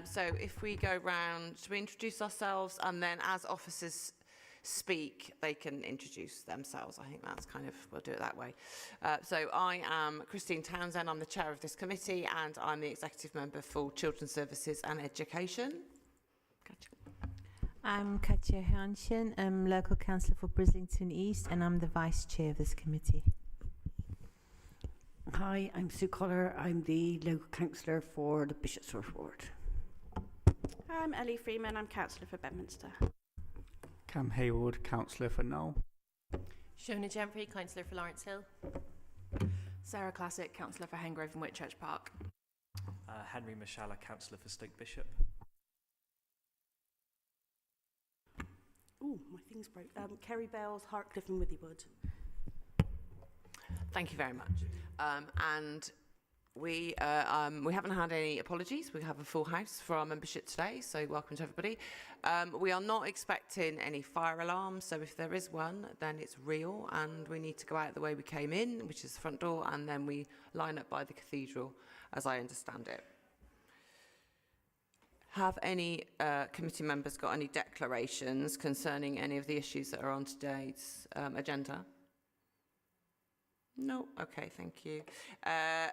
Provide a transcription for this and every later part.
So if we go round, should we introduce ourselves, and then as officers speak, they can introduce themselves. I think that's kind of, we'll do it that way. So I am Christine Townsend, I'm the chair of this committee, and I'm the executive member for Children's Services and Education. Gotcha. I'm Katja Hansjen, I'm local councillor for Brislington East, and I'm the vice chair of this committee. Hi, I'm Sue Collar. I'm the local councillor for the Bishopsworth ward. I'm Ellie Freeman. I'm councillor for Bedminster. Cam Hayward, councillor for Knoll. Shona Gemfrey, councillor for Lawrence Hill. Sarah Classic, councillor for Hengrove and Whitchurch Park. Henry Mashalla, councillor for Stoke Bishop. Oh, my thing's broke. Kerry Bales, Hartcliffe and Withywood. Thank you very much. And we haven't had any apologies. We have a full house for our membership today, so welcome to everybody. We are not expecting any fire alarms, so if there is one, then it's real, and we need to go out the way we came in, which is the front door, and then we line up by the cathedral, as I understand it. Have any committee members got any declarations concerning any of the issues that are on today's agenda? No. Okay, thank you.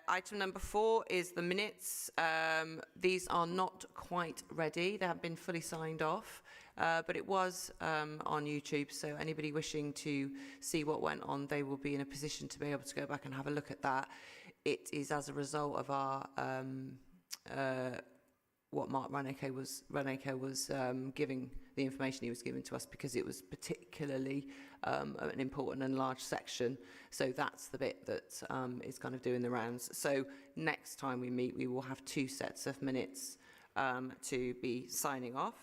Item number 4 is the minutes. These are not quite ready. They haven't been fully signed off, but it was on YouTube, so anybody wishing to see what went on, they will be in a position to be able to go back and have a look at that. It is as a result of our what Mark Raneke was giving, the information he was giving to us, because it was particularly an important and large section. So that's the bit that is kind of doing the rounds. So next time we meet, we will have 2 sets of minutes to be signing off.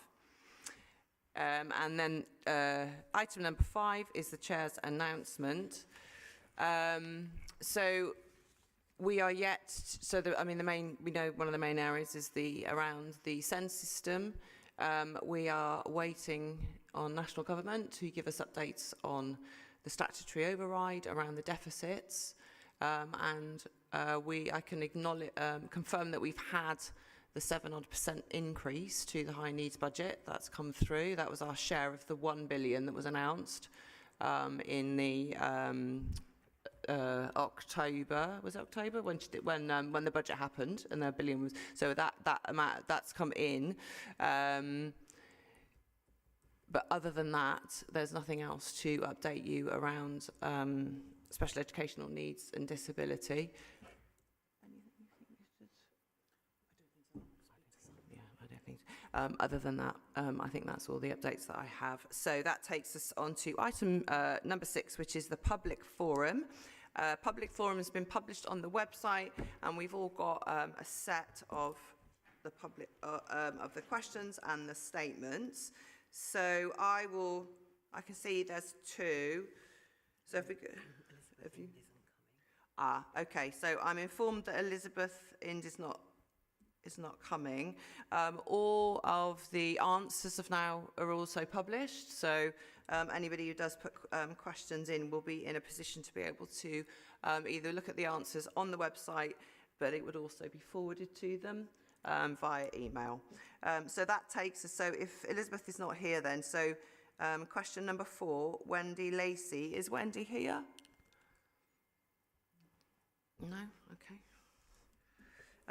And then item number 5 is the chair's announcement. So we are yet, we know one of the main areas is around the SEND system. We are waiting on national government to give us updates on the statutory override around the deficits, and I can confirm that we've had the 7% increase to the high needs budget that's come through. That was our share of the 1 billion that was announced in the October. Was it October when the budget happened and the billion was, so that amount that's come in. But other than that, there's nothing else to update you around special educational needs and disability. Other than that, I think that's all the updates that I have. So that takes us on to item number 6, which is the public forum. Public forum has been published on the website, and we've all got a set of the public of the questions and the statements. So I can see there's 2. So if we go, okay. So I'm informed that Elizabeth Ind is not coming. All of the answers are also published, so anybody who does put questions in will be in a position to be able to either look at the answers on the website, but it would also be forwarded to them via email. So that takes us, so if Elizabeth is not here then, so question number 4, Wendy Lacey. Is Wendy here? No? Okay.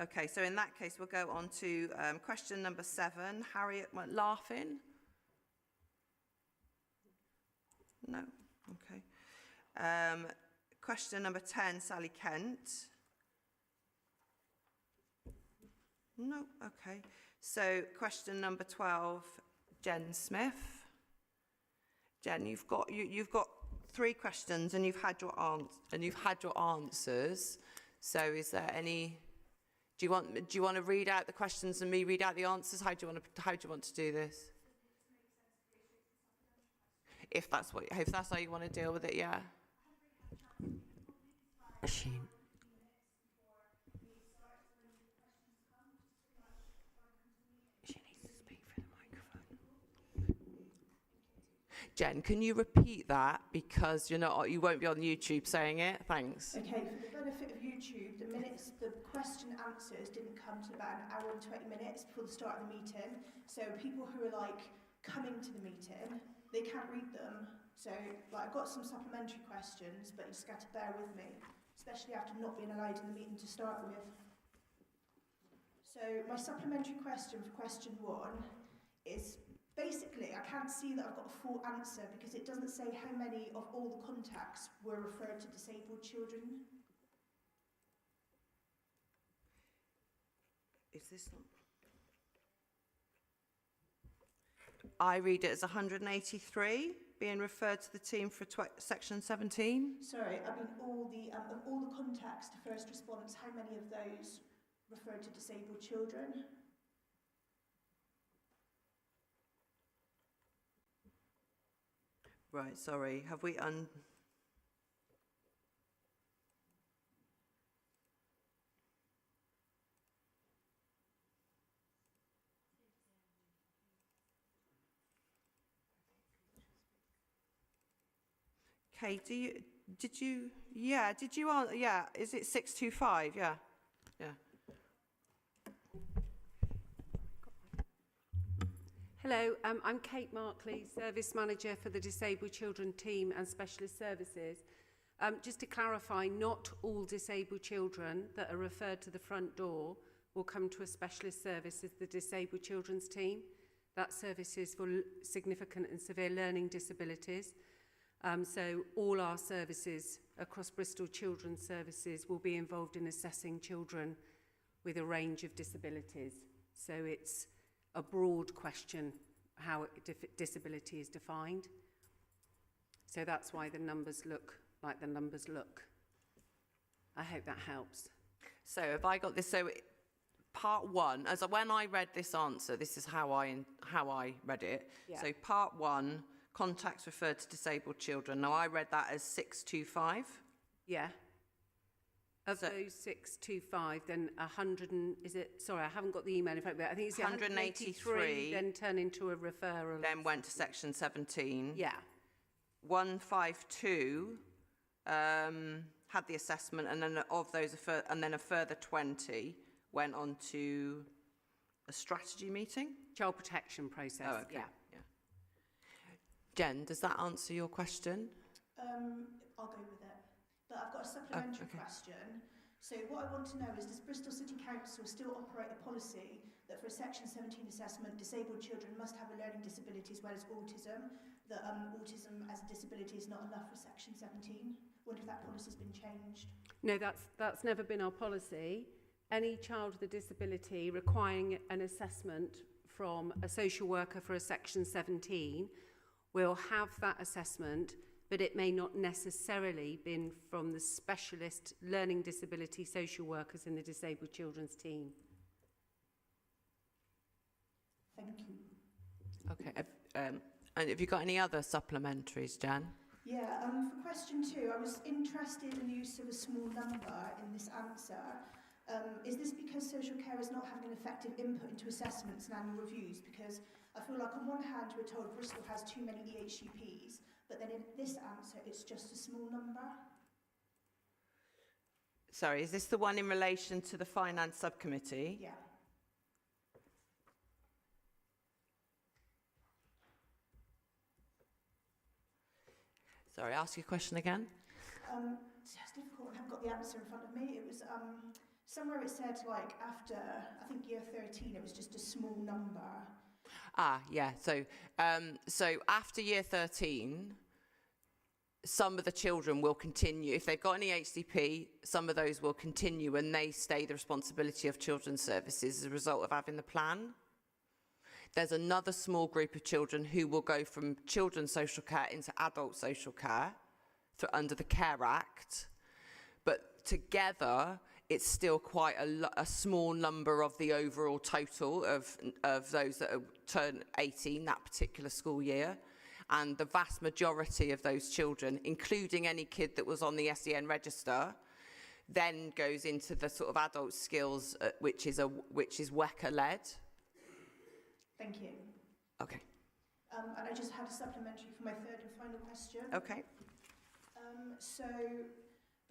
Okay, so in that case, we'll go on to question number 7. Harriet Laughin? No? Okay. Question number 10, Sally Kent? No? Okay. So question number 12, Jen Smith? Jen, you've got 3 questions, and you've had your answers. So is there any? Do you want to read out the questions and me read out the answers? How do you want to do this? If that's how you want to deal with it, yeah. Machine. She needs to speak through the microphone. Jen, can you repeat that, because you won't be on YouTube saying it? Thanks. Okay, for the benefit of YouTube YouTube, the question answers didn't come to about an hour and 20 minutes before the start of the meeting. So people who are like coming to the meeting, they can't read them. So like I've got some supplementary questions, but you just got to bear with me, especially after not being allowed in the meeting to start with. So my supplementary question for question 1 is, basically, I can't see that I've got a full answer because it doesn't say how many of all the contacts were referred to disabled children. Is this not? I read it as 183 being referred to the team for section 17. Sorry, I mean of all the contacts to first response, how many of those referred to disabled children? Right, sorry, have we Okay, did you, is it 625? Yeah. Hello, I'm Kate Markley, Service Manager for the Disabled Children Team and Specialist Services. Just to clarify, not all disabled children that are referred to the front door will come to a specialist service as the Disabled Children's Team. That service is for significant and severe learning disabilities. So all our services across Bristol Children's Services will be involved in assessing children with a range of disabilities. So it's a broad question how disability is defined. So that's why the numbers look like the numbers look. I hope that helps. So have I got this? So part 1, as when I read this answer, this is how I read it. Yeah. So part 1, contacts referred to disabled children. Now I read that as 625. Yeah. Of So- those 625, then 100 and, is it, sorry, I haven't got the email in front of me. I think it's 183, then turn into a referral. Then went to section 17. Yeah. 152 had the assessment, and then of those, and then a further 20 went on to a strategy meeting. Child protection process. Oh, okay. Yeah. Jen, does that answer your question? I'll go with it. But I've got a supplementary okay. question. So what I want to know is, does Bristol City Council still operate a policy that for a Section 17 assessment, disabled children must have a learning disability as well as autism, that autism as a disability is not enough for Section 17? Wonder if that policy's been changed. No, that's never been our policy. Any child with a disability requiring an assessment from a social worker for a Section 17 will have that assessment, but it may not necessarily been from the specialist learning disability social workers in the Disabled Children's Team. Thank you. Okay. And have you got any other supplementaries, Jan? Yeah, for question 2, I was interested in the use of a small number in this answer. Is this because social care is not having an effective input into assessments and annual reviews? Because I feel like on one hand we're told Bristol has too many EHCPs, but then in this answer it's just a small number. Sorry, is this the one in relation to the finance subcommittee? Yeah. Sorry, ask your question again. It's difficult when I haven't got the answer in front of me. It was somewhere it said like after, I think year 13, it was just a small number. Yeah. So after year 13, some of the children will continue. If they've got any HCP, some of those will continue and they stay the responsibility of children's services as a result of having the plan. There's another small group of children who will go from children's social care into adult social care under the Care Act. But together, it's still quite a small number of the overall total of those that turn 18 that particular school year. And the vast majority of those children, including any kid that was on the SEN register, then goes into the sort of adult skills, which is WECA-led. Thank you. Okay. And I just had a supplementary for my third and final question. Okay. So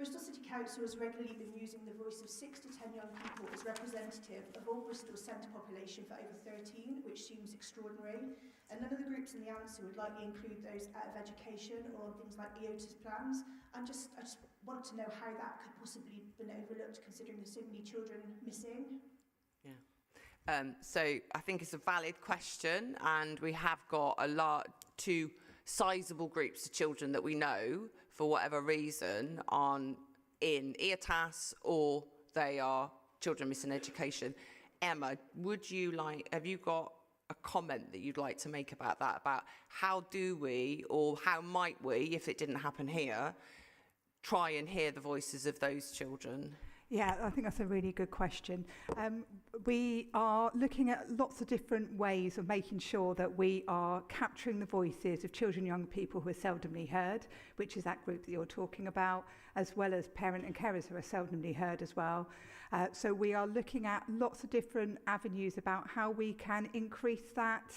Bristol City Council has regularly been using the voice of 6 to 10 young people as representative of all Bristol's centre population for over 13, which seems extraordinary. And none of the groups in the answer would likely include those out of education or on things like EOTAS plans. I just want to know how that could possibly have been overlooked, considering there's so many children missing. So I think it's a valid question, and we have got two sizable groups of children that we know, for whatever reason, in EOTAS or they are children missing education. Emma, have you got a comment that you'd like to make about that, about how do we, or how might we, if it didn't happen here, try and hear the voices of those children? Yeah, I think that's a really good question. We are looking at lots of different ways of making sure that we are capturing the voices of children and young people who are seldomly heard, which is that group that you're talking about, as well as parent and carers who are seldomly heard as well. So we are looking at lots of different avenues about how we can increase that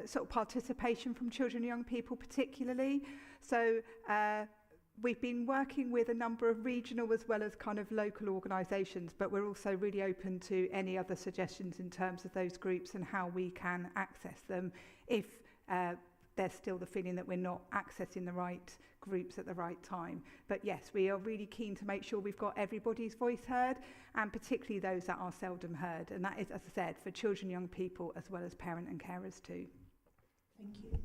sort of participation from children and young people particularly. So we've been working with a number of regional as well as kind of local organisations, but we're also really open to any other suggestions in terms of those groups and how we can access them if there's still the feeling that we're not accessing the right groups at the right time. But yes, we are really keen to make sure we've got everybody's voice heard, and particularly those that are seldom heard. And that is, as I said, for children, young people, as well as parent and carers too. Thank you.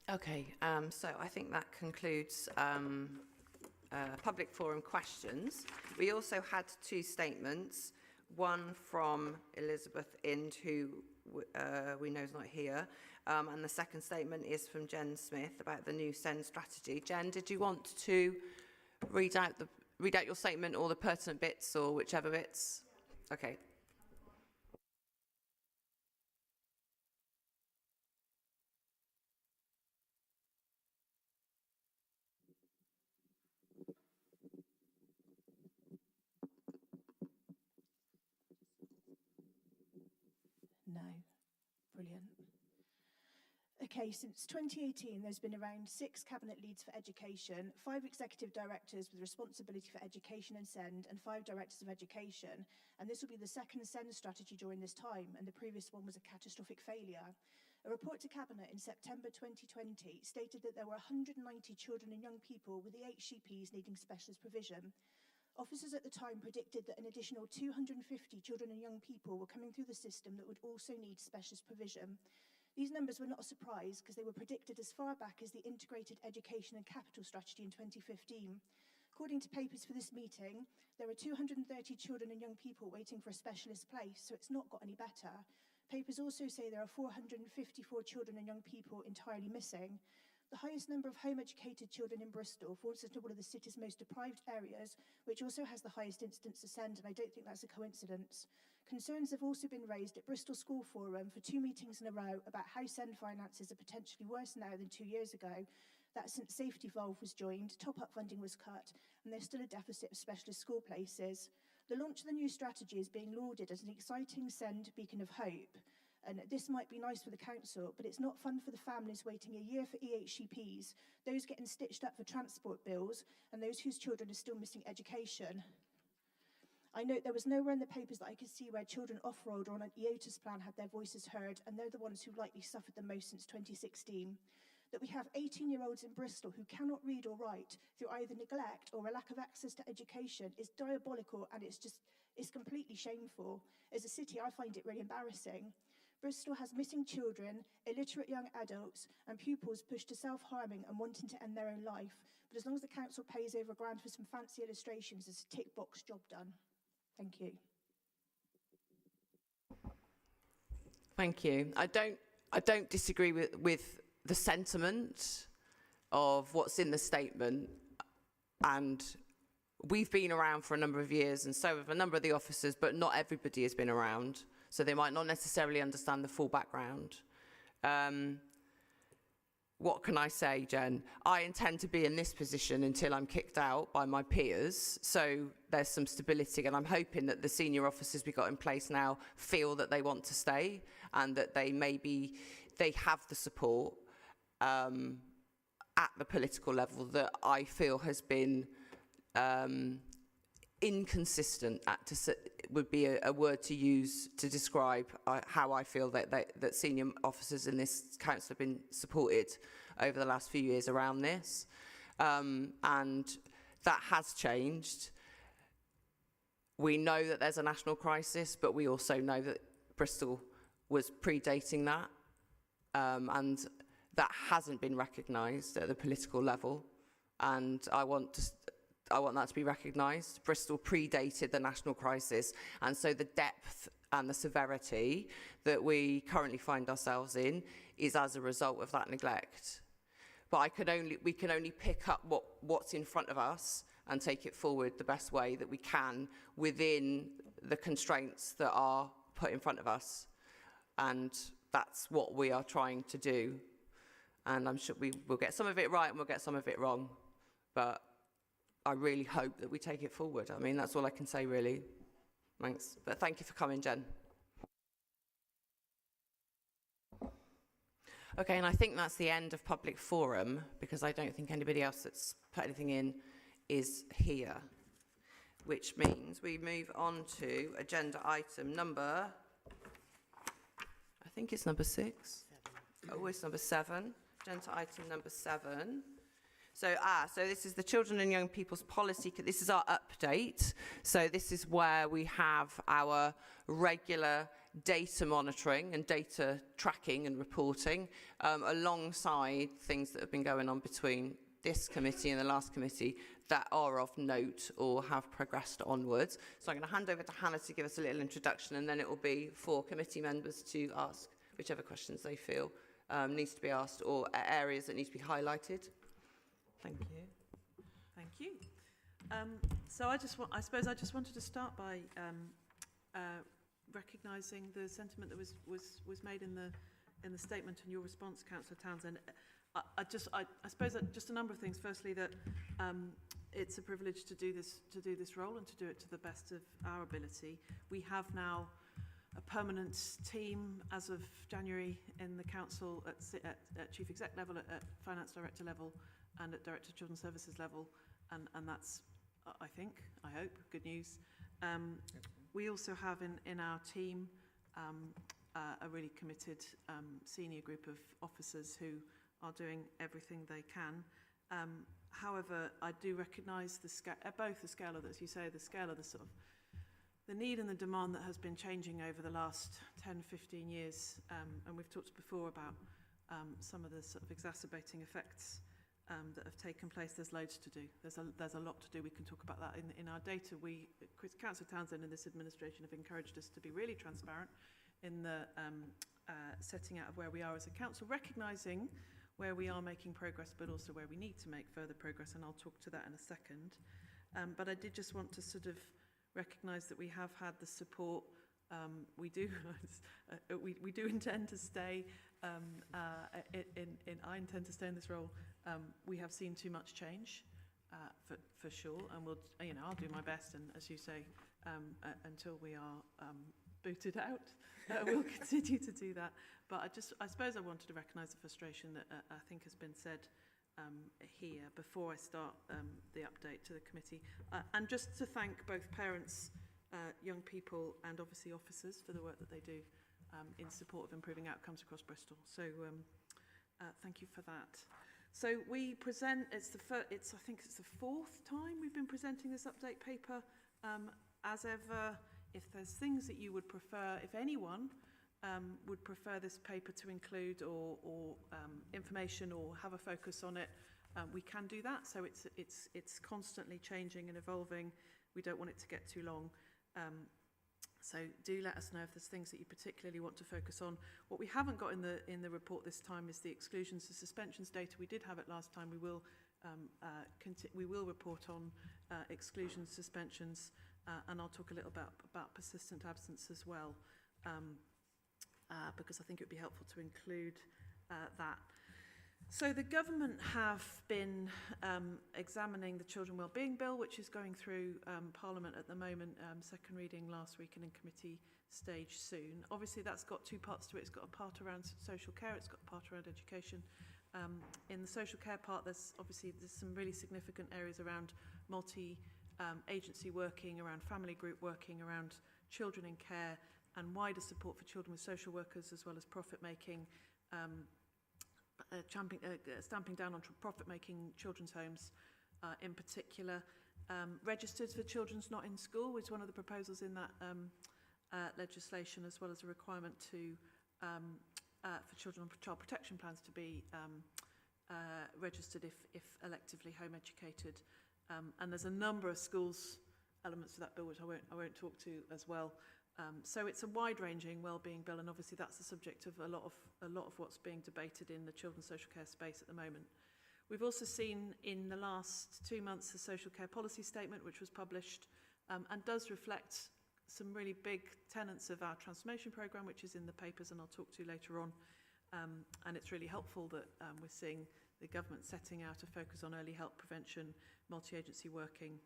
Okay, so I think that concludes public forum questions. We also had two statements, one from Elizabeth Ind, who we know is not here, and the second statement is from Jen Smith about the new SEND strategy. Jen, did you want to read out your statement, or the pertinent bits, or whichever bits? Okay. No. Brilliant. Okay, since 2018, there's been around 6 cabinet leads for education, 5 executive directors with responsibility for education and SEND, and 5 directors of education. And this will be the second SEND strategy during this time, and the previous one was a catastrophic failure. A report to Cabinet in September 2020 stated that there were 190 children and young people with EHCPs needing specialist provision. Officers at the time predicted that an additional 250 children and young people were coming through the system that would also need specialist provision. These numbers were not a surprise because they were predicted as far back as the Integrated Education and Capital Strategy in 2015. According to papers for this meeting, there are 230 children and young people waiting for a specialist place, so it's not got any better. Papers also say there are 454 children and young people entirely missing. The highest number of home-educated children in Bristol falls into one of the city's most deprived areas, which also has the highest incidence of SEND, and I don't think that's a coincidence. Concerns have also been raised at Bristol School Forum for 2 meetings in a row about how SEND finances are potentially worse now than 2 years ago, that since Safety Valve was joined, top-up funding was cut, and there's still a deficit of specialist school places. The launch of the new strategy is being lauded as an exciting SEND beacon of hope. And this might be nice for the council, but it's not fun for the families waiting a year for EHCPs, those getting stitched up for transport bills, and those whose children are still missing education. I note there was nowhere in the papers that I could see where children off-road or on an EOTAS plan had their voices heard, and they're the ones who likely suffered the most since 2016. That we have 18-year-olds in Bristol who cannot read or write through either neglect or a lack of access to education is diabolical, and it's completely shameful. As a city, I find it really embarrassing. Bristol has missing children, illiterate young adults, and pupils pushed to self-harming and wanting to end their own life. But as long as the council pays over £1 for some fancy illustrations, it's a tick-box job done. Thank you. Thank you. I don't disagree with the sentiment of what's in the statement, and we've been around for a number of years, and so have a number of the officers, but not everybody has been around. So they might not necessarily understand the full background. What can I say, Jen? I intend to be in this position until I'm kicked out by my peers. So there's some stability, and I'm hoping that the senior officers we got in place now feel that they want to stay and that they have the support. at the political level that I feel has been inconsistent, would be a word to use to describe how I feel that senior officers in this council have been supported over the last few years around this. And that has changed. We know that there's a national crisis, but we also know that Bristol was predating that, and that hasn't been recognised at the political level, and I want that to be recognised. Bristol predated the national crisis, and so the depth and the severity that we currently find ourselves in is as a result of that neglect. But we can only pick up what's in front of us and take it forward the best way that we can within the constraints that are put in front of us. And that's what we are trying to do. And I'm sure we'll get some of it right and we'll get some of it wrong. But I really hope that we take it forward. I mean, that's all I can say, really. Thanks. But thank you for coming, Jen. Okay, and I think that's the end of public forum, because I don't think anybody else that's put anything in is here, which means we move on to agenda item number, I think it's number 6. Oh, it's number 7. Agenda item number 7. So this is the Children and Young People's Policy. This is our update. So this is where we have our regular data monitoring and data tracking and reporting, alongside things that have been going on between this committee and the last committee that are of note or have progressed onwards. So I'm going to hand over to Hannah to give us a little introduction, and then it will be for committee members to ask whichever questions they feel needs to be asked, or areas that need to be highlighted. Thank you. Thank you. So I suppose I just wanted to start by recognising the sentiment that was made in the statement and your response, Councillor Townsend. I suppose just a number of things. Firstly, that it's a privilege to do this role and to do it to the best of our ability. We have now a permanent team as of January in the council at chief exec level, at finance director level, and at director of children's services level, and that's, I hope, good news. We also have in our team a really committed senior group of officers who are doing everything they can. However, I do recognise both the scale of, as you say, the scale of the sort of the need and the demand that has been changing over the last 10, 15 years. And we've talked before about some of the sort of exacerbating effects that have taken place. There's loads to do. There's a lot to do. We can talk about that in our data. Councillor Townsend and this administration have encouraged us to be really transparent in the setting out of where we are as a council, recognising where we are making progress, but also where we need to make further progress, and I'll talk to that in a second. But I did just want to sort of recognise that we have had the support. We do intend to stay. I intend to stay in this role. We have seen too much change, for sure, and I'll do my best. And as you say, until we are booted out, we'll continue to do that. But I suppose I wanted to recognise the frustration that I think has been said here before I start the update to the committee, and just to thank both parents, young people, and obviously officers for the work that they do in support of improving outcomes across Bristol. So thank you for that. So we present, I think it's the 4th time we've been presenting this update paper. As ever, if there's things that you would prefer, if anyone would prefer this paper to include or information or have a focus on it, we can do that. So it's constantly changing and evolving. We don't want it to get too long. So do let us know if there's things that you particularly want to focus on. What we haven't got in the report this time is the exclusions and suspensions data. We did have it last time. We will report on exclusions, suspensions, and I'll talk a little about persistent absence as well, because I think it would be helpful to include that. So the government have been examining the Children Wellbeing Bill, which is going through Parliament at the moment, second reading last week and in committee stage soon. Obviously that's got 2 parts to it. It's got a part around social care, it's got a part around education, In the social care part, there's some really significant areas around agency working, around family group working, around children in care, and wider support for children with social workers, as well as profit-making, stamping down on profit-making children's homes in particular. Registers for children's not in school is one of the proposals in that legislation, as well as a requirement to for children on child protection plans to be registered if electively home educated. And there's a number of schools elements to that bill which I won't talk to as well. So it's a wide-ranging wellbeing bill, and obviously that's the subject of a lot of what's being debated in the children's social care space at the moment. We've also seen in the last 2 months the social care policy statement, which was published and does reflect some really big tenets of our transformation programme, which is in the papers and I'll talk to later on. And it's really helpful that we're seeing the government setting out a focus on early help prevention, multi-agency working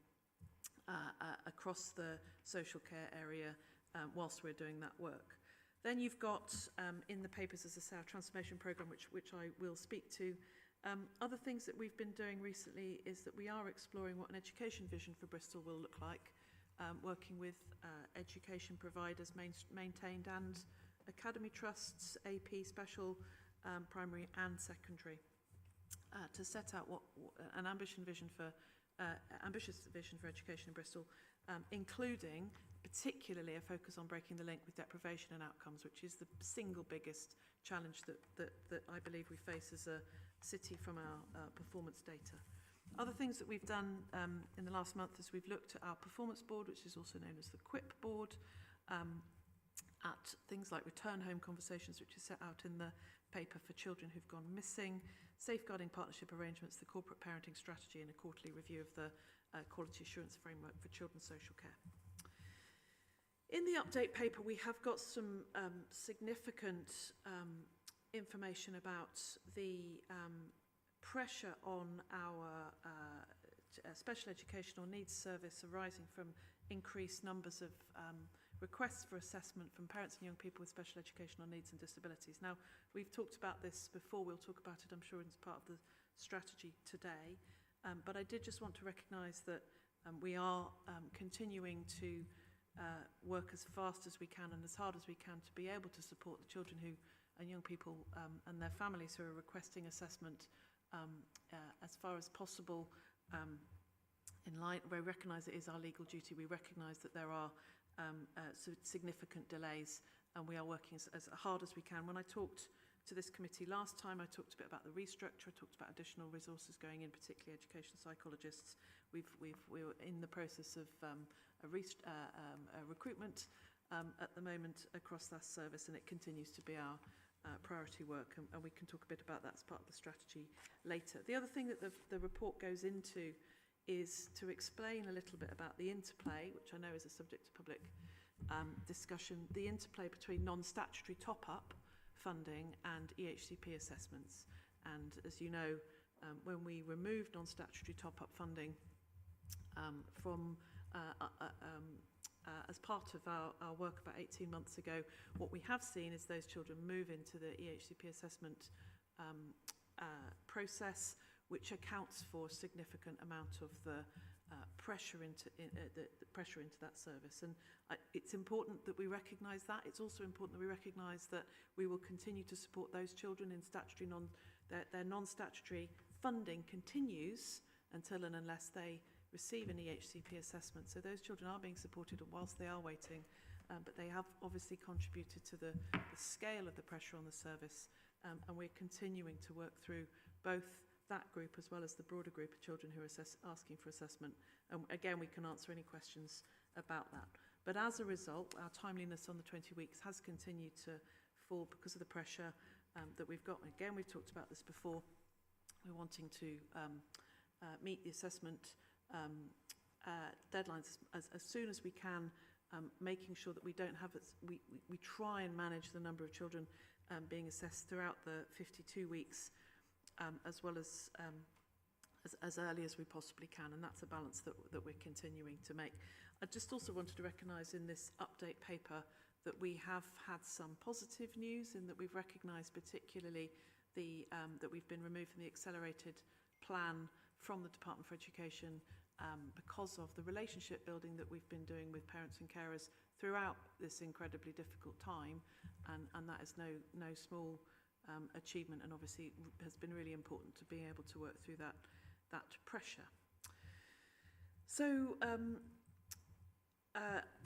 across the social care area whilst we're doing that work. Then you've got in the papers, as I say, our transformation programme, which I will speak to. Other things that we've been doing recently is that we are exploring what an education vision for Bristol will look like, working with education providers, maintained and academy trusts, AP, special, primary and secondary, to set out what an ambitious vision for education in Bristol, including particularly a focus on breaking the link with deprivation and outcomes, which is the single biggest challenge that I believe we face as a city from our performance data. Other things that we've done in the last month is we've looked at our performance board, which is also known as the QUIP board, at things like return home conversations, which is set out in the paper for children who've gone missing, safeguarding partnership arrangements, the corporate parenting strategy, and a quarterly review of the quality assurance framework for children's social care. In the update paper, we have got some significant information about the pressure on our special educational needs service arising from increased numbers of requests for assessment from parents and young people with special educational needs and disabilities. Now, we've talked about this before. We'll talk about it, I'm sure, as part of the strategy today. But I did just want to recognise that we are continuing to work as fast as we can and as hard as we can to be able to support the children and young people and their families who are requesting assessment as far as possible. In line, we recognise it is our legal duty. We recognise that there are significant delays, and we are working as hard as we can. When I talked to this committee last time, I talked a bit about the restructure. I talked about additional resources going in, particularly education psychologists. We're in the process of a recruitment at the moment across that service, and it continues to be our priority work, and we can talk a bit about that as part of the strategy later. The other thing that the report goes into is to explain a little bit about the interplay, which I know is a subject of public discussion, the interplay between non-statutory top-up funding and EHCP assessments. And as you know, when we removed non-statutory top-up funding from as part of our work about 18 months ago, what we have seen is those children move into the EHCP assessment process, which accounts for a significant amount of the pressure into that service. And it's important that we recognise that. It's also important that we recognise that we will continue to support those children in statutory their non-statutory funding continues until and unless they receive an EHCP assessment. So those children are being supported whilst they are waiting, but they have obviously contributed to the scale of the pressure on the service, and we're continuing to work through both that group as well as the broader group of children who are asking for assessment. And again, we can answer any questions about that. But as a result, our timeliness on the 20 weeks has continued to fall because of the pressure that we've got. And again, we've talked about this before. We're wanting to meet the assessment deadlines as soon as we can, making sure that we don't have we try and manage the number of children being assessed throughout the 52 weeks, as well as early as we possibly can, and that's a balance that we're continuing to make. I just also wanted to recognise in this update paper that we have had some positive news in that we've recognised particularly that we've been removed from the accelerated plan from the Department for Education because of the relationship building that we've been doing with parents and carers throughout this incredibly difficult time, and that is no small achievement, and obviously has been really important to being able to work through that pressure. So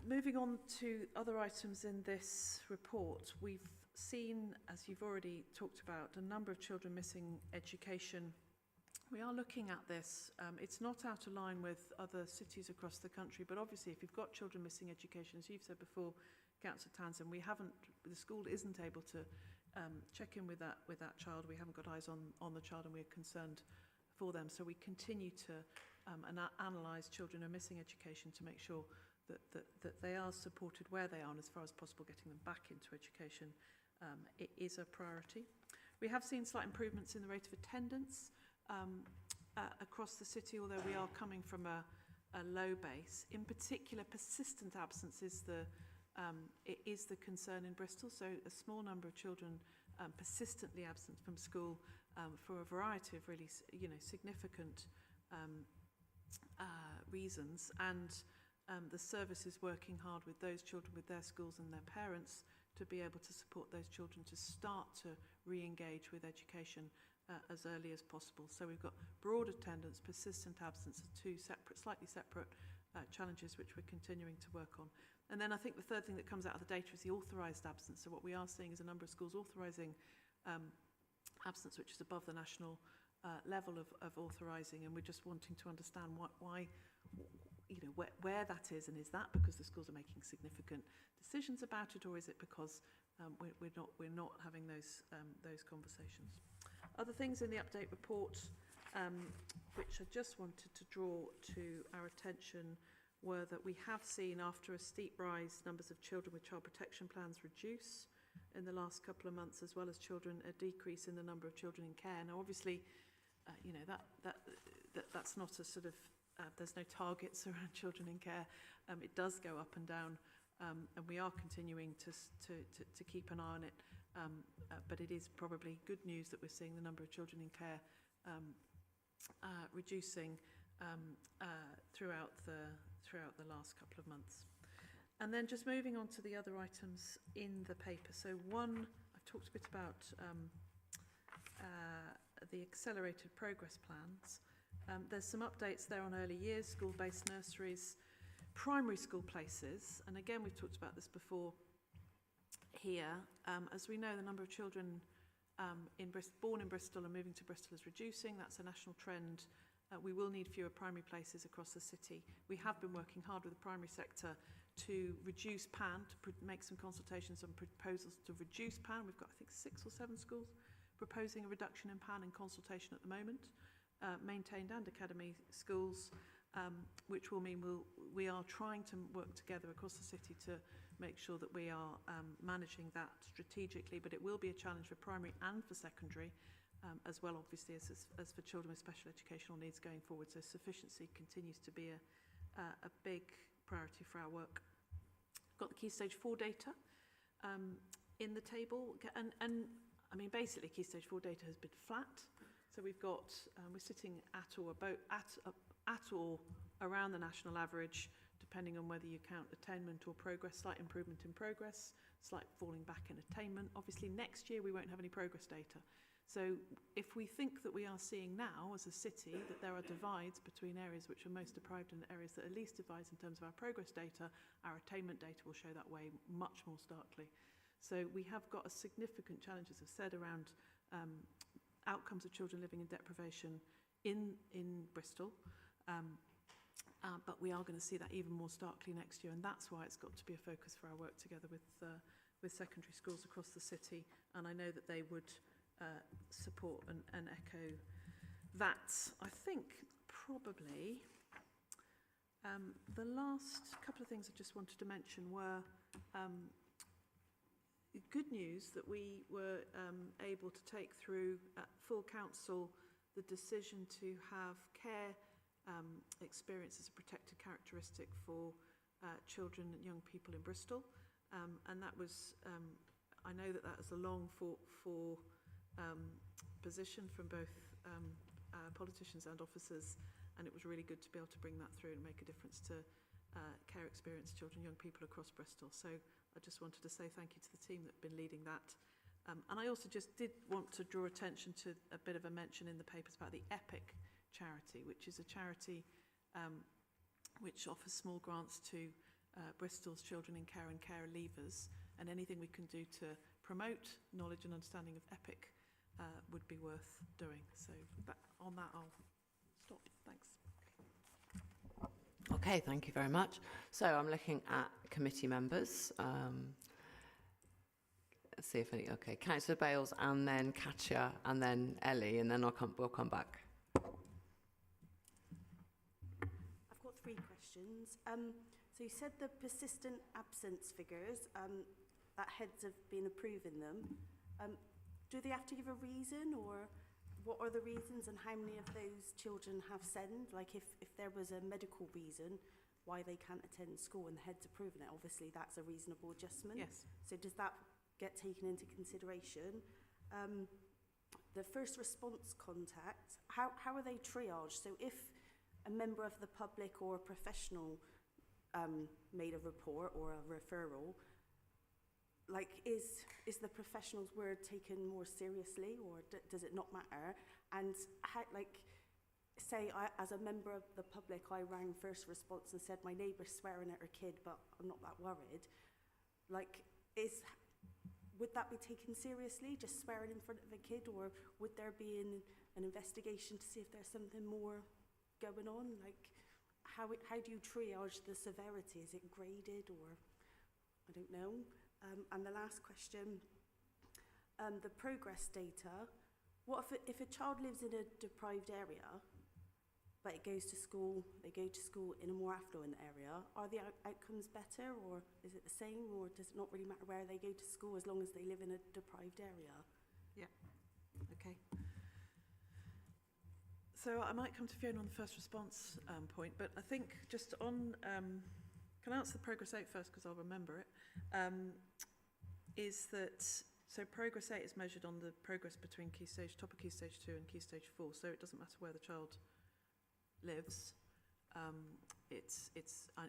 moving on to other items in this report, we've seen, as you've already talked about, a number of children missing education. We are looking at this. It's not out of line with other cities across the country, but obviously if you've got children missing education, as you've said before, Councillor Townsend, the school isn't able to check in with that child. We haven't got eyes on the child, and we're concerned for them. So we continue to analyse children who are missing education to make sure that they are supported where they are, and as far as possible getting them back into education it is a priority. We have seen slight improvements in the rate of attendance across the city, although we are coming from a low base. In particular, persistent absence is the concern in Bristol. So a small number of children persistently absent from school for a variety of really significant reasons, and the service is working hard with those children, with their schools and their parents, to be able to support those children to start to re-engage with education as early as possible. So we've got broad attendance, persistent absence, as two slightly separate challenges which we're continuing to work on. And then I think the third thing that comes out of the data is the authorised absence. So what we are seeing is a number of schools authorising absence which is above the national level of authorising, and we're just wanting to understand why, where that is, and is that because the schools are making significant decisions about it, or is it because we're not having those conversations. Other things in the update report which I just wanted to draw to our attention were that we have seen, after a steep rise, numbers of children with child protection plans reduce in the last couple of months, as well as a decrease in the number of children in care. Now obviously that's not a sort of there's no targets around children in care. It does go up and down, and we are continuing to keep an eye on it. But it is probably good news that we're seeing the number of children in care reducing throughout the last couple of months. And then just moving on to the other items in the paper. So one, I've talked a bit about the accelerated progress plans. There's some updates there on early years, school-based nurseries, primary school places, and again we've talked about this before here. As we know, the number of children born in Bristol and moving to Bristol is reducing. That's a national trend. We will need fewer primary places across the city. We have been working hard with the primary sector to reduce PAN, to make some consultations on proposals to reduce PAN. We've got, I think, 6 or 7 schools proposing a reduction in PAN in consultation at the moment. Maintained and academy schools, which will mean we are trying to work together across the city to make sure that we are managing that strategically, but it will be a challenge for primary and for secondary, as well obviously as for children with special educational needs going forward. So sufficiency continues to be a big priority for our work. Got the Key Stage 4 data in the table, and I mean basically Key Stage 4 data has been flat. So we've got, we're sitting at or around the national average, depending on whether you count attainment or progress. Slight improvement in progress, slight falling back in attainment. Obviously next year we won't have any progress data. So if we think that we are seeing now as a city that there are divides between areas which are most deprived and areas that are least divides in terms of our progress data, our attainment data will show that way much more starkly. So we have got a significant challenge, as I've said, around outcomes of children living in deprivation in Bristol, but we are going to see that even more starkly next year, and that's why it's got to be a focus for our work together with secondary schools across the city, and I know that they would support and echo that. I think probably the last couple of things I just wanted to mention were good news that we were able to take through at full council the decision to have care experience as a protected characteristic for children and young people in Bristol, and that was I know that was a long fought for position from both politicians and officers, and it was really good to be able to bring that through and make a difference to care experienced children, young people across Bristol. So I just wanted to say thank you to the team that have been leading that. And I also just did want to draw attention to a bit of a mention in the papers about the EPIC charity, which is a charity which offers small grants to Bristol's children in care and care leavers, and anything we can do to promote knowledge and understanding of EPIC would be worth doing. So on that I'll stop. Thanks. Okay, thank you very much. So I'm looking at committee members. Let's see if any. Okay, Councillor Bales, and then Katja, and then Ellie, and then we'll come back. I've got 3 questions. So you said the persistent absence figures, that heads have been approving them. Do they have to give a reason, or what are the reasons, and how many of those children have sent? Like if there was a medical reason why they can't attend school and the head's approving it, obviously that's a reasonable adjustment. Yes. So does that get taken into consideration? The first response contact, how are they triaged? So if a member of the public or a professional made a report or a referral, like is the professional's word taken more seriously, or does it not matter? And how, like, say as a member of the public, I rang first response and said my neighbour's swearing at her kid, but I'm not that worried. Like, would that be taken seriously, just swearing in front of a kid, or would there be an investigation to see if there's something more going on? Like, how do you triage the severity? Is it graded, or I don't know? And the last question, the progress data. What if a child lives in a deprived area, but it goes to school, they go to school in a more affluent area, are the outcomes better, or is it the same, or does it not really matter where they go to school as long as they live in a deprived area? Yeah. Okay. So I might come to Fiona on the first response point, but I think just on, can I answer the Progress 8 first because I'll remember it, is that, so Progress 8 is measured on the progress between Key Stage, top of Key Stage 2 and Key Stage 4, so it doesn't matter where the child lives, it's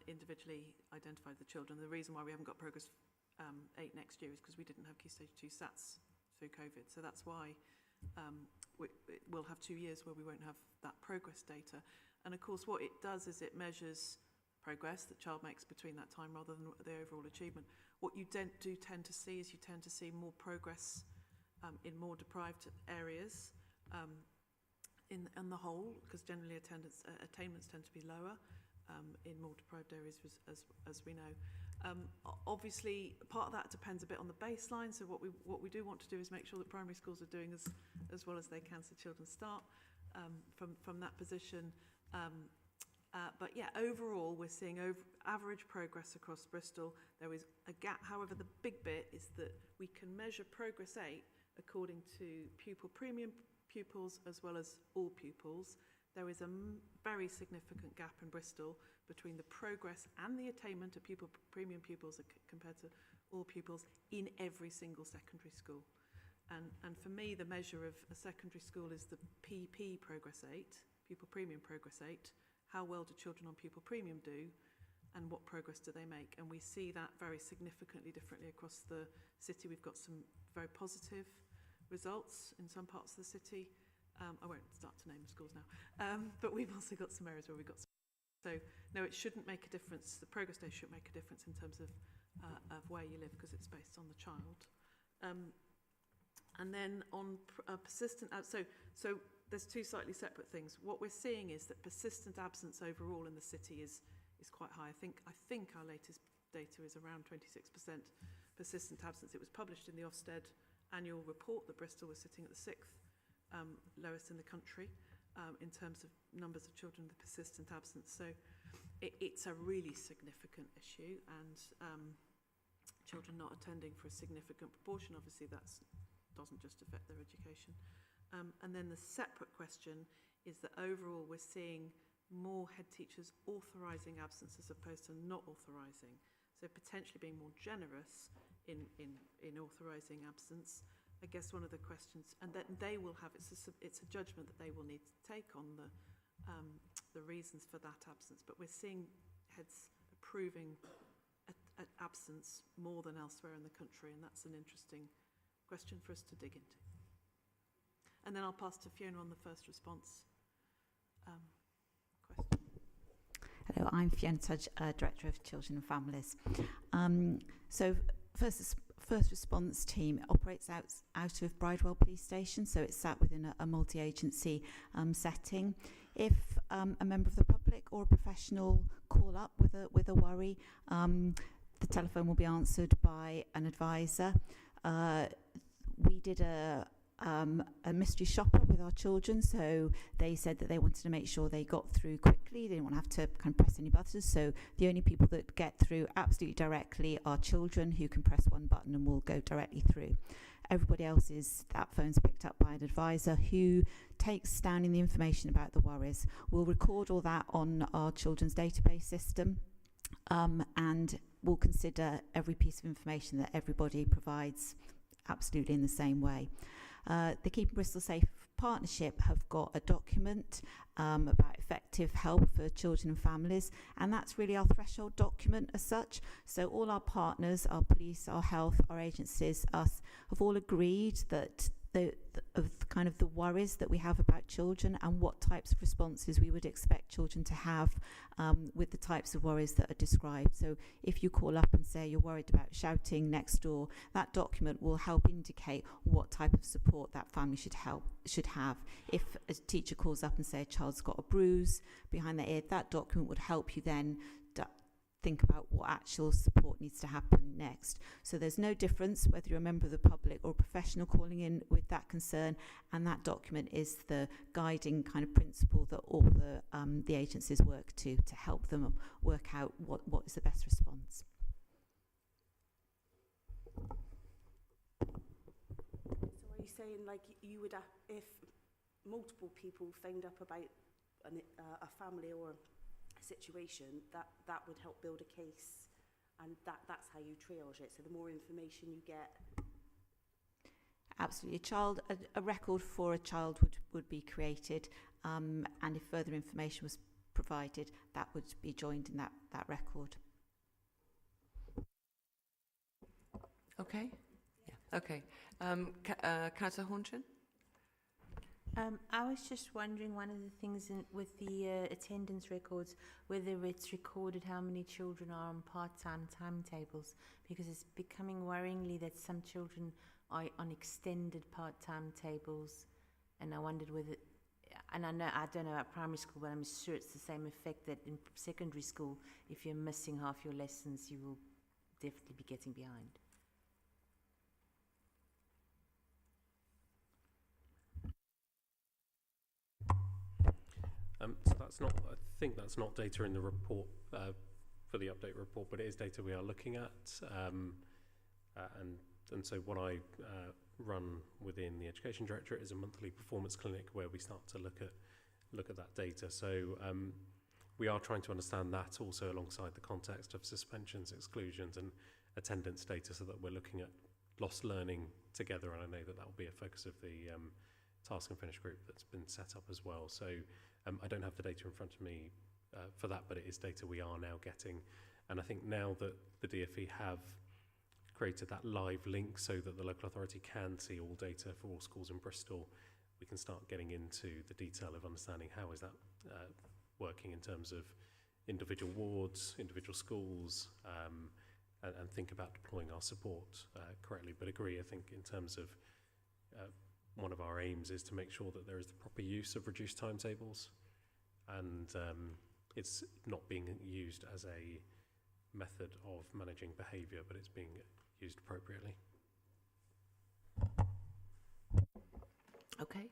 individually identified the children. The reason why we haven't got Progress 8 next year is because we didn't have Key Stage 2 SATs through COVID, so that's why we'll have 2 years where we won't have that progress data. And of course what it does is it measures progress that child makes between that time rather than the overall achievement. What you do tend to see is you tend to see more progress in more deprived areas in the whole, because generally attainments tend to be lower in more deprived areas as we know. Obviously part of that depends a bit on the baseline, so what we do want to do is make sure that primary schools are doing as well as they can so children start from that position. But yeah, overall we're seeing average progress across Bristol. There is a gap, however the big bit is that we can measure Progress 8 according to pupil premium pupils as well as all pupils. There is a very significant gap in Bristol between the progress and the attainment of premium pupils compared to all pupils in every single secondary school. And for me, the measure of a secondary school is the PP Progress 8, Pupil Premium Progress 8. How well do children on Pupil Premium do, and what progress do they make? And we see that very significantly differently across the city. We've got some very positive results in some parts of the city. I won't start to name the schools now, but we've also got some areas where we've got. So no, it shouldn't make a difference. The progress day should make a difference in terms of where you live because it's based on the child. And then on persistent, so there's 2 slightly separate things. What we're seeing is that persistent absence overall in the city is quite high. I think our latest data is around 26% persistent absence. It was published in the Ofsted annual report that Bristol was sitting at the 6th lowest in the country in terms of numbers of children with persistent absence. So it's a really significant issue, and children not attending for a significant proportion, obviously that doesn't just affect their education. And then the separate question is that overall we're seeing more head teachers authorising absence as opposed to not authorising. So potentially being more generous in authorising absence. I guess one of the questions, and then they will have, it's a judgment that they will need to take on the reasons for that absence. But we're seeing heads approving at absence more than elsewhere in the country, and that's an interesting question for us to dig into. And then I'll pass to Fiona on the first response question. Hello, I'm Fiona Tudge, Director of Children and Families. So first response team operates out of Bridewell Police Station, so it's sat within a multi-agency setting. If a member of the public or a professional call up with a worry, the telephone will be answered by an advisor. We did a mystery shopper with our children, so they said that they wanted to make sure they got through quickly. They didn't want to have to kind of press any buttons, so the only people that get through absolutely directly are children, who can press one button and will go directly through. Everybody else that phone's picked up by an advisor who takes down in the information about the worries. We'll record all that on our children's database system, and we'll consider every piece of information that everybody provides absolutely in the same way. The Keeping Bristol Safe Partnership have got a document about effective help for children and families, and that's really our threshold document as such. So all our partners, our police, our health, our agencies, us, have all agreed that the worries that we have about children and what types of responses we would expect children to have with the types of worries that are described. So if you call up and say you're worried about shouting next door, that document will help indicate what type of support that family should have. If a teacher calls up and say a child's got a bruise behind their ear, that document would help you then think about what actual support needs to happen next. So there's no difference whether you're a member of the public or a professional calling in with that concern, and that document is the guiding kind of principle that all the agencies work to help them work out what is the best response. So are you saying, like, you would, if multiple people phoned up about a family or situation, that would help build a case, and that's how you triage it? So the more information you get. Absolutely. A record for a child would be created, and if further information was provided, that would be joined in that record. Okay. Yeah. Okay. Councillor Hornchin? I was just wondering, one of the things with the attendance records, whether it's recorded how many children are on part-time timetables, because it's becoming worryingly that some children are on extended part-time tables, and I wondered whether, and I don't know about primary school, but I'm sure it's the same effect that in secondary school, if you're missing half your lessons, you will definitely be getting behind. So that's not, I think that's not data in the report for the update report, but it is data we are looking at. And so what I run within the Education Directorate is a monthly performance clinic where we start to look at that data. So we are trying to understand that also alongside the context of suspensions, exclusions and attendance data, so that we're looking at lost learning together. And I know that will be a focus of the task and finish group that's been set up as well. So I don't have the data in front of me for that, but it is data we are now getting. And I think now that the DfE have created that live link so that the local authority can see all data for all schools in Bristol, we can start getting into the detail of understanding how is that working in terms of individual wards, individual schools, and think about deploying our support correctly. But agree, I think in terms of one of our aims is to make sure that there is the proper use of reduced timetables, and it's not being used as a method of managing behaviour, but it's being used appropriately. Okay.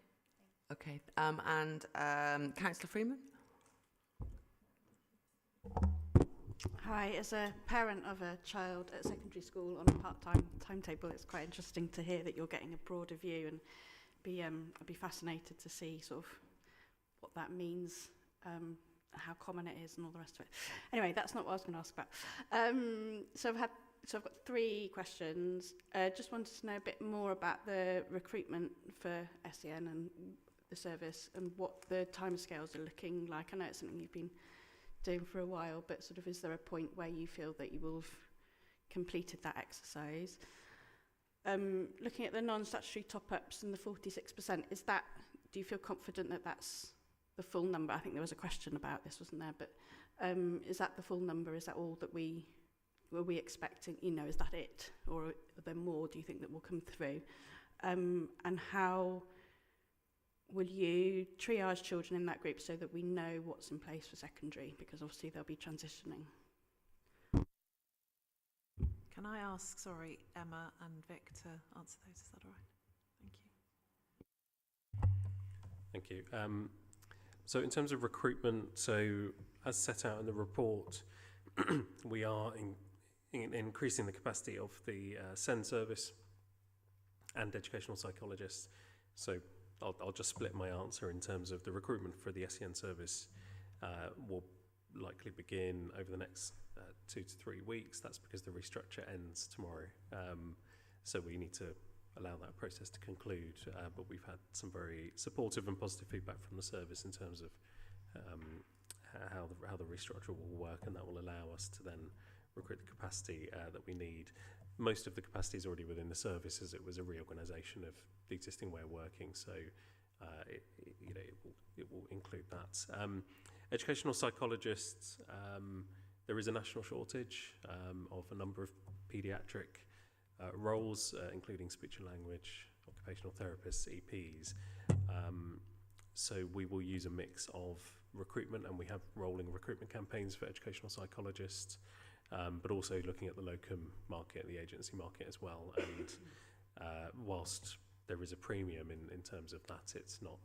Okay. And Councillor Freeman? Hi, as a parent of a child at secondary school on a part-time timetable, it's quite interesting to hear that you're getting a broader view, and I'd be fascinated to see sort of what that means, how common it is and all the rest of it. Anyway, that's not what I was going to ask about. So I've had So I've got 3 questions. Just wanted to know a bit more about the recruitment for SEN and the service and what the timescales are looking like. I know it's something you've been doing for a while, but sort of is there a point where you feel that you will have completed that exercise? Looking at the non-statutory top-ups and the 46%, do you feel confident that that's the full number? I think there was a question about this, wasn't there? But is that the full number? Is that all that were we expecting? You know, is that it? Or are there more, do you think, that will come through? And how will you triage children in that group so that we know what's in place for secondary? Because obviously they'll be transitioning. Can I ask, sorry, Emma and Vic to answer those? Is that all right? Thank you. Thank you. So in terms of recruitment, so as set out in the report, we are increasing the capacity of the SEN service and educational psychologists. So I'll just split my answer in terms of the recruitment for the SEN service will likely begin over the next 2 to 3 weeks. That's because the restructure ends tomorrow. So we need to allow that process to conclude. But we've had some very supportive and positive feedback from the service in terms of how the restructure will work, and that will allow us to then recruit the capacity that we need. Most of the capacity is already within the service, as it was a reorganisation of the existing way of working. So it will include that. Educational psychologists, there is a national shortage of a number of paediatric roles, including speech and language, occupational therapists, EPs. So we will use a mix of recruitment, and we have rolling recruitment campaigns for educational psychologists, but also looking at the locum market, the agency market as well. And whilst there is a premium in terms of that, it's not,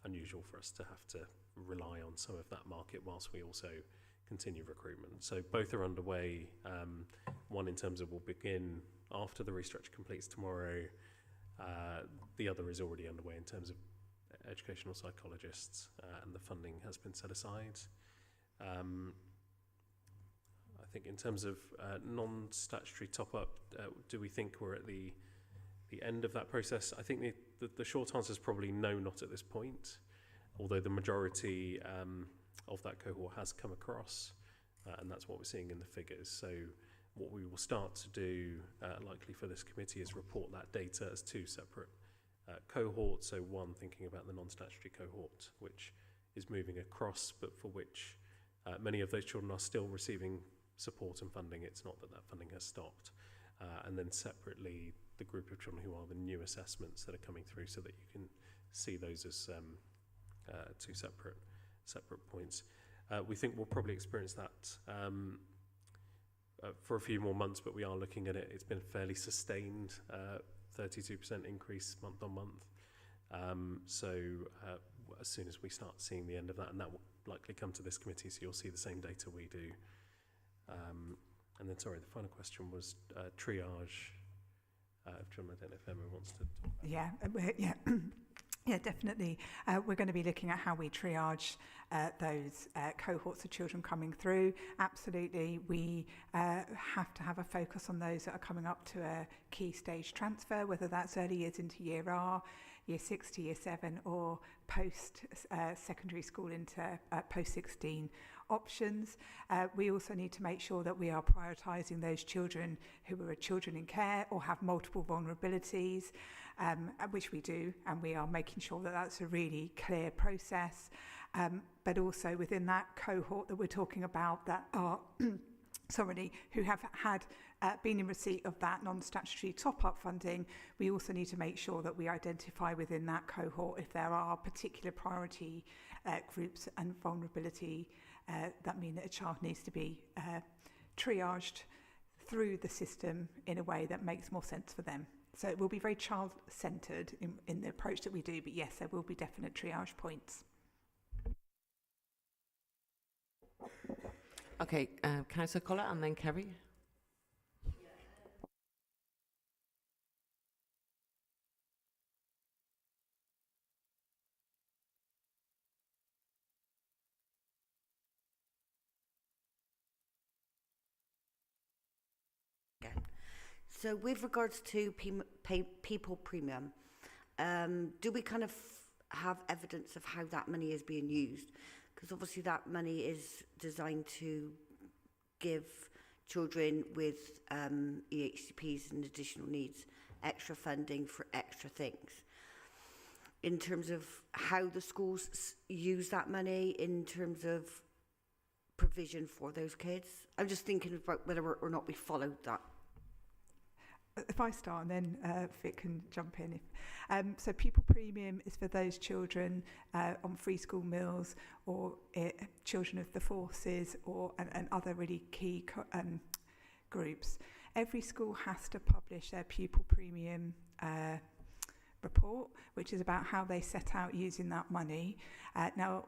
unusual for us to have to rely on some of that market whilst we also continue recruitment. So both are underway. One in terms of will begin after the restructure completes tomorrow. The other is already underway in terms of educational psychologists, and the funding has been set aside. I think in terms of non-statutory top-up, do we think we're at the end of that process? I think the short answer is probably no, not at this point, although the majority of that cohort has come across, and that's what we're seeing in the figures. So what we will start to do, likely for this committee, is report that data as 2 separate cohorts. So one thinking about the non-statutory cohort, which is moving across, but for which many of those children are still receiving support and funding. It's not that funding has stopped. And then separately, the group of children who are the new assessments that are coming through, so that you can see those as 2 separate points. We think we'll probably experience that for a few more months, but we are looking at it. It's been fairly sustained, 32% increase month on month. So as soon as we start seeing the end of that, and that will likely come to this committee, so you'll see the same data we do. And then, sorry, the final question was triage. John, I don't know if Emma wants to talk about Yeah. Yeah, definitely. We're going to be looking at how we triage those cohorts of children coming through. Absolutely, we have to have a focus on those that are coming up to a key stage transfer, whether that's early years into year R, year 6 to year 7, or post secondary school into post 16 options. We also need to make sure that we are prioritising those children who are children in care or have multiple vulnerabilities, which we do, and we are making sure that that's a really clear process. But also within that cohort that we're talking about that are who have had been in receipt of that non-statutory top-up funding, we also need to make sure that we identify within that cohort if there are particular priority groups and vulnerability that mean that a child needs to be triaged through the system in a way that makes more sense for them. So it will be very child-centred in the approach that we do, but yes, there will be definite triage points. Okay, Councillor Collett and then Kerry. So with regards to people premium, do we kind of have evidence of how that money is being used? Because obviously that money is designed to give children with EHCPs and additional needs extra funding for extra things. In terms of how the schools use that money, in terms of provision for those kids, I'm just thinking about whether or not we followed that. If I start and then Vic can jump in. So Pupil Premium is for those children on free school meals or children of the forces and other really key groups. Every school has to publish their Pupil Premium report, which is about how they set out using that money. Now,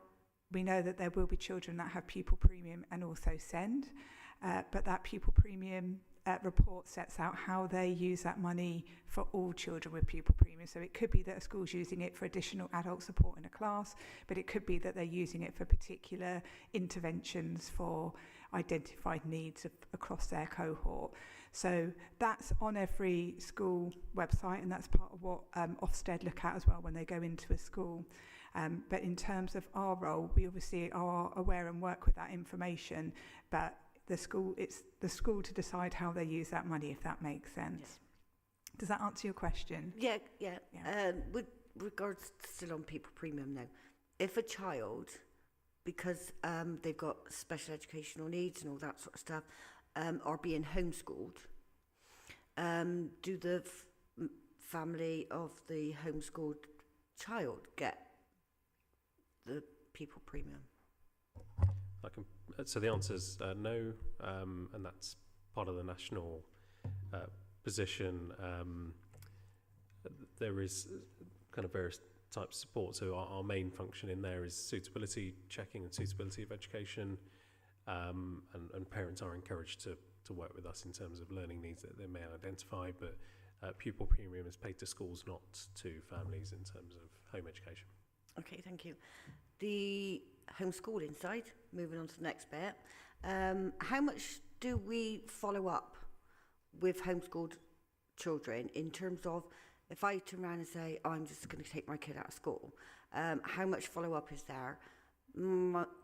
we know that there will be children that have Pupil Premium and also SEND, but that Pupil Premium report sets out how they use that money for all children with pupil premium. So it could be that a school's using it for additional adult support in a class, but it could be that they're using it for particular interventions for identified needs across their cohort. So that's on every school website, and that's part of what Ofsted look at as well when they go into a school. But in terms of our role, we obviously are aware and work with that information, but it's the school to decide how they use that money, if that makes sense. Yes. Does that answer your question? Yeah. With regards to still on people premium now, if a child, because they've got special educational needs and all that sort of stuff, are being homeschooled, do the family of the homeschooled child get the people premium? So the answer is no, and that's part of the national position. There is kind of various types of support. So our main function in there is suitability checking and suitability of education, and parents are encouraged to work with us in terms of learning needs that they may identify, but pupil premium is paid to schools, not to families in terms of home education. Okay, thank you. The homeschooling side, moving on to the next bit, how much do we follow up with homeschooled children in terms of, if I turn around and say, I'm just going to take my kid out of school, how much follow-up is there?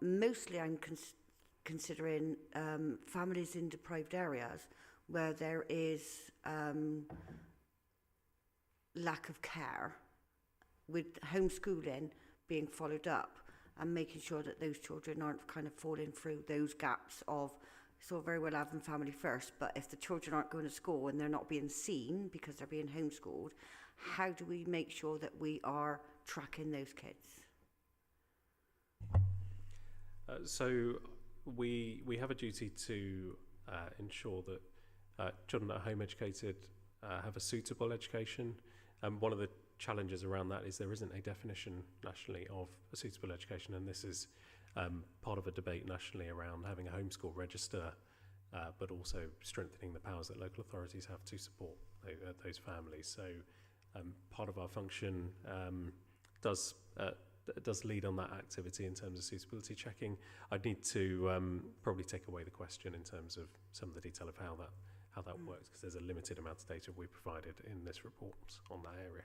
Mostly I'm considering families in deprived areas where there is lack of care, with homeschooling being followed up and making sure that those children aren't kind of falling through those gaps of, it's all very well having family first, but if the children aren't going to school and they're not being seen because they're being homeschooled, how do we make sure that we are tracking those kids? So we have a duty to ensure that children that are home educated have a suitable education. One of the challenges around that is there isn't a definition nationally of a suitable education, and this is part of a debate nationally around having a homeschool register, but also strengthening the powers that local authorities have to support those families. So part of our function does lead on that activity in terms of suitability checking. I'd need to probably take away the question in terms of some of the detail of how that works, because there's a limited amount of data we provided in this report on that area.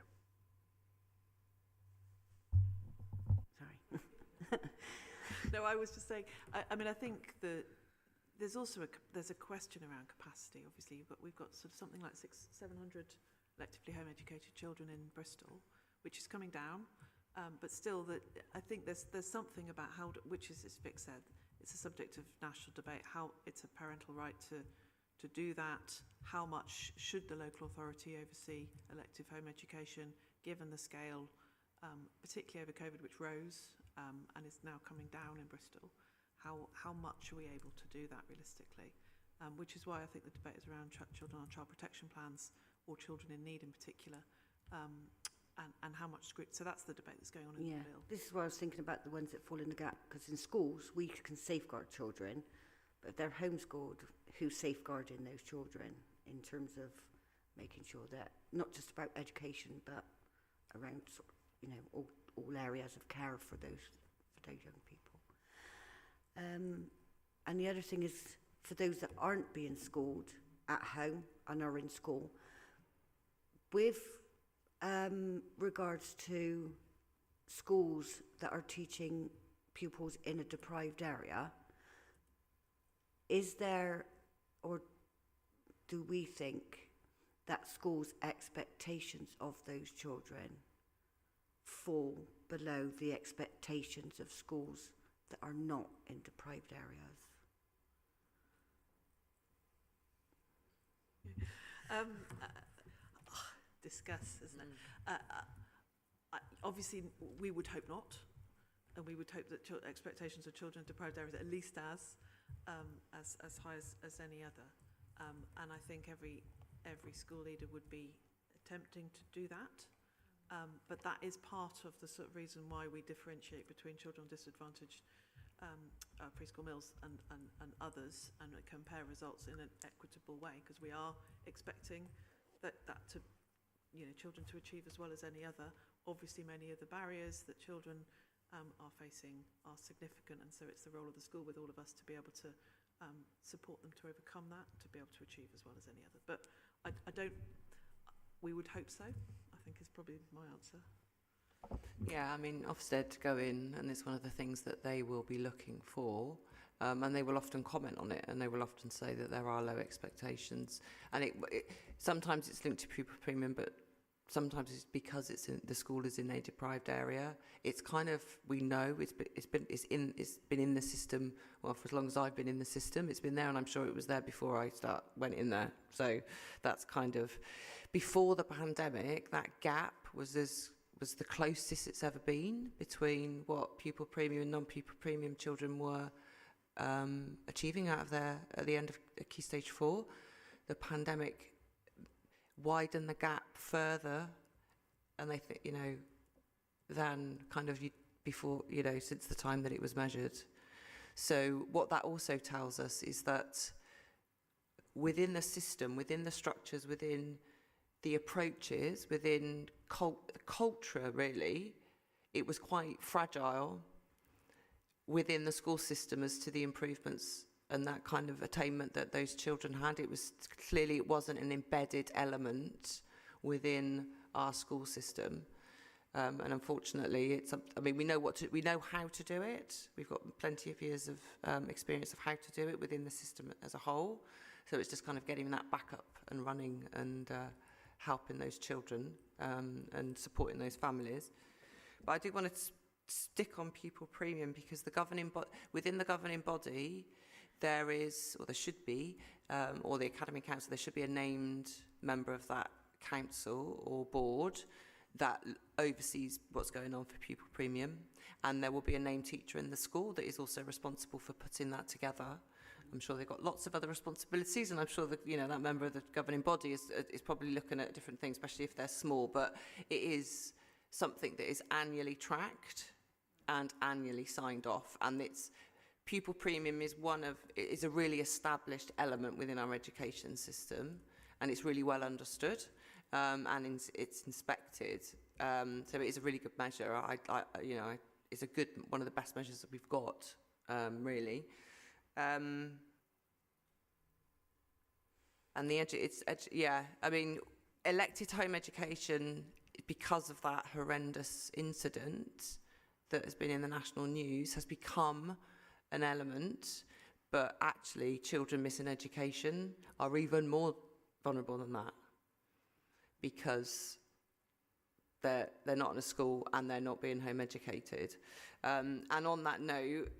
No, I was just saying, I mean, I think that there's also there's a question around capacity, obviously, but we've got sort of something like 700 electively home educated children in Bristol, which is coming down, but still that I think there's something about how, which is, as Vic said, it's a subject of national debate, how it's a parental right to do that, how much should the local authority oversee elective home education, given the scale, particularly over COVID, which rose and is now coming down in Bristol. How much are we able to do that realistically? Which is why I think the debate is around children on child protection plans, or children in need in particular, and how much scrutiny. So that's the debate that's going on in the bill. This is why I was thinking about the ones that fall in the gap, because in schools we can safeguard children, but if they're homeschooled, who's safeguarding those children in terms of making sure that not just about education, but around sort of, you know, all areas of care for those young people. And the other thing is, for those that aren't being schooled, at home and are in school. With regards to schools that are teaching pupils in a deprived area, is there, or do we think that schools' expectations of those children fall below the expectations of schools that are not in deprived areas? Discuss, isn't it? Obviously, we would hope not, and we would hope that expectations of children in deprived areas are at least as high as any other. And I think every school leader would be attempting to do that. But that is part of the sort of reason why we differentiate between children on disadvantaged preschool meals and others, and compare results in an equitable way, because we are expecting that to, children to achieve as well as any other. Obviously, many of the barriers that children are facing are significant, and so it's the role of the school with all of us to be able to support them to overcome that, to be able to achieve as well as any other. But we would hope so, I think is probably my answer. Yeah, I mean, Ofsted go in, and it's one of the things that they will be looking for, and they will often comment on it, and they will often say that there are low expectations. And sometimes it's linked to pupil premium, but sometimes it's because the school is in a deprived area. It's kind of, we know it's been in the system, well, for as long as I've been in the system. It's been there, and I'm sure it was there before I went in there. So that's kind of, before the pandemic, that gap was the closest it's ever been between what pupil premium and non-pupil premium children were achieving at the end of Key Stage 4. The pandemic widened the gap further, and they think, than kind of before, since the time that it was measured. So what that also tells us is that within the system, within the structures, within the approaches, within culture, really, it was quite fragile within the school system as to the improvements and that kind of attainment that those children had. It wasn't an embedded element within our school system, and unfortunately, we know how to do it. We've got plenty of years of experience of how to do it within the system as a whole. So it's just kind of getting that back up and running and helping those children and supporting those families. But I do want to stick on pupil premium, because within the governing body, there is, or there should be, or the Academy Council, there should be a named member of that council or board that oversees what's going on for pupil premium. And there will be a named teacher in the school that is also responsible for putting that together. I'm sure they've got lots of other responsibilities, and I'm sure that that member of the governing body is probably looking at different things, especially if they're small. But it is something that is annually tracked and annually signed off, and pupil premium is a really established element within our education system, and it's really well understood, and it's inspected. So it is a really good measure. It's one of the best measures that we've got, really. And elected home education, because of that horrendous incident that has been in the national news, has become an element. But actually, children missing education are even more vulnerable than that, because they're not in a school and they're not being home educated. And on that note,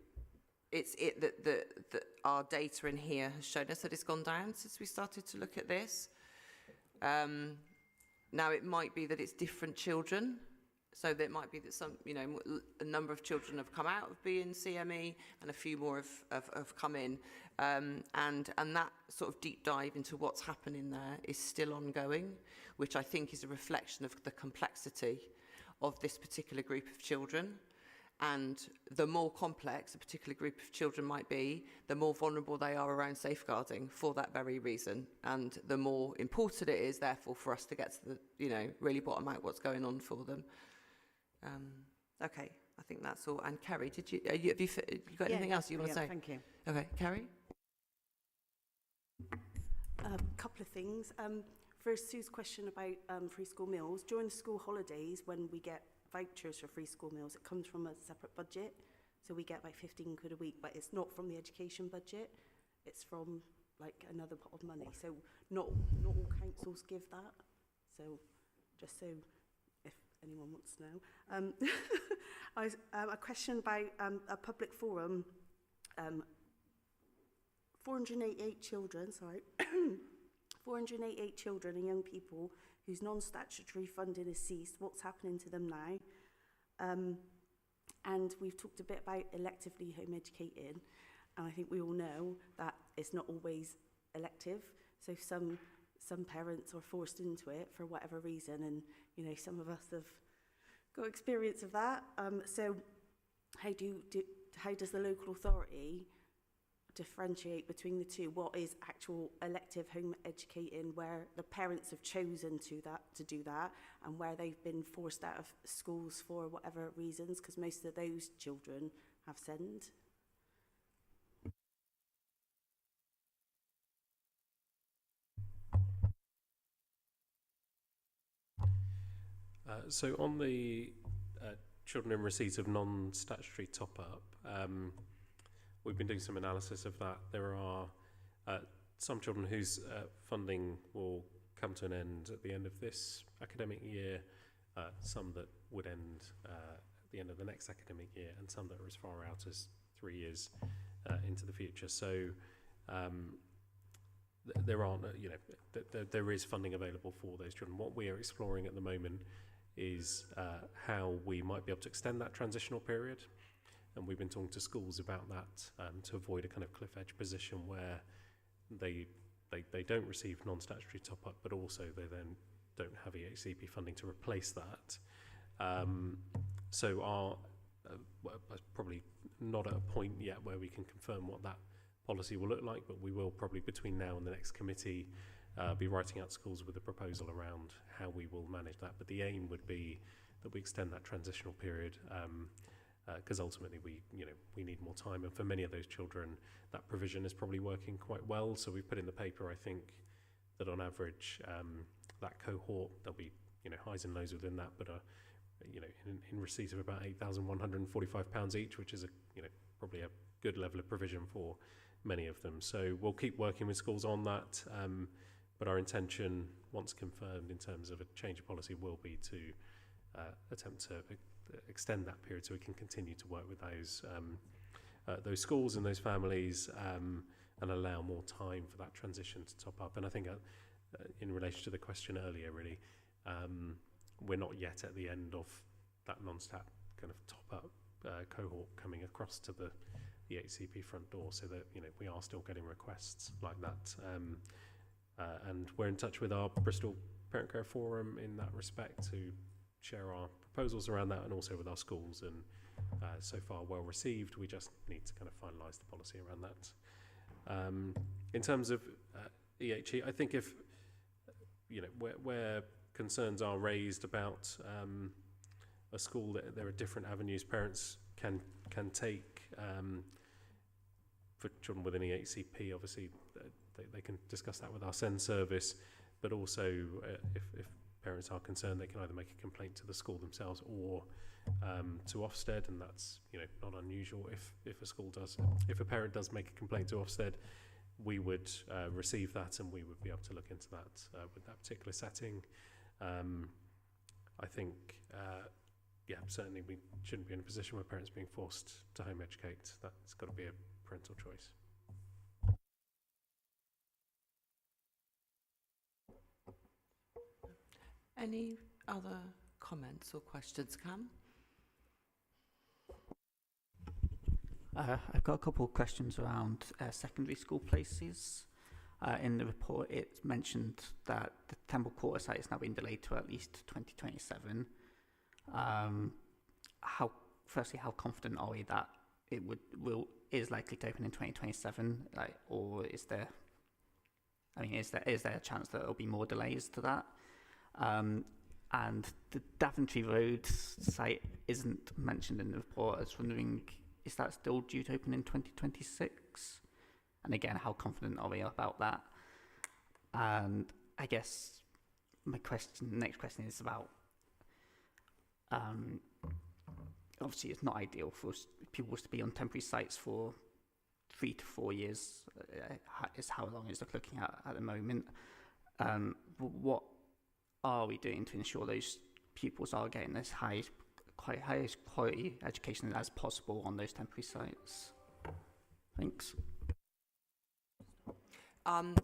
that our data in here has shown us that it's gone down since we started to look at this. Now, it might be that it's different children. So that might be that a number of children have come out of being CME and a few more have come in. And that sort of deep dive into what's happening there is still ongoing, which I think is a reflection of the complexity of this particular group of children. And the more complex a particular group of children might be, the more vulnerable they are around safeguarding for that very reason. And the more important it is, therefore, for us to get to the, really bottom out what's going on for them. Okay, I think that's all. And Kerry, have you got anything else you want to say? Thank you. Okay, Kerry? Couple of things. First, Sue's question about free school meals. During the school holidays, when we get vouchers for free school meals, it comes from a separate budget. So we get like 15 quid a week, but it's not from the education budget. It's from like another pot of money. So not all councils give that. So just so if anyone wants to know. A question about a public forum. 488 children, 488 children and young people whose non-statutory funding has ceased. What's happening to them now? And we've talked a bit about electively home educating, and I think we all know that it's not always elective. So some parents are forced into it for whatever reason, and you know, some of us have got experience of that. So how does the local authority differentiate between the two? What is actual elective home educating, where the parents have chosen to do that, and where they've been forced out of schools for whatever reasons, because most of those children have SEND. So on the children in receipt of non-statutory top-up, we've been doing some analysis of that. There are some children whose funding will come to an end at the end of this academic year, some that would end at the end of the next academic year, and some that are as far out as 3 years into the future. So there aren't, there is funding available for those children. What we are exploring at the moment is how we might be able to extend that transitional period. And we've been talking to schools about that to avoid a kind of cliff edge position where they don't receive non-statutory top-up, but also they then don't have EHCP funding to replace that. So our probably not at a point yet where we can confirm what that policy will look like, but we will probably between now and the next committee be writing out schools with a proposal around how we will manage that. But the aim would be that we extend that transitional period because ultimately we need more time, and for many of those children that provision is probably working quite well. So we've put in the paper, I think, that on average that cohort, there'll be highs and lows within that, but in receipt of about £8,145 each, which is probably a good level of provision for many of them. So we'll keep working with schools on that, but our intention, once confirmed in terms of a change of policy, will be to attempt to extend that period so we can continue to work with those schools and those families and allow more time for that transition to top up. And I think in relation to the question earlier, really, we're not yet at the end of that non-stat kind of top up cohort coming across to the HCP front door, so that we are still getting requests like that. And we're in touch with our Bristol Parent Care Forum in that respect to share our proposals around that, and also with our schools, and so far well received. We just need to kind of finalise the policy around that. In terms of EHE, I think if where concerns are raised about a school, that there are different avenues parents can take for children with an EHCP. Obviously they can discuss that with our SEND service, but also if parents are concerned, they can either make a complaint to the school themselves or to Ofsted, and that's not unusual. If a parent does make a complaint to Ofsted, we would receive that, and we would be able to look into that with that particular setting. I think certainly we shouldn't be in a position where parents are being forced to home educate. That's got to be a parental choice. Any other comments or questions, Cam? I've got a couple of questions around secondary school places. In the report, it mentioned that the Temple Quarter site is now being delayed to at least 2027. How confident are we that it is likely to open in 2027? Or is there a chance that there'll be more delays to that? And the Daventry Road site isn't mentioned in the report. I was wondering, is that still due to open in 2026? And again, how confident are we about that? And I guess my next question is about, obviously it's not ideal for pupils to be on temporary sites for 3 to 4 years, is how long it's looking at the moment. What are we doing to ensure those pupils are getting as highest quality education as possible on those temporary sites? Thanks. I'll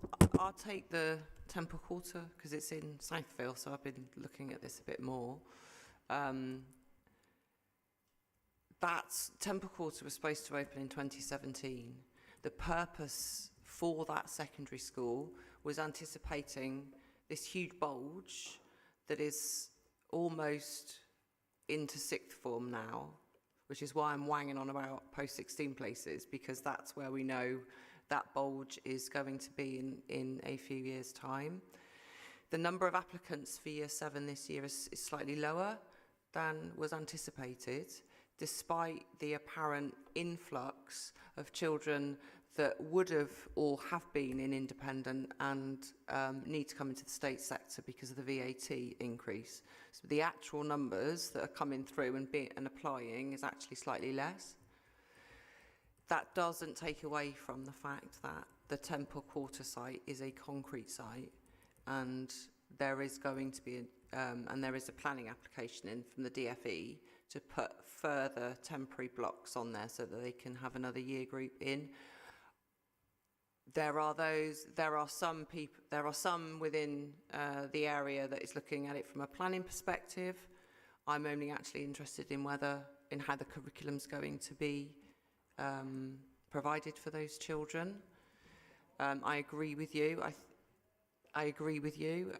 take the Temple Quarter because it's in Southville, so I've been looking at this a bit more. That Temple Quarter was supposed to open in 2017. The purpose for that secondary school was anticipating this huge bulge that is almost into sixth form now, which is why I'm wanging on about post-16 places, because that's where we know that bulge is going to be in a few years' time. The number of applicants for Year 7 this year is slightly lower than was anticipated, despite the apparent influx of children that would have or have been in independent and need to come into the state sector because of the VAT increase. So the actual numbers that are coming through and applying is actually slightly less. That doesn't take away from the fact that the Temple Quarter site is a concrete site, and there is going to be and there is a planning application in from the DFE to put further temporary blocks on there so that they can have another year group in. There are some within the area that is looking at it from a planning perspective. I'm only actually interested in how the curriculum's going to be provided for those children. I agree with you. I agree with you.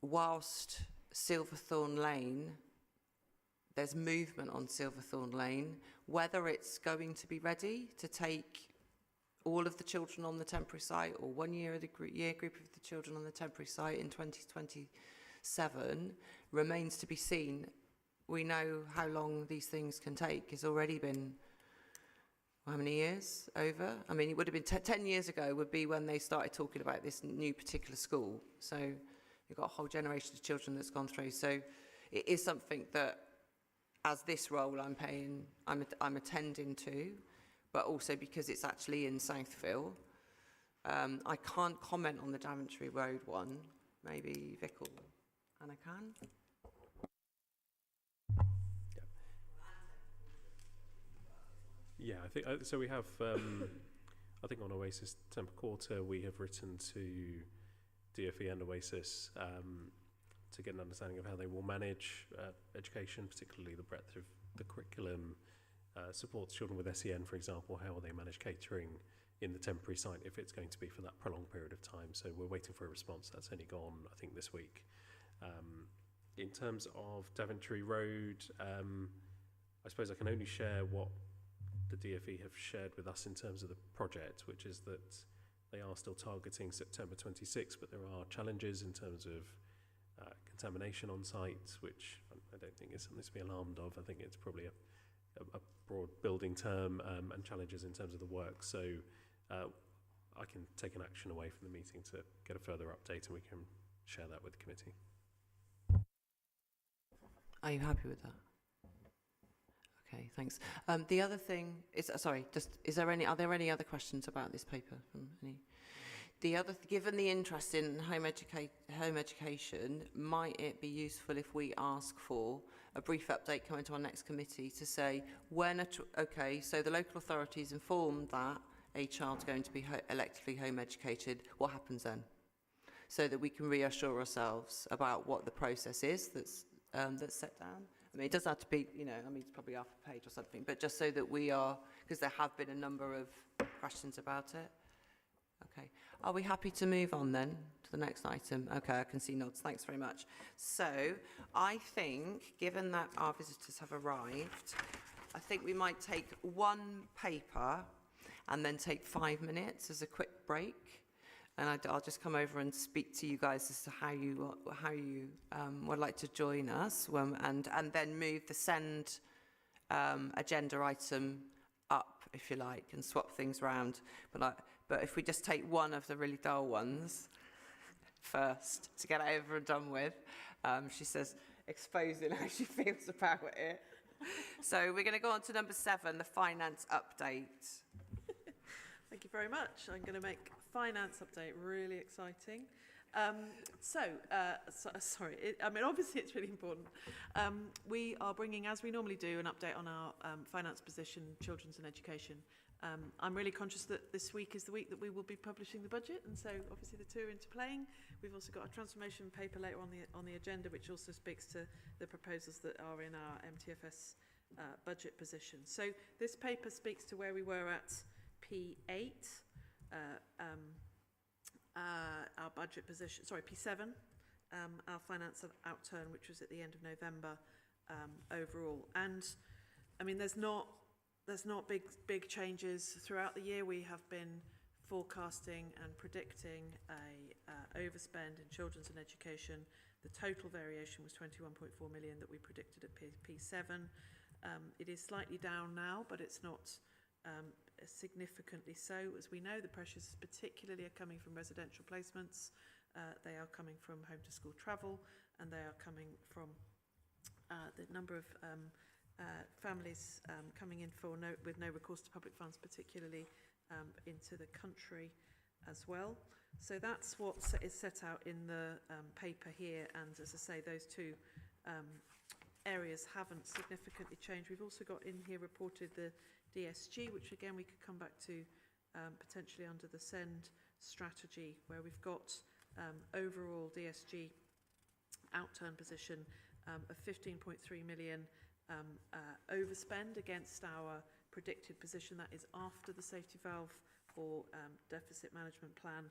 Whilst Silverthorne Lane, there's movement on Silverthorne Lane, whether it's going to be ready to take all of the children on the temporary site or 1 year of the year group of the children on the temporary site in 2027 remains to be seen. We know how long these things can take. It's already been, how many years over? I mean, it would have been 10 years ago would be when they started talking about this new particular school. So you've got a whole generation of children that's gone through. So it is something that, as this role I'm attending to, but also because it's actually in Southville. I can't comment on the Daventry Road one. Maybe Vic or Anna can. Yeah, I think so. We have, I think, on Oasis Temple Quarter, we have written to DFE and Oasis to get an understanding of how they will manage education, particularly the breadth of the curriculum, supports children with SEN, for example. How will they manage catering in the temporary site if it's going to be for that prolonged period of time? So we're waiting for a response. That's only gone, I think, this week. In terms of Daventry Road, I suppose I can only share what the DFE have shared with us in terms of the project, which is that they are still targeting September 26, but there are challenges in terms of contamination on site, which I don't think is something to be alarmed of. I think it's probably a broad building term, and challenges in terms of the work. So I can take an action away from the meeting to get a further update, and we can share that with the committee. Are you happy with that? Okay, thanks. The other thing is, are there any other questions about this paper from any? Given the interest in home education, might it be useful if we ask for a brief update coming to our next committee to say when so the local authority is informed that a child's going to be electively home educated, what happens then? So that we can reassure ourselves about what the process is that's set down. I mean, it doesn't have to be, it's probably half a page or something, but just so that we are, because there have been a number of questions about it. Okay. Are we happy to move on then to the next item? Okay, I can see nods. Thanks very much. So I think, given that our visitors have arrived, I think we might take one paper and then take 5 minutes as a quick break. And I'll just come over and speak to you guys as to how you would like to join us, and then move the send agenda item up, if you like, and swap things around. But but if we just take one of the really dull ones first to get it over and done with, she says, exposing how she feels about it. So we're going to go on to number 7, the finance update. Thank you very much. I'm going to make finance update really exciting. Obviously it's really important. We are bringing, as we normally do, an update on our finance position, children's and education. I'm really conscious that this week is the week that we will be publishing the budget, and so obviously the two are interplaying. We've also got a transformation paper later on the agenda, which also speaks to the proposals that are in our MTFS budget position. So this paper speaks to where we were at P8, our budget position, P7, our finance outturn, which was at the end of November overall. And I mean, there's not big changes throughout the year. We have been forecasting and predicting a overspend in children's and education. The total variation was 21.4 million that we predicted at P7. It is slightly down now, but it's not significantly so. As we know, the pressures particularly are coming from residential placements. They are coming from home to school travel, and they are coming from the number of families coming in with no recourse to public funds, particularly into the country as well. So that's what is set out in the paper here, and as I say, those two areas haven't significantly changed. We've also got in here reported the DSG, which again we could come back to potentially under the SEND strategy, where we've got overall DSG outturn position of 15.3 million overspend against our predicted position. That is after the safety valve or deficit management plan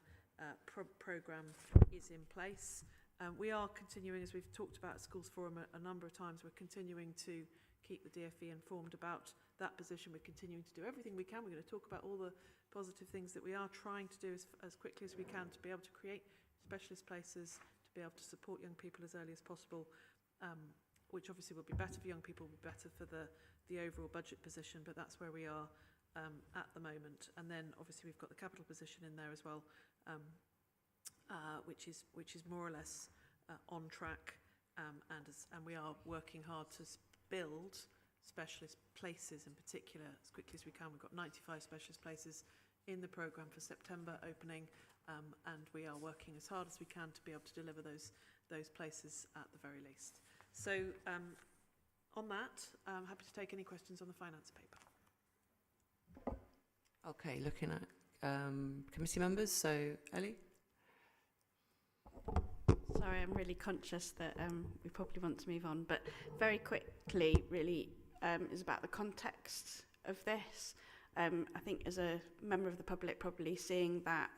programme is in place. We are continuing, as we've talked about at Schools Forum a number of times, we're continuing to keep the DfE informed about that position. We're continuing to do everything we can. We're going to talk about all the positive things that we are trying to do as quickly as we can to be able to create specialist places, to be able to support young people as early as possible, which obviously will be better for young people, will be better for the overall budget position, but that's where we are at the moment. And then obviously we've got the capital position in there as well, which is more or less on track, and we are working hard to build specialist places in particular as quickly as we can. We've got 95 specialist places in the programme for September opening, and we are working as hard as we can to be able to deliver those places at the very least. So on that, I'm happy to take any questions on the finance paper. Okay, looking at committee members, so Ellie? Sorry, I'm really conscious that we probably want to move on, but very quickly, really, is about the context of this. I think as a member of the public, probably seeing that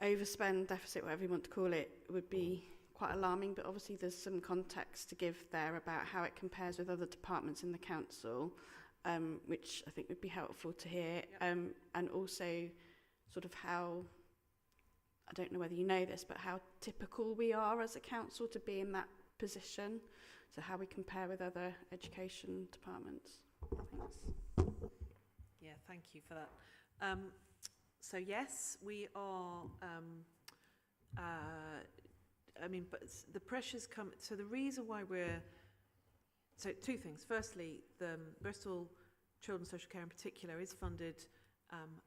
overspend, deficit, whatever you want to call it, would be quite alarming, but obviously there's some context to give there about how it compares with other departments in the council, which I think would be helpful to hear, and also sort of how, I don't know whether you know this, but how typical we are as a council to be in that position, so how we compare with other education departments. Thanks. Yeah, thank you for that. So yes, we are, but the pressures come, so the reason why so two things. Firstly, the Bristol Children's Social Care in particular is funded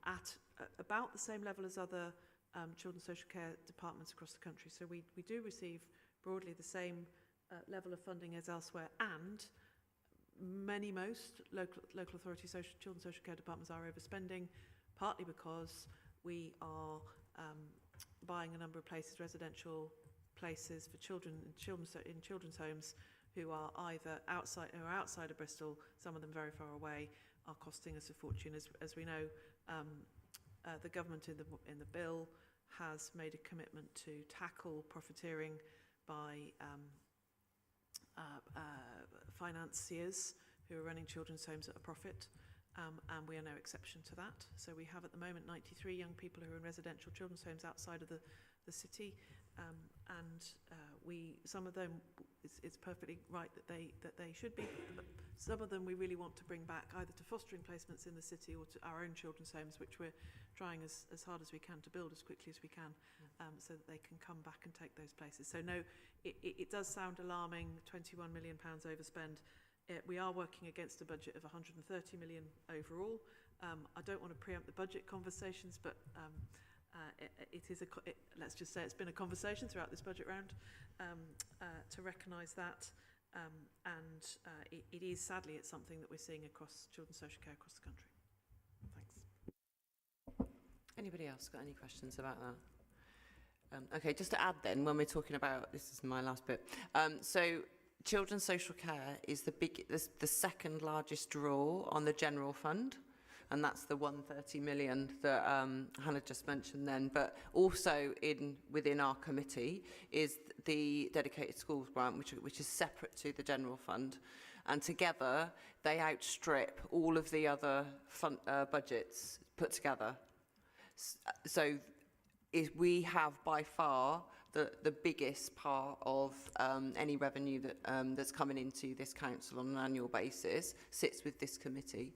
at about the same level as other children's social care departments across the country. So we do receive broadly the same level of funding as elsewhere, and most local authority children's social care departments are overspending, partly because we are buying a number of places, residential places for children in children's homes who are either outside of Bristol, some of them very far away, are costing us a fortune. As we know, the government in the bill has made a commitment to tackle profiteering by financiers who are running children's homes at a profit. and we are no exception to that. So we have at the moment 93 young people who are in residential children's homes outside of the city, and some of them, it's perfectly right that they should be. But some of them we really want to bring back either to fostering placements in the city or to our own children's homes, which we're trying as hard as we can to build as quickly as we can, so that they can come back and take those places. So no, it does sound alarming, £21 million overspend. We are working against a budget of 130 million overall. I don't want to preempt the budget conversations, but let's just say it's been a conversation throughout this budget round to recognise that, and it is, sadly, it's something that we're seeing across children's social care across the country. Thanks. Anybody else got any questions about that? Okay, just to add then, when we're talking about, this is my last bit, so children's social care is the second largest draw on the general fund, and that's the 130 million that Hannah just mentioned then. But also within our committee is the dedicated schools grant, which is separate to the general fund, and together they outstrip all of the other budgets put together. So we have by far the biggest part of any revenue that that's coming into this council on an annual basis sits with this committee.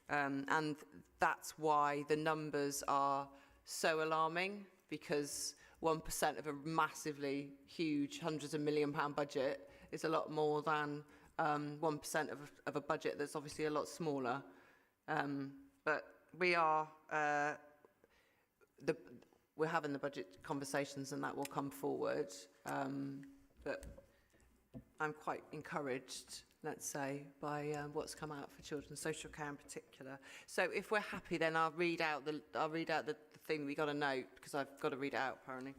And that's why the numbers are so alarming, because 1% of a massively huge hundreds of £1 million budget is a lot more than 1% of a budget that's obviously a lot smaller. But we are we're having the budget conversations, and that will come forward. But I'm quite encouraged, let's say, by what's come out for children's social care in particular. So if we're happy, then I'll read out the thing we got to note, because I've got to read it out apparently.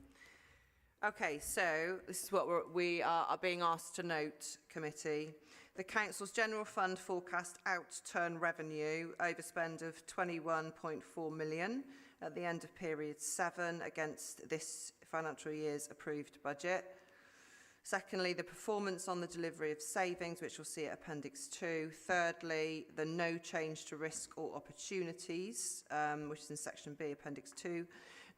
Okay, so this is what we are being asked to note, committee. The council's general fund forecast outturn revenue overspend of 21.4 million at the end of period 7 against this financial year's approved budget. Secondly, the performance on the delivery of savings, which we'll see at Appendix 2. Thirdly, the no change to risk or opportunities, which is in Section B, Appendix 2.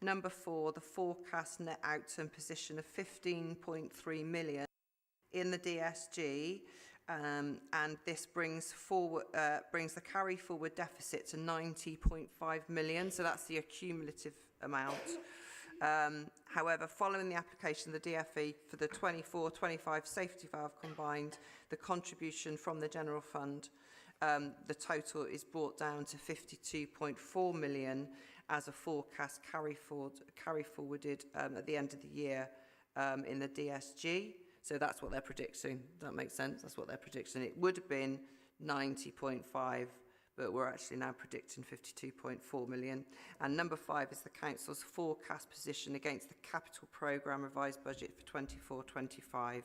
Number 4, the forecast net outturn position of 15.3 million in the DSG, and this brings the carry forward deficit to 90.5 million. So that's the accumulative amount. However, following the application of the DFE for the 24-25 safety valve combined, the contribution from the general fund, the total is brought down to 52.4 million as a forecast carry forwarded at the end of the year in the DSG. So that's what they're predicting. Does that make sense? That's what they're predicting. It would have been 90.5, but we're actually now predicting 52.4 million. And number 5 is the council's forecast position against the capital programme revised budget for 24-25.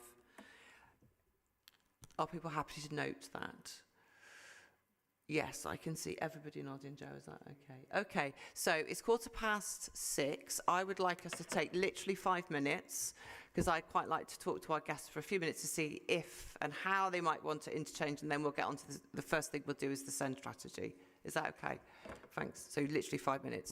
Are people happy to note that? Yes, I can see everybody nodding. Joe, is that okay? Okay, so it's 6:15. I would like us to take literally 5 minutes, because I'd quite like to talk to our guests for a few minutes to see if and how they might want to interchange, and then we'll get on to the first thing we'll do is the SEND strategy. Is that okay? Thanks. So literally 5 minutes.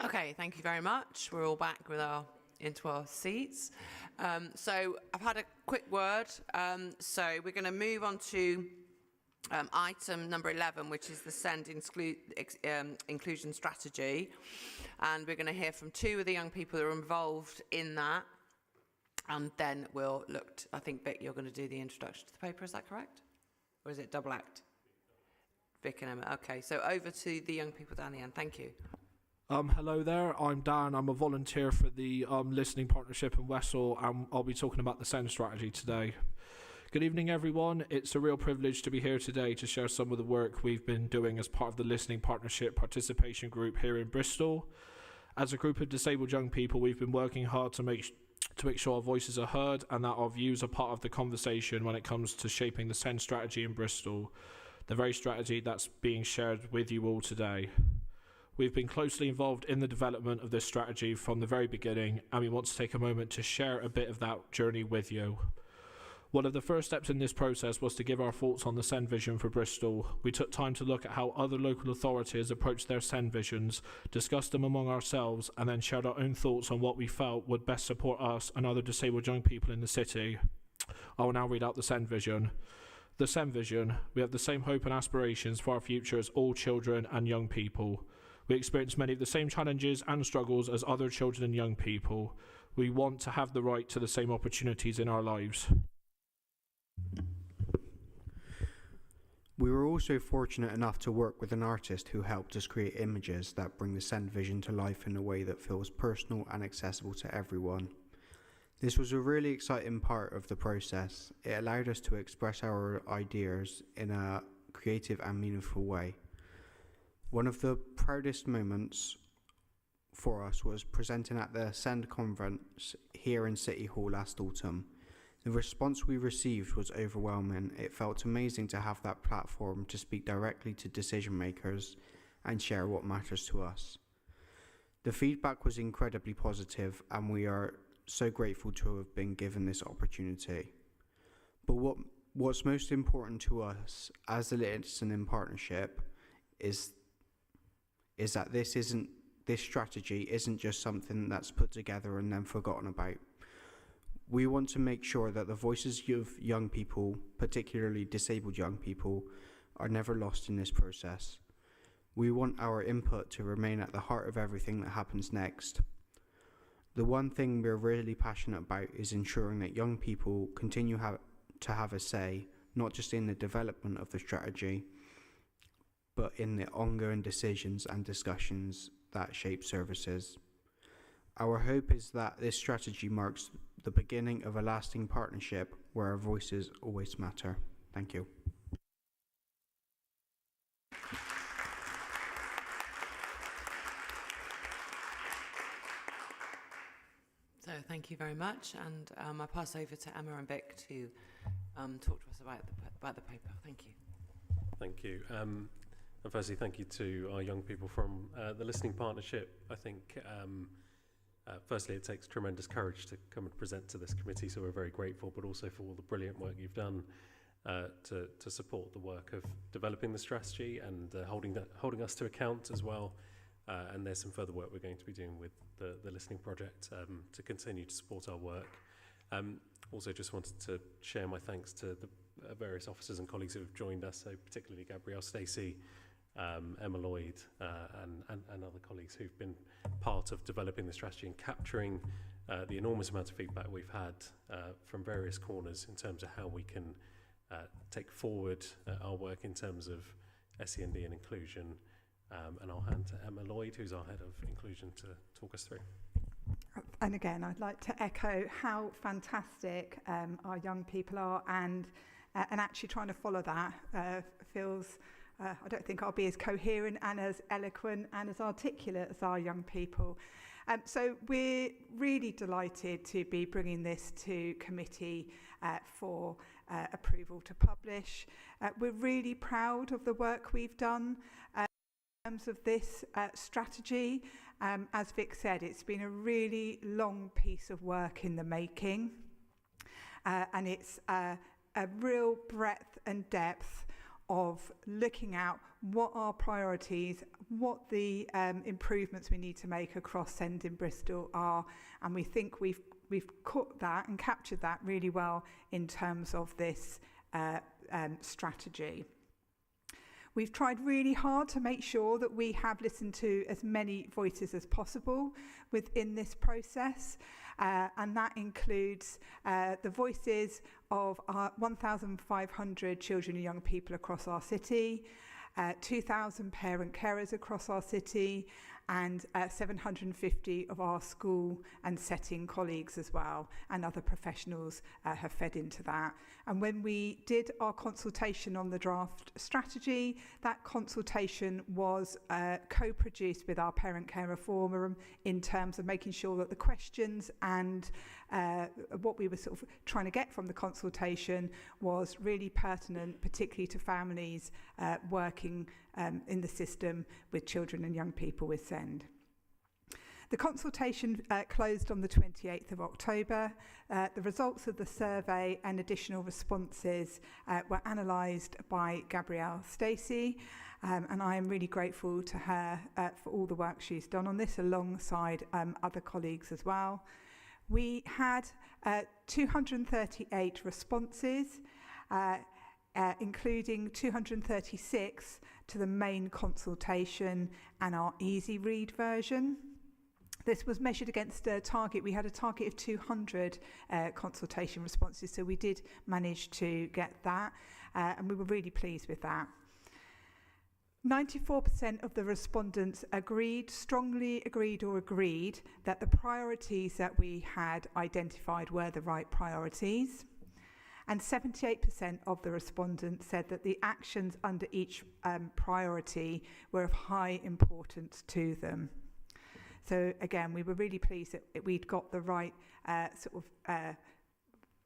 Okay, thank you very much. We're all back into our seats. So I've had a quick word. So we're going to move on to item number 11, which is the SEND inclusion strategy. And we're going to hear from two of the young people that are involved in that. And then we'll look, I think, Vic, you're going to do the introduction to the paper, is that correct? Or is it double act? Vic and Emma. Okay, so over to the young people down the end. Thank you. Hello there, I'm Dan. I'm a volunteer for the Listening Partnership in Wessel, and I'll be talking about the SEND strategy today. Good evening, everyone. It's a real privilege to be here today to share some of the work we've been doing as part of the Listening Partnership participation group here in Bristol. As a group of disabled young people, we've been working hard to make sure our voices are heard and that our views are part of the conversation when it comes to shaping the SEND strategy in Bristol, the very strategy that's being shared with you all today. We've been closely involved in the development of this strategy from the very beginning, and we want to take a moment to share a bit of that journey with you. One of the first steps in this process was to give our thoughts on the SEND vision for Bristol. We took time to look at how other local authorities approached their SEND visions, discussed them among ourselves, and then shared our own thoughts on what we felt would best support us and other disabled young people in the city. I will now read out the SEND vision. The SEND vision: we have the same hope and aspirations for our future as all children and young people. We experience many of the same challenges and struggles as other children and young people. We want to have the right to the same opportunities in our lives. We were also fortunate enough to work with an artist who helped us create images that bring the SEND vision to life in a way that feels personal and accessible to everyone. This was a really exciting part of the process. It allowed us to express our ideas in a creative and meaningful way. One of the proudest moments for us was presenting at the SEND conference here in City Hall last autumn. The response we received was overwhelming. It felt amazing to have that platform to speak directly to decision makers and share what matters to us. The feedback was incredibly positive, and we are so grateful to have been given this opportunity. But what's most important to us as the Listening Partnership is that this strategy isn't just something that's put together and then forgotten about. We want to make sure that the voices of young people, particularly disabled young people, are never lost in this process. We want our input to remain at the heart of everything that happens next. The one thing we're really passionate about is ensuring that young people continue to have a say, not just in the development of the strategy, but in the ongoing decisions and discussions that shape services. Our hope is that this strategy marks the beginning of a lasting partnership where our voices always matter. Thank you. So thank you very much, and I pass over to Emma and Vic to talk to us about the paper. Thank you. Thank you. And firstly, thank you to our young people from the Listening Partnership. I think, firstly, it takes tremendous courage to come and present to this committee, so we're very grateful, but also for all the brilliant work you've done to support the work of developing the strategy and holding us to account as well. And there's some further work we're going to be doing with the Listening Project to continue to support our work. Also just wanted to share my thanks to the various officers and colleagues who have joined us, so particularly Gabrielle Stacey, Emma Lloyd, and other colleagues who've been part of developing the strategy and capturing the enormous amount of feedback we've had from various corners in terms of how we can take forward our work in terms of SEND and inclusion. And I'll hand to Emma Lloyd, who's our Head of Inclusion, to talk us through. And again, I'd like to echo how fantastic our young people are, and actually trying to follow that feels, I don't think I'll be as coherent and as eloquent and as articulate as our young people. So we're really delighted to be bringing this to committee for approval to publish. We're really proud of the work we've done in terms of this strategy. As Vic said, it's been a really long piece of work in the making, and it's a real breadth and depth of looking at what our priorities, what the improvements we need to make across SEND in Bristol are, and we think we've caught that and captured that really well in terms of this strategy. We've tried really hard to make sure that we have listened to as many voices as possible within this process, and that includes the voices of our 1,500 children and young people across our city, 2,000 parent carers across our city, and 750 of our school and setting colleagues as well, and other professionals have fed into that. And when we did our consultation on the draft strategy, that consultation was co-produced with our Parent Carer Forum in terms of making sure that the questions and what we were sort of trying to get from the consultation was really pertinent, particularly to families working in the system with children and young people with SEND. The consultation closed on the 28th of October. The results of the survey and additional responses were analysed by Gabrielle Stacey, and I am really grateful to her for all the work she's done on this alongside other colleagues as well. We had 238 responses, including 236 to the main consultation and our easy read version. This was measured against a target. We had a target of 200 consultation responses, so we did manage to get that, and we were really pleased with that. 94% of the respondents strongly agreed that the priorities that we had identified were the right priorities. And 78% of the respondents said that the actions under each priority were of high importance to them. So again, we were really pleased that we'd got the right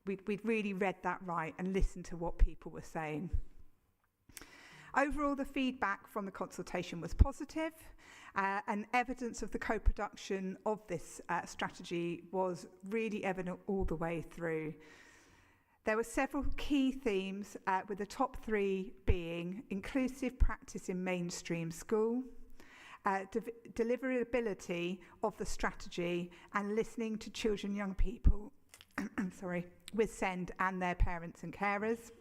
we'd really read that right and listened to what people were saying. Overall, the feedback from the consultation was positive, and evidence of the co-production of this strategy was really evident all the way through. There were several key themes, with the top three being inclusive practice in mainstream school, deliverability of the strategy, and listening to children and young people with SEND and their parents and carers.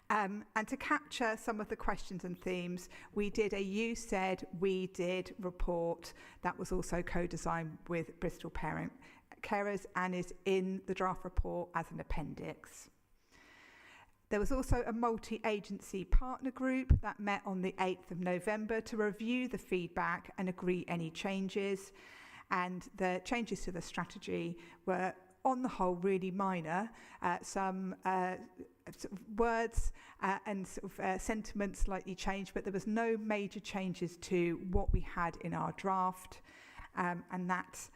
And to capture some of the questions and themes, we did a You Said, We Did report that was also co-designed with Bristol Parent Carers and is in the draft report as an appendix. There was also a multi-agency partner group that met on the 8th of November to review the feedback and agree any changes. And the changes to the strategy were, on the whole, really minor. Some sort of words and sort of sentiments slightly changed, but there was no major changes to what we had in our draft, and that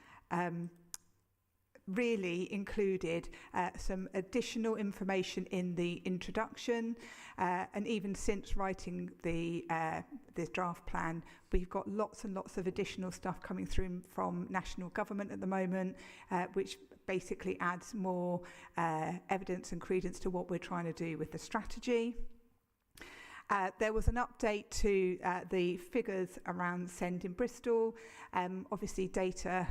really included some additional information in the introduction, and even since writing this draft plan, we've got lots and lots of additional stuff coming through from national government at the moment, which basically adds more evidence and credence to what we're trying to do with the strategy. There was an update to the figures around SEND in Bristol. Obviously, data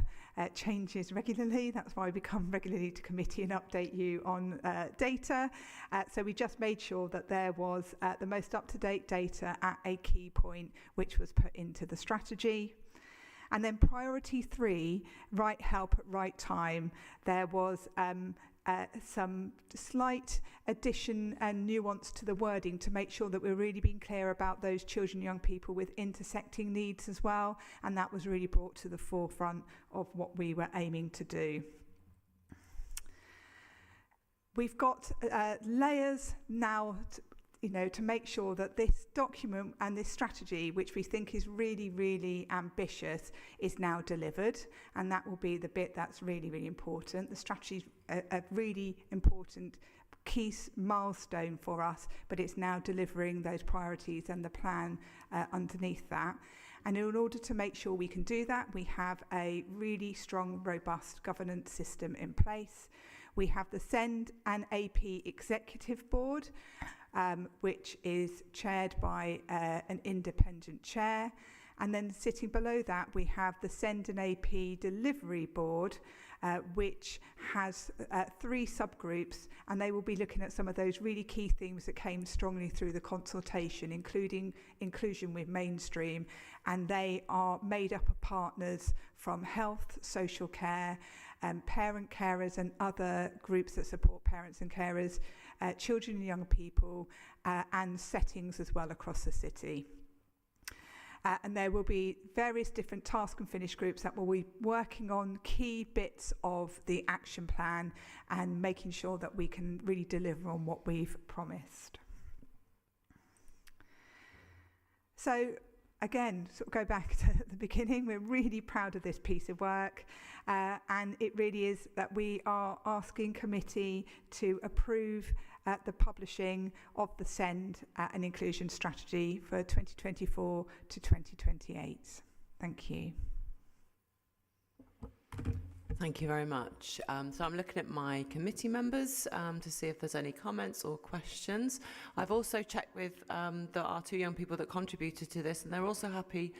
changes regularly. That's why we come regularly to committee and update you on data. So we just made sure that there was the most up-to-date data at a key point, which was put into the strategy. And then priority 3, right help at right time, there was some slight addition and nuance to the wording to make sure that we're really being clear about those children and young people with intersecting needs as well, and that was really brought to the forefront of what we were aiming to do. We've got layers now to make sure that this document and this strategy, which we think is really, really ambitious, is now delivered. And that will be the bit that's really, really important. The strategy is a really important key milestone for us, but it's now delivering those priorities and the plan underneath that. And in order to make sure we can do that, we have a really strong, robust governance system in place. We have the SEND and AP Executive Board, which is chaired by an independent chair. And then sitting below that, we have the Send and AP Delivery Board, which has 3 subgroups, and they will be looking at some of those really key themes that came strongly through the consultation, including inclusion with mainstream. And they are made up of partners from health, social care, parent carers and other groups that support parents and carers, children and young people, and settings as well across the city. And there will be various different task and finish groups that will be working on key bits of the action plan and making sure that we can really deliver on what we've promised. So again, sort of go back to the beginning, we're really proud of this piece of work, and it really is that we are asking committee to approve the publishing of the Send and Inclusion Strategy for 2024 to 2028. Thank you. Thank you very much. So I'm looking at my committee members to see if there's any comments or questions. I've also checked with our 2 young people that contributed to this, and they're also happy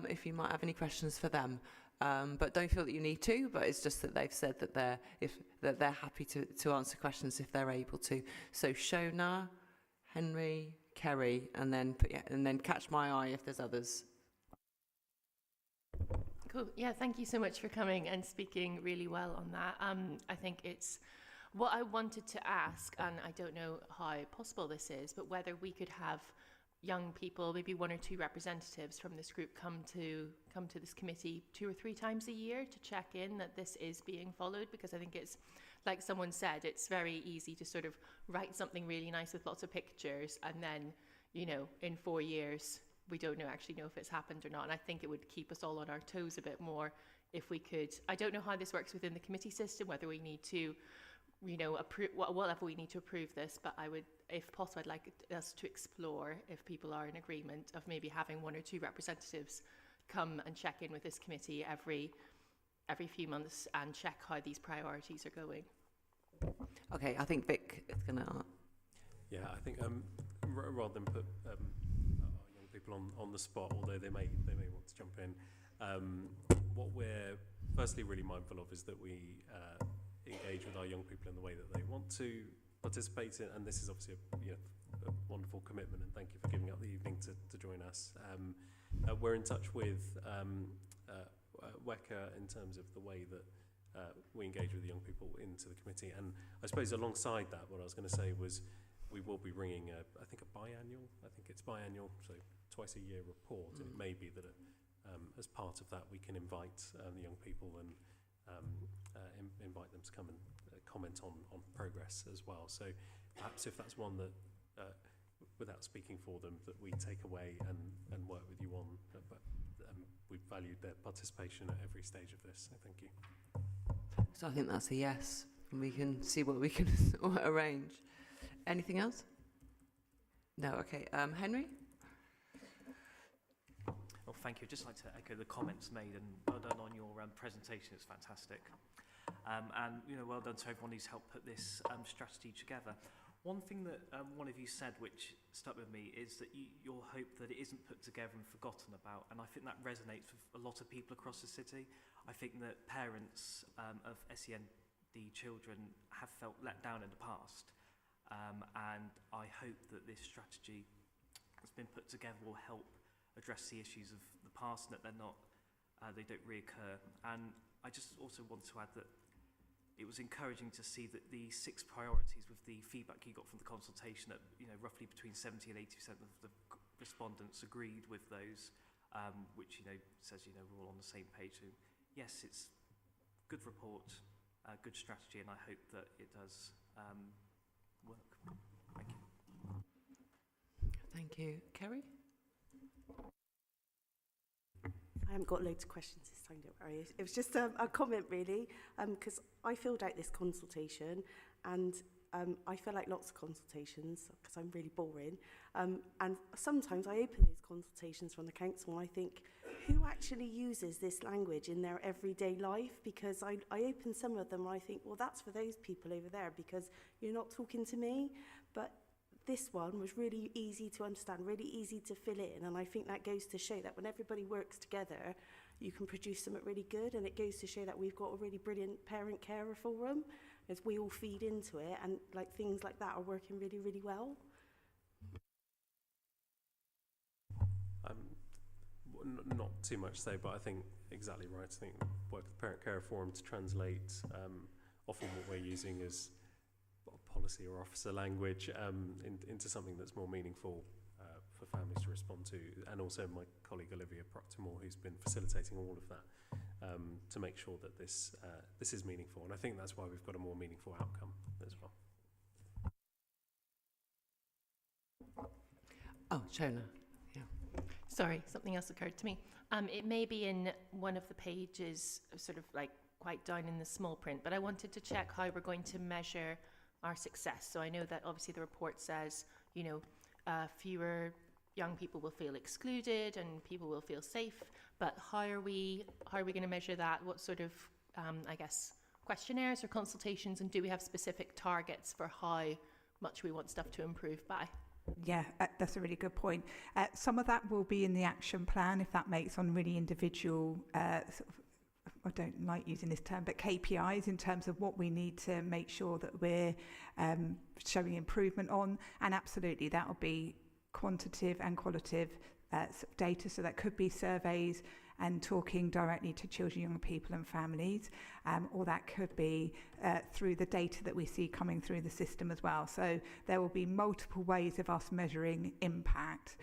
if you might have any questions for them. But don't feel that you need to, but it's just that they've said that they're happy to answer questions if they're able to. So Shona, Henry, Kerry, and then catch my eye if there's others. Cool. Yeah, thank you so much for coming and speaking really well on that. I think it's what I wanted to ask, and I don't know how possible this is, but whether we could have young people, maybe 1 or 2 representatives from this group come to this committee 2 or 3 times a year to check in that this is being followed, because I think it's, like someone said, it's very easy to sort of write something really nice with lots of pictures, and then, you know, in 4 years we don't actually know if it's happened or not. And I think it would keep us all on our toes a bit more if we could. I don't know how this works within the committee system, whether we need to, you know, approve whatever we need to approve this, but I would, if possible, I'd like us to explore, if people are in agreement, of maybe having 1 or 2 representatives come and check in with this committee every few months and check how these priorities are going. Okay, I think Vic is going to. Yeah, I think rather than put our young people on the spot, although they may want to jump in, what we're firstly really mindful of is that we engage with our young people in the way that they want to participate in, and this is obviously a wonderful commitment, and thank you for giving up the evening to join us. We're in touch with WECA in terms of the way that we engage with the young people into the committee, and I suppose alongside that, what I was going to say was we will be bringing I think it's biannual, so twice a year report, and it may be that as part of that we can invite the young people and invite them to come and comment on progress as well. So perhaps if that's one that, without speaking for them, that we take away and work with you on, but we've valued their participation at every stage of this, so thank you. So I think that's a yes, and we can see what we can arrange. Anything else? No, okay. Henry? Well, thank you. I'd just like to echo the comments made, and well done on your presentation. It's fantastic. And, you know, well done to everyone who's helped put this strategy together. One thing that one of you said, which stuck with me, is that your hope that it isn't put together and forgotten about. And I think that resonates with a lot of people across the city. I think that parents of SEND children have felt let down in the past. And I hope that this strategy that's been put together will help address the issues of the past and that they're not, they don't reoccur. And I just also want to add that it was encouraging to see that the 6 priorities, with the feedback you got from the consultation, that, you know, roughly between 70 and 80% of the respondents agreed with those, which, you know, says, you know, we're all on the same page. So yes, it's good report, good strategy, and I hope that it does work. Thank you. Thank you. Kerry? I haven't got loads of questions this time, don't worry. It was just a comment, really, because I filled out this consultation, and I feel like lots of consultations because I'm really boring. And sometimes I open those consultations from the council and I think, who actually uses this language in their everyday life? Because I open some of them and I think, well, that's for those people over there because you're not talking to me. But this one was really easy to understand, really easy to fill in, and I think that goes to show that when everybody works together, you can produce something really good, and it goes to show that we've got a really brilliant parent-carer forum, as we all feed into it, and like things like that are working really, really well. Not too much to say, but I think exactly right. I think work with the Parent Care Forum to translate often what we're using as policy or officer language into something that's more meaningful for families to respond to, and also my colleague Olivia Proctor-Moore, who's been facilitating all of that to make sure that this is meaningful, and I think that's why we've got a more meaningful outcome as well. Oh, Shona. Sorry, something else occurred to me. It may be in one of the pages, sort of like quite down in the small print, but I wanted to check how we're going to measure our success. So I know that obviously the report says, you know, fewer young people will feel excluded and people will feel safe, but how are we going to measure that? What sort of, I guess, questionnaires or consultations, and do we have specific targets for how much we want stuff to improve by? Yeah, that's a really good point. Some of that will be in the action plan, if that makes, on really individual, sort of, I don't like using this term, but KPIs in terms of what we need to make sure that we're showing improvement on. And absolutely, that will be quantitative and qualitative data. So that could be surveys and talking directly to children, young people and families, or that could be through the data that we see coming through the system as well. So there will be multiple ways of us measuring impact.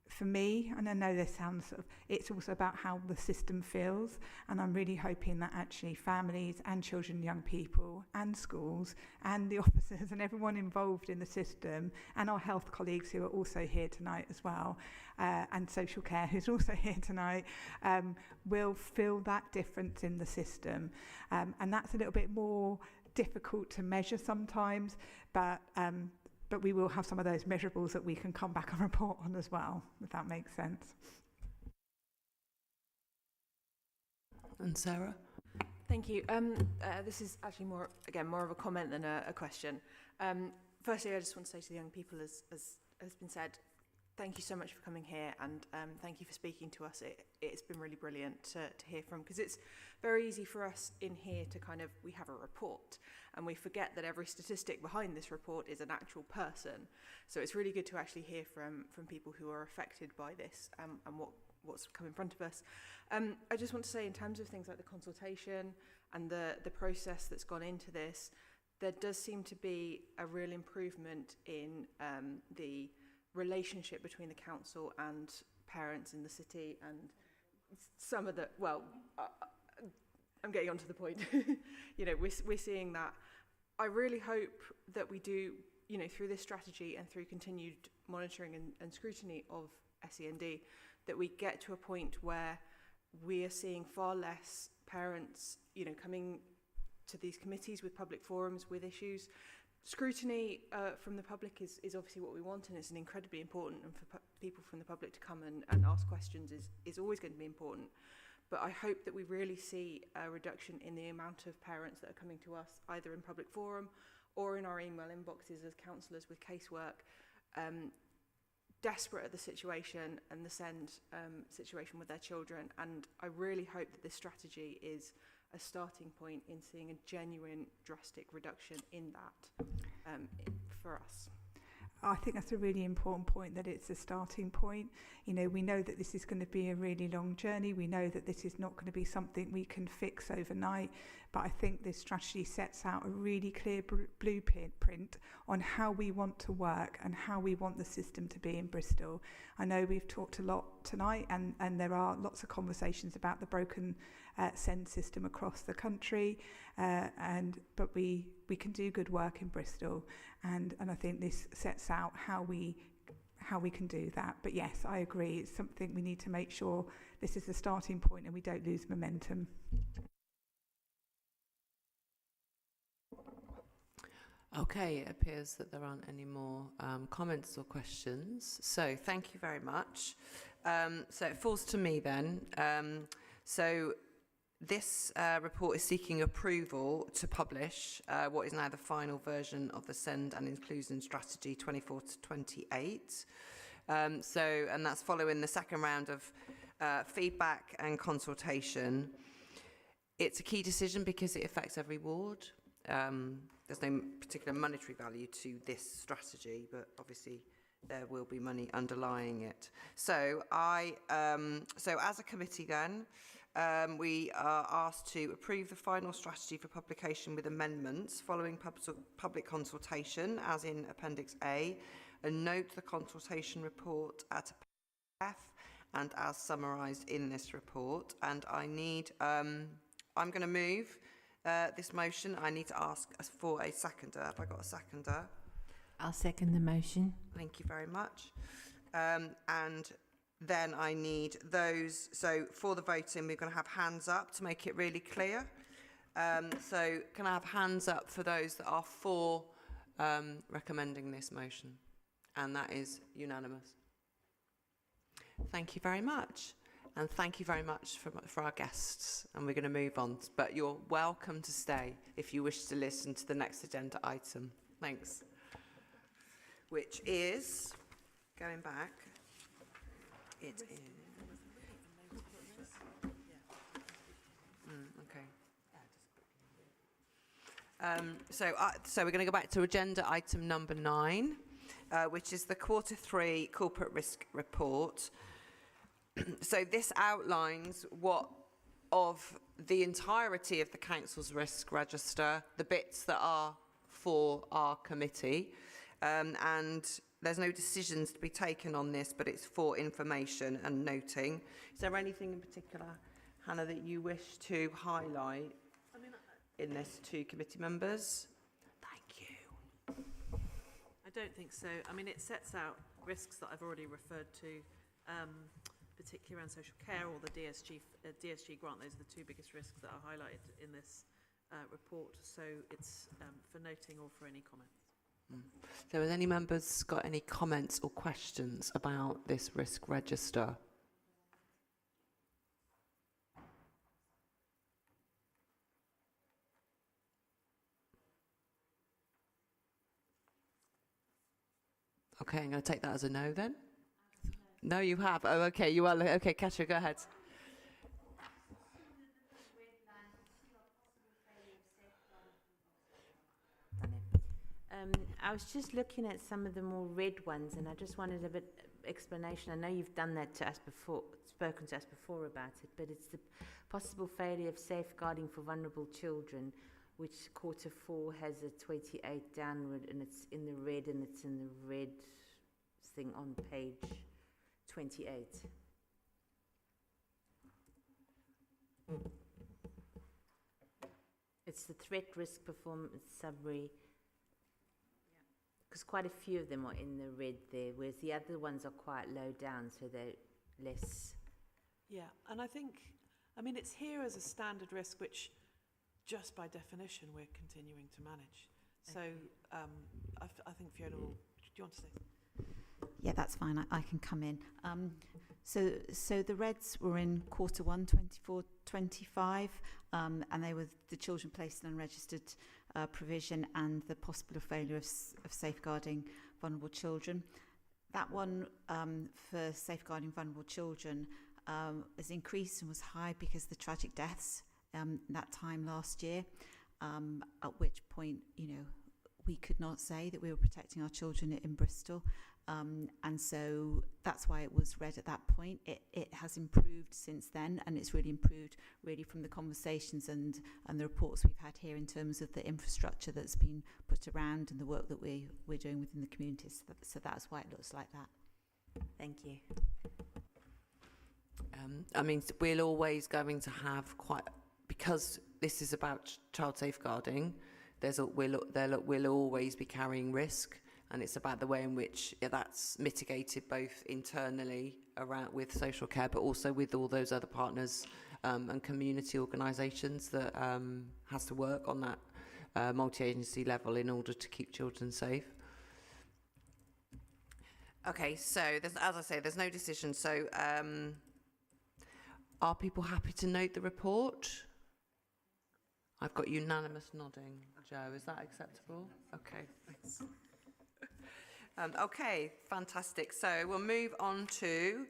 For me, and I know this sounds sort of, it's also about how the system feels, and I'm really hoping that actually families and children, young people and schools and the officers and everyone involved in the system, and our health colleagues who are also here tonight as well, and social care who's also here tonight, will feel that difference in the system. And that's a little bit more difficult to measure sometimes, but we will have some of those measurables that we can come back and report on as well, if that makes sense. And Sarah? Thank you. This is actually more of a comment than a question. Firstly, I just want to say to the young people, as has been said, thank you so much for coming here, and thank you for speaking to us. It's been really brilliant to hear from, because it's very easy for us in here to kind of, we have a report and we forget that every statistic behind this report is an actual person. So it's really good to actually hear from people who are affected by this and what's come in front of us. I just want to say, in terms of things like the consultation and the process that's gone into this, there does seem to be a real improvement in the relationship between the council and parents in the city, and some of the, I'm getting onto the point. You know, we're seeing that. I really hope that we do, you know, through this strategy and through continued monitoring and scrutiny of SEND, that we get to a point where we are seeing far less parents, you know, coming to these committees with public forums with issues. Scrutiny from the public is obviously what we want, and it's an incredibly important, and for people from the public to come and ask questions is always going to be important. But I hope that we really see a reduction in the amount of parents that are coming to us, either in public forum or in our email inboxes as counsellors with casework, desperate at the situation and the SEND situation with their children. And I really hope that this strategy is a starting point in seeing a genuine drastic reduction in that for us. I think that's a really important point, that it's a starting point. You know, we know that this is going to be a really long journey. We know that this is not going to be something we can fix overnight. But I think this strategy sets out a really clear blueprint on how we want to work and how we want the system to be in Bristol. I know we've talked a lot tonight, and there are lots of conversations about the broken SEND system across the country, but we can do good work in Bristol, and I think this sets out how we can do that. But yes, I agree, it's something we need to make sure this is the starting point and we don't lose momentum. Okay, it appears that there aren't any more comments or questions. So thank you very much. So it falls to me then. So This report is seeking approval to publish what is now the final version of the Send and Inclusion Strategy 24 to 28. And that's following the second round of feedback and consultation. It's a key decision because it affects every ward. There's no particular monetary value to this strategy, but obviously there will be money underlying it. So as a committee then, we are asked to approve the final strategy for publication with amendments following public consultation, as in Appendix A, and note the consultation report at F and as summarised in this report. And I need, I'm going to move this motion. I need to ask for a seconder. Have I got a seconder? I'll second the motion. Thank you very much. And then I need those. So for the voting, we're going to have hands up to make it really clear. So can I have hands up for those that are for recommending this motion? And that is unanimous. Thank you very much. And thank you very much for our guests. And we're going to move on. But you're welcome to stay if you wish to listen to the next agenda item. Thanks. Which is, going back, it is... So we're going to go back to agenda item number 9, which is the Q3 Corporate Risk Report. So this outlines what of the entirety of the Council's risk register, the bits that are for our committee. And there's no decisions to be taken on this, but it's for information and noting. Is there anything in particular, Hannah, that you wish to highlight in this to committee members? Thank you. I don't think so. I mean, it sets out risks that I've already referred to, particularly around social care or the DSG grant. Those are the two biggest risks that are highlighted in this report. So it's for noting or for any comments. So has any members got any comments or questions about this risk register? Okay, I'm going to take that as a no then. No, you have. Oh, okay, you are. Okay, Kasia, go ahead. I was just looking at some of the more red ones, and I just wanted a bit explanation. I know you've done that to us before, spoken to us before about it, but it's the possible failure of safeguarding for vulnerable children, which Q4 has a 28 downward, and it's in the red, and it's in the red thing on page 28. It's the threat risk performance summary. Because quite a few of them are in the red there, whereas the other ones are quite low down, so they're less. Yeah, and I think, I mean, it's here as a standard risk, which just by definition we're continuing to manage. So I think Fiona will, do you want to say? Yeah, that's fine. I can come in. So the reds were in Q1 24-25, and they were the children placed in unregistered provision and the possible failure of safeguarding vulnerable children. That one for safeguarding vulnerable children has increased and was high because of the tragic deaths that time last year, at which point, we could not say that we were protecting our children in Bristol. And so that's why it was red at that point. It has improved since then, and it's really improved really from the conversations and the reports we've had here in terms of the infrastructure that's been put around and the work that we're doing within the communities. So that's why it looks like that. Thank you. I mean, we're always going to have because this is about child safeguarding, we'll always be carrying risk. And it's about the way in which that's mitigated both internally around with social care, but also with all those other partners and community organisations that has to work on that multi-agency level in order to keep children safe. Okay, so as I say, there's no decision. So are people happy to note the report? I've got unanimous nodding, Joe. Is that acceptable? Okay, thanks. Okay, fantastic. So we'll move on to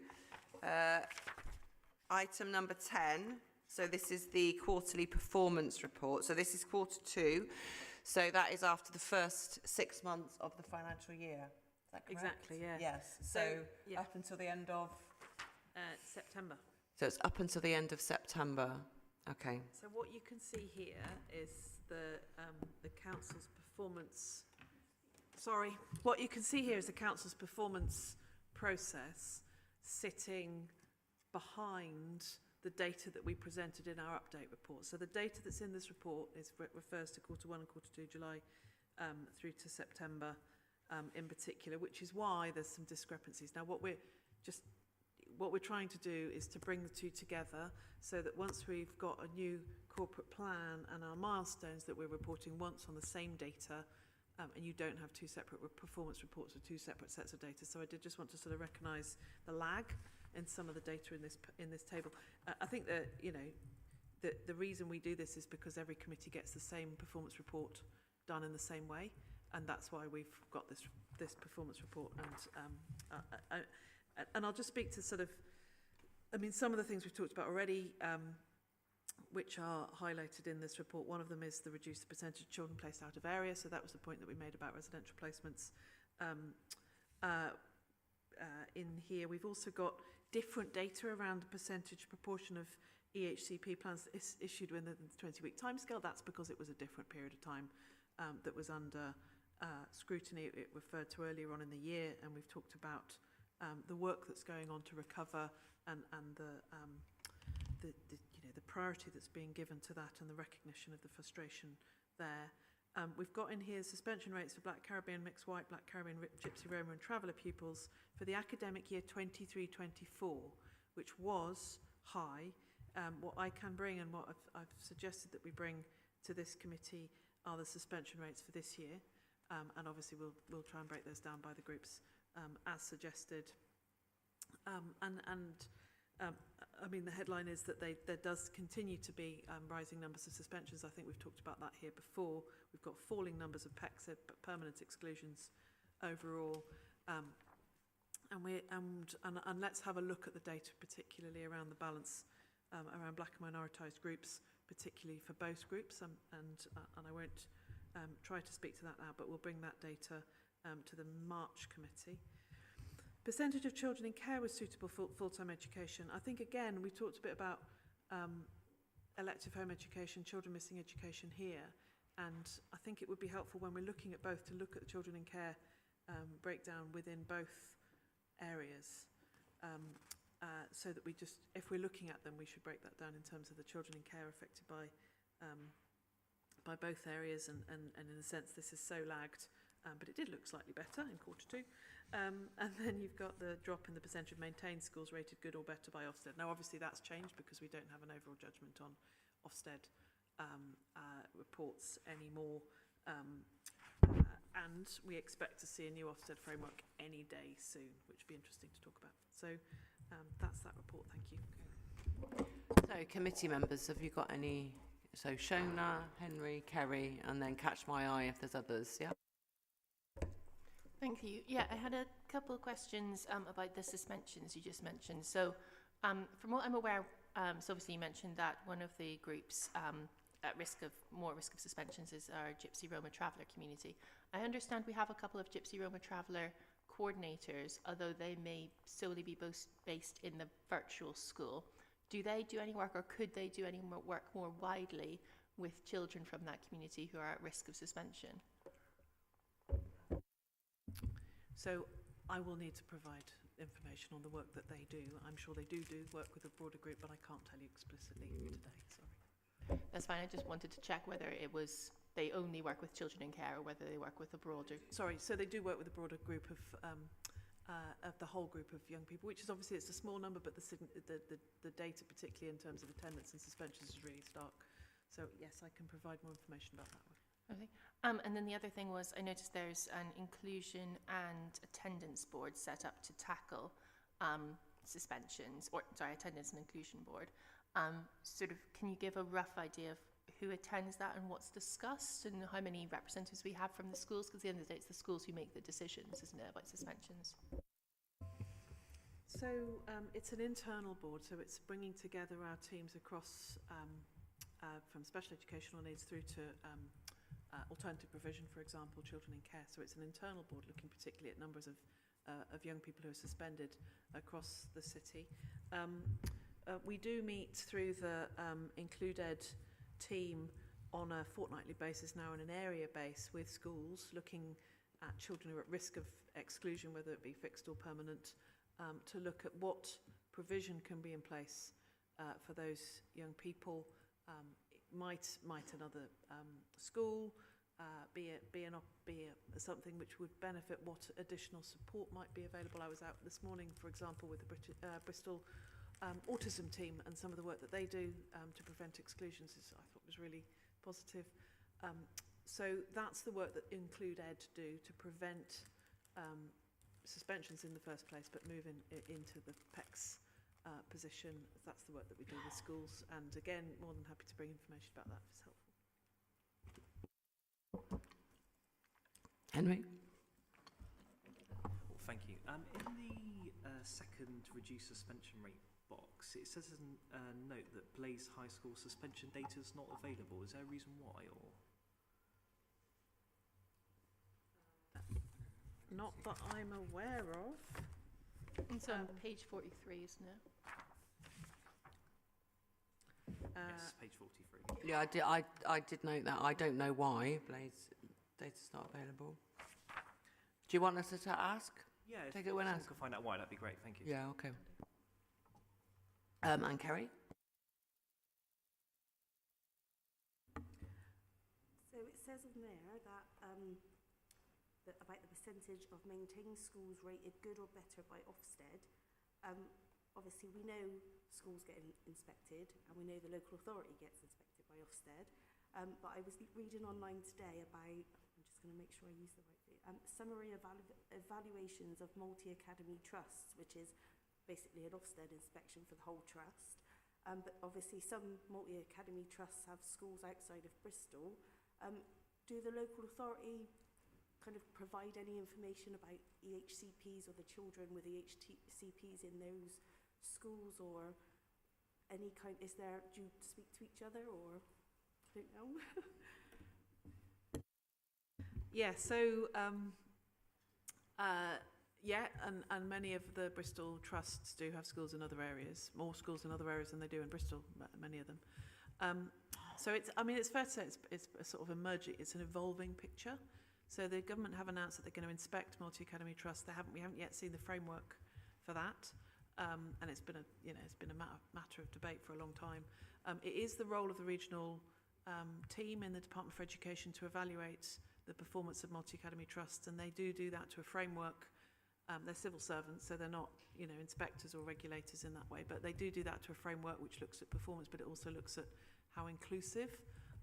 item number 10. So this is the quarterly performance report. So this is quarter 2. So that is after the first 6 months of the financial year. Is that correct? Exactly, yeah. Yes. So yeah. up until the end of? September. So it's up until the end of September. Okay. So what you can see here is the council's performance. Sorry, what you can see here is the council's performance process sitting behind the data that we presented in our update report. So the data that's in this report refers to quarter 1 and quarter 2, July through to September in particular, which is why there's some discrepancies. Now, what we're trying to do is to bring the two together so that once we've got a new corporate plan and our milestones that we're reporting once on the same data, and you don't have two separate performance reports with two separate sets of data. So I did just want to sort of recognise the lag in some of the data in this table. I think that the reason we do this is because every committee gets the same performance report done in the same way, and that's why we've got this performance report. And I'll just speak to sort of, I mean, some of the things we've talked about already, which are highlighted in this report. One of them is the reduced percentage of children placed out of area. So that was the point that we made about residential placements. In here, we've also got different data around the percentage proportion of EHCP plans issued within the 20-week timescale. That's because it was a different period of time that was under scrutiny. It referred to earlier on in the year, and we've talked about the work that's going on to recover and the priority that's being given to that and the recognition of the frustration there. We've got in here suspension rates for Black Caribbean, Mixed White, Black Caribbean, Gypsy, Roma and Traveller pupils for the academic year 23-24, which was high. What I can bring and what I've suggested that we bring to this committee are the suspension rates for this year. And obviously we'll try and break those down by the groups as suggested. I mean, the headline is that there does continue to be rising numbers of suspensions. I think we've talked about that here before. We've got falling numbers of PECs, permanent exclusions overall. And let's have a look at the data, particularly around the balance around black and minoritized groups, particularly for both groups. And I won't try to speak to that now, but we'll bring that data to the March committee. Percentage of children in care with suitable full-time education. I think, again, we talked a bit about elective home education, children missing education here. And I think it would be helpful when we're looking at both to look at the children in care breakdown within both areas. So that we just, if we're looking at them, we should break that down in terms of the children in care affected by both areas. And in a sense, this is so lagged. But it did look slightly better in quarter 2. And then you've got the drop in the percentage of maintained schools rated good or better by Ofsted. Now, obviously, that's changed because we don't have an overall judgment on Ofsted reports anymore. And we expect to see a new Ofsted framework any day soon, which would be interesting to talk about. So that's that report. Thank you. So, committee members, have you got any? So, Shona, Henry, Kerry, and then catch my eye if there's others, yeah? Thank you. Yeah, I had a couple of questions about the suspensions you just mentioned. So from what I'm aware, so obviously you mentioned that one of the groups at more risk of suspensions is our Gypsy Roma Traveller community. I understand we have a couple of Gypsy Roma Traveller coordinators, although they may solely be based in the virtual school. Do they do any work, or could they do any more work more widely with children from that community who are at risk of suspension? So I will need to provide information on the work that they do. I'm sure they do work with a broader group, but I can't tell you explicitly today, sorry. That's fine. I just wanted to check whether it was they only work with children in care or whether they work with a broader... Sorry, so they do work with a broader group of the whole group of young people, which is obviously, it's a small number, but the data, particularly in terms of attendance and suspensions, is really stark. So yes, I can provide more information about that one. Okay. And then the other thing was, I noticed there's an inclusion and attendance board set up to tackle suspensions, or sorry, attendance and inclusion board. Sort of, can you give a rough idea of who attends that and what's discussed and how many representatives we have from the schools? Because at the end of the day, it's the schools who make the decisions, isn't it, about suspensions? So it's an internal board, so it's bringing together our teams across from special educational needs through to alternative provision, for example, children in care. So it's an internal board looking particularly at numbers of young people who are suspended across the city. We do meet through the Include Ed team on a fortnightly basis now on an area base with schools, looking at children who are at risk of exclusion, whether it be fixed or permanent, to look at what provision can be in place for those young people. Might another school be something which would benefit? What additional support might be available? I was out this morning, for example, with the Bristol autism team, and some of the work that they do to prevent exclusions I thought was really positive. So that's the work that Include Ed do to prevent suspensions in the first place, but move into the PECS position. That's the work that we do with schools, and again, more than happy to bring information about that if it's helpful. Henry? Well, thank you. In the second reduced suspension rate box, it says in a note that Blaze High School suspension data is not available. Is there a reason why, or? Not that I'm aware of. It's on page 43, isn't it? Yes, page 43. Yeah, I did note that. I don't know why Blaze data's not available. Do you want us to ask? Yeah, Take it when I asked. can find out why, that'd be great. Thank you. Yeah, okay. And Kerry? So it says on there that, that about the percentage of maintained schools rated good or better by Ofsted. Obviously, we know schools get inspected, and we know the local authority gets inspected by Ofsted. But I was reading online today about, I'm just going to make sure I use the right thing, summary evaluations of multi-academy trusts, which is basically an Ofsted inspection for the whole trust. But obviously some multi-academy trusts have schools outside of Bristol. Do the local authority kind of provide any information about EHCPs or the children with EHCPs in those schools, or any kind, do you speak to each other, or I don't know? Yeah, so yeah, and many of the Bristol trusts do have schools in other areas, more schools in other areas than they do in Bristol, many of them. So it's fair to say it's a sort of emerging, it's an evolving picture. So the government have announced that they're going to inspect multi-academy trusts. We haven't yet seen the framework for that, and it's been a matter of debate for a long time. It is the role of the regional team in the Department for Education to evaluate the performance of multi-academy trusts, and they do that to a framework. They're civil servants, so they're not, inspectors or regulators in that way, but they do that to a framework which looks at performance, but it also looks at how inclusive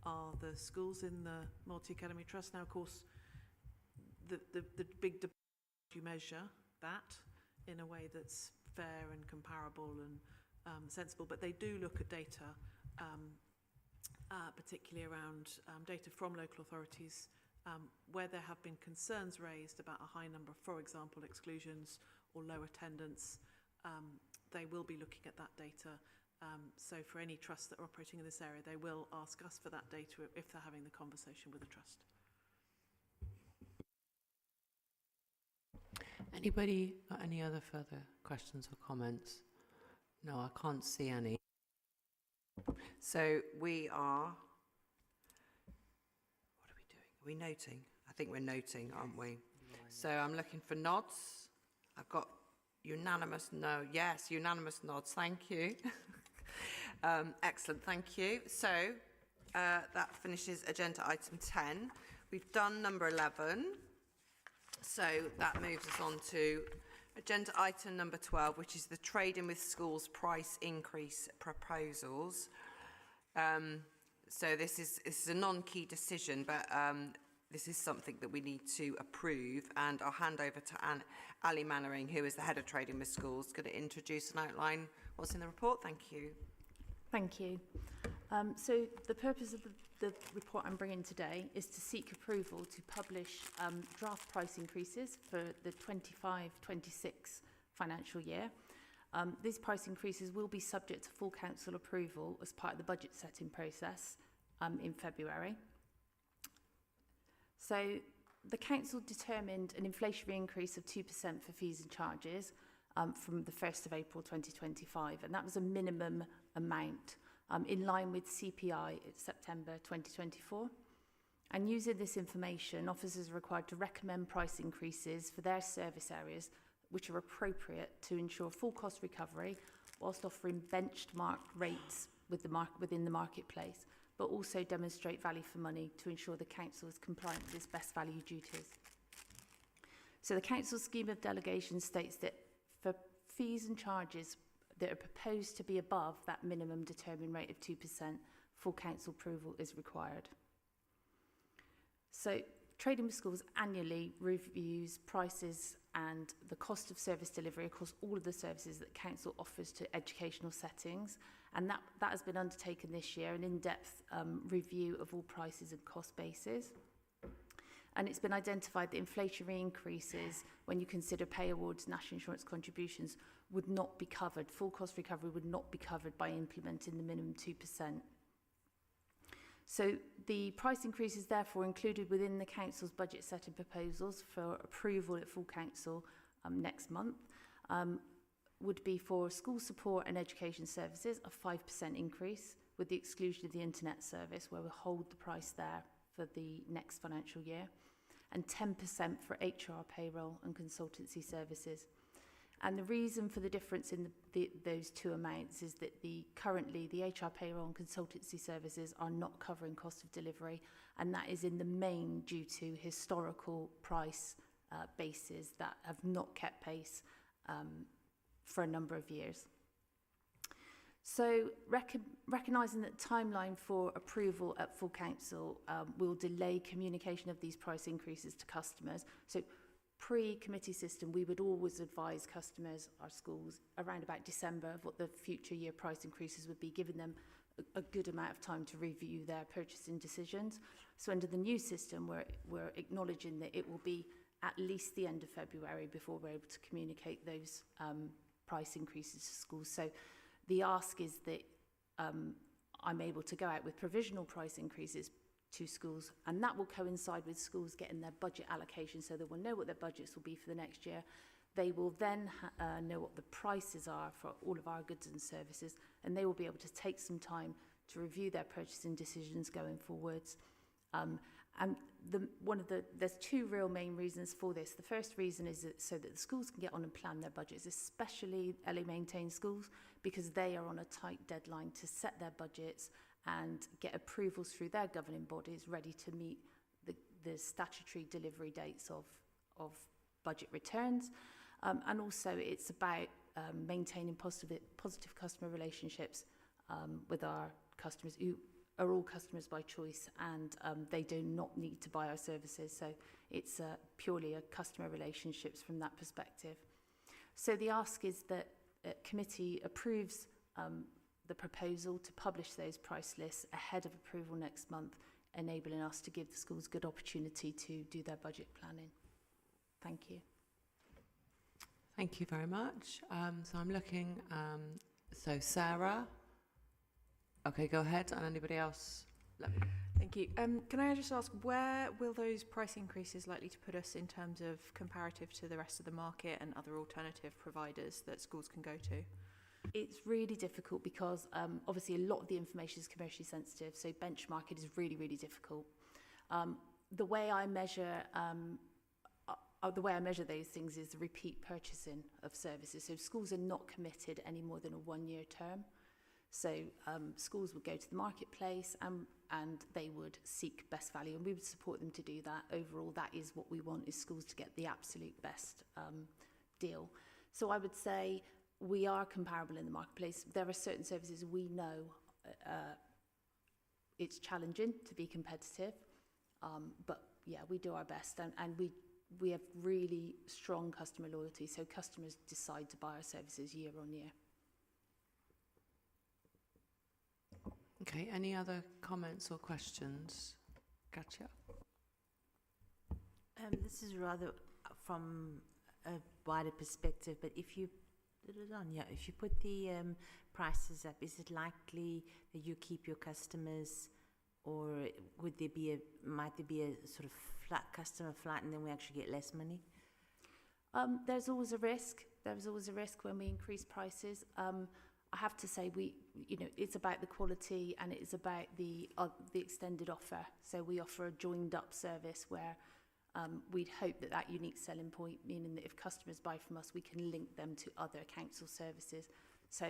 are the schools in the multi-academy trust. Now, of course, the big debate, you measure that in a way that's fair and comparable and sensible, but they do look at data, particularly around data from local authorities, where there have been concerns raised about a high number of, for example, exclusions or low attendance. They will be looking at that data. So for any trusts that are operating in this area, they will ask us for that data if they're having the conversation with the trust. Anybody got any other further questions or comments? No, I can't see any. So we are... What are we doing? Are we noting? I think we're noting, aren't we? So I'm looking for nods. I've got unanimous no. Yes, unanimous nods. Thank you. Excellent, thank you. So that finishes agenda item 10. We've done number 11. So that moves us on to agenda item number 12, which is the Trading with Schools price increase proposals. So this is a non-key decision, but this is something that we need to approve, and I'll hand over to Ali Mannering, who is the head of Trading with Schools, going to introduce and outline what's in the report. Thank you. Thank you. So the purpose of the report I'm bringing today is to seek approval to publish draft price increases for the 25-26 financial year. These price increases will be subject to full council approval as part of the budget setting process in February. So the council determined an inflationary increase of 2% for fees and charges from the 1st of April 2025, and that was a minimum amount in line with CPI in September 2024. And using this information, officers are required to recommend price increases for their service areas which are appropriate to ensure full cost recovery whilst offering benchmark rates within the marketplace, but also demonstrate value for money to ensure the council is compliant with its best value duties. So the council scheme of delegation states that for fees and charges that are proposed to be above that minimum determined rate of 2%, full council approval is required. So Trading with Schools annually reviews prices and the cost of service delivery across all of the services that council offers to educational settings, and that has been undertaken this year, an in-depth review of all prices and cost bases. And it's been identified that inflationary increases, when you consider pay awards, national insurance contributions, would not be covered. Full cost recovery would not be covered by implementing the minimum 2%. So the price increases therefore included within the council's budget setting proposals for approval at full council next month would be for school support and education services, a 5% increase, with the exclusion of the internet service, where we'll hold the price there for the next financial year, and 10% for HR, payroll and consultancy services. And the reason for the difference in those two amounts is that currently the HR, payroll and consultancy services are not covering cost of delivery, and that is in the main due to historical price bases that have not kept pace for a number of years. So recognising that timeline for approval at full council will delay communication of these price increases to customers. So pre-committee system, we would always advise customers, our schools, around about December of what the future year price increases would be, giving them a good amount of time to review their purchasing decisions. So under the new system, we're acknowledging that it will be at least the end of February before we're able to communicate those price increases to schools. So the ask is that I'm able to go out with provisional price increases to schools, and that will coincide with schools getting their budget allocation, so they will know what their budgets will be for the next year. They will then know what the prices are for all of our goods and services, and they will be able to take some time to review their purchasing decisions going forwards. And there's two real main reasons for this. The first reason is that so that the schools can get on and plan their budgets, especially LA maintained schools, because they are on a tight deadline to set their budgets and get approvals through their governing bodies ready to meet the statutory delivery dates of budget returns. And also it's about maintaining positive customer relationships with our customers who are all customers by choice, and they do not need to buy our services. So it's purely a customer relationships from that perspective. So the ask is that committee approves the proposal to publish those price lists ahead of approval next month, enabling us to give the schools good opportunity to do their budget planning. Thank you. Thank you very much. So I'm looking, so Sarah. Okay, go ahead. And anybody else? Thank you. Can I just ask, where will those price increases likely to put us in terms of comparative to the rest of the market and other alternative providers that schools can go to? It's really difficult because obviously a lot of the information is commercially sensitive, so benchmarking is really, really difficult. The way I measure those things is the repeat purchasing of services. So schools are not committed any more than a one-year term. So schools would go to the marketplace and they would seek best value, and we would support them to do that. Overall, that is what we want, is schools to get the absolute best deal. So I would say we are comparable in the marketplace. There are certain services we know it's challenging to be competitive, but yeah, we do our best, and we have really strong customer loyalty, so customers decide to buy our services year on year. Okay, any other comments or questions? Gotcha. This is rather from a wider perspective, but if you if you put the prices up, is it likely that you keep your customers, or might there be a sort of flat customer flat, and then we actually get less money? There's always a risk. There's always a risk when we increase prices. I have to say, it's about the quality and it's about the extended offer. So we offer a joined up service where we'd hope that unique selling point, meaning that if customers buy from us, we can link them to other council services. So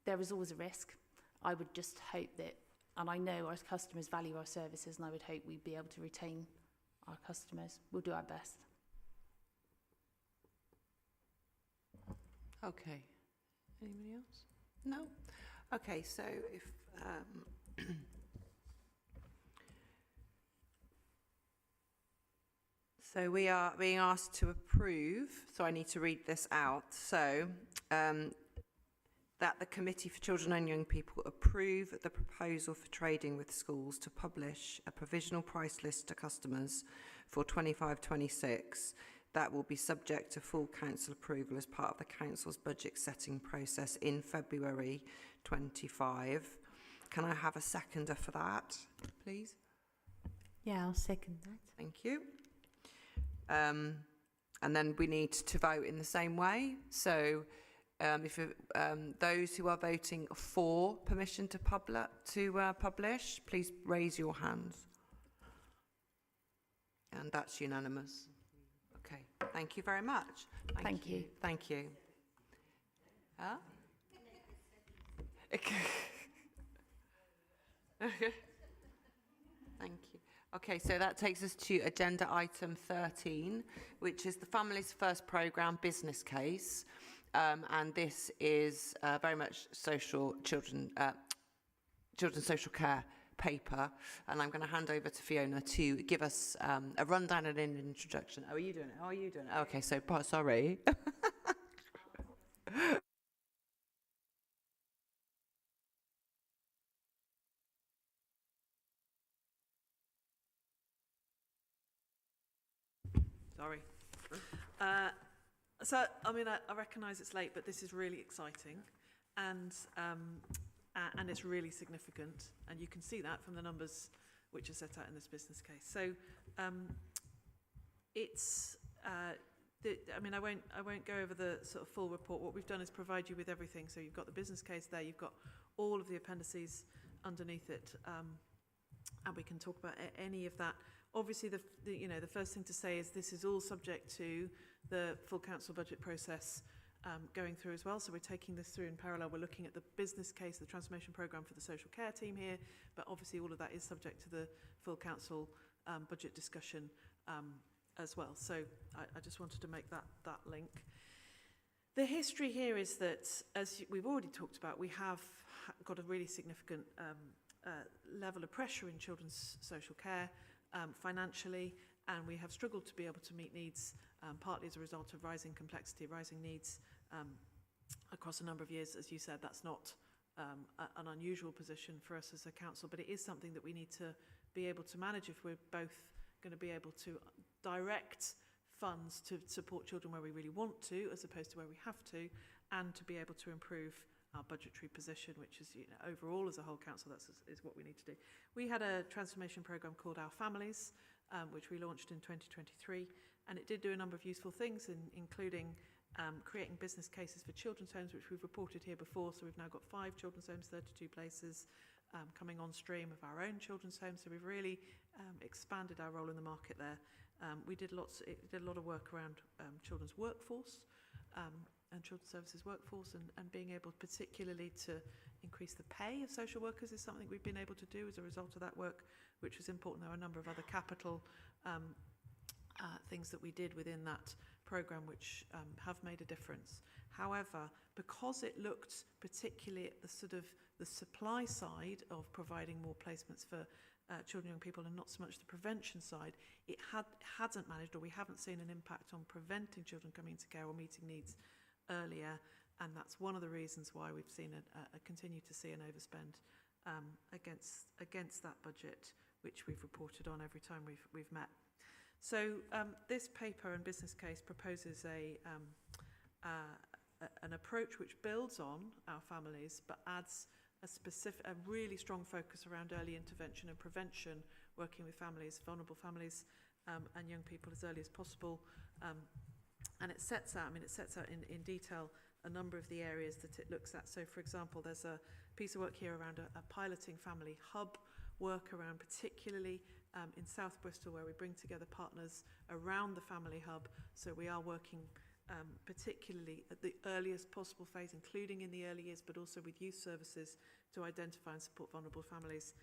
there is always a risk. I would just hope that, and I know our customers value our services, and I would hope we'd be able to retain our customers. We'll do our best. Okay. Anybody else? No? Okay, so if... So we are being asked to approve, so I need to read this out. So, that the Committee for Children and Young People approve the proposal for trading with schools to publish a provisional price list to customers for 25-26 that will be subject to full council approval as part of the council's budget setting process in February 25. Can I have a seconder for that, please? Yeah, I'll second that. Thank you. And then we need to vote in the same way. So if those who are voting for permission to publish, please raise your hands. And that's unanimous. Okay, thank you very much. Thank you. Thank you. Huh? Thank you. Okay, so that takes us to agenda item 13, which is the Families First programme business case. And this is very much children's social care paper. And I'm going to hand over to Fiona to give us a rundown and an introduction. Oh, are you doing it? Oh, are you doing it? Okay, so sorry. Sorry. So, I mean, I recognise it's late, but this is really exciting, and it's really significant, and you can see that from the numbers which are set out in this business case. So, I mean, I won't go over the sort of full report. What we've done is provide you with everything. So you've got the business case there, you've got all of the appendices underneath it, and we can talk about any of that. Obviously, the first thing to say is this is all subject to the full council budget process going through as well. So we're taking this through in parallel. We're looking at the business case, the transformation programme for the social care team here, but obviously all of that is subject to the full council budget discussion as well. So I just wanted to make that link. The history here is that, as we've already talked about, we have got a really significant level of pressure in children's social care financially, and we have struggled to be able to meet needs, partly as a result of rising complexity, rising needs across a number of years. As you said, that's not an unusual position for us as a council, but it is something that we need to be able to manage if we're both going to be able to direct funds to support children where we really want to, as opposed to where we have to, and to be able to improve our budgetary position, which is, overall as a whole council, is what we need to do. We had a transformation programme called Our Families, which we launched in 2023, and it did do a number of useful things, including creating business cases for children's homes, which we've reported here before. So we've now got 5 children's homes, 32 places coming on stream of our own children's homes. So we've really expanded our role in the market there. We did a lot of work around children's workforce and children's services workforce, and being able particularly to increase the pay of social workers is something we've been able to do as a result of that work, which was important. There are a number of other capital things that we did within that programme which have made a difference. However, because it looked particularly at the sort of the supply side of providing more placements for children and young people, and not so much the prevention side, it hadn't managed, or we haven't seen an impact on preventing children coming into care or meeting needs earlier, and that's one of the reasons why we've seen continue to see an overspend against that budget, which we've reported on every time we've met. So this paper and business case proposes an approach which builds on our families but adds a really strong focus around early intervention and prevention, working with families, vulnerable families and young people as early as possible. And it sets out in detail a number of the areas that it looks at. So, for example, there's a piece of work here around a piloting family hub work around, particularly in South Bristol, where we bring together partners around the family hub. So we are working particularly at the earliest possible phase, including in the early years, but also with youth services to identify and support vulnerable families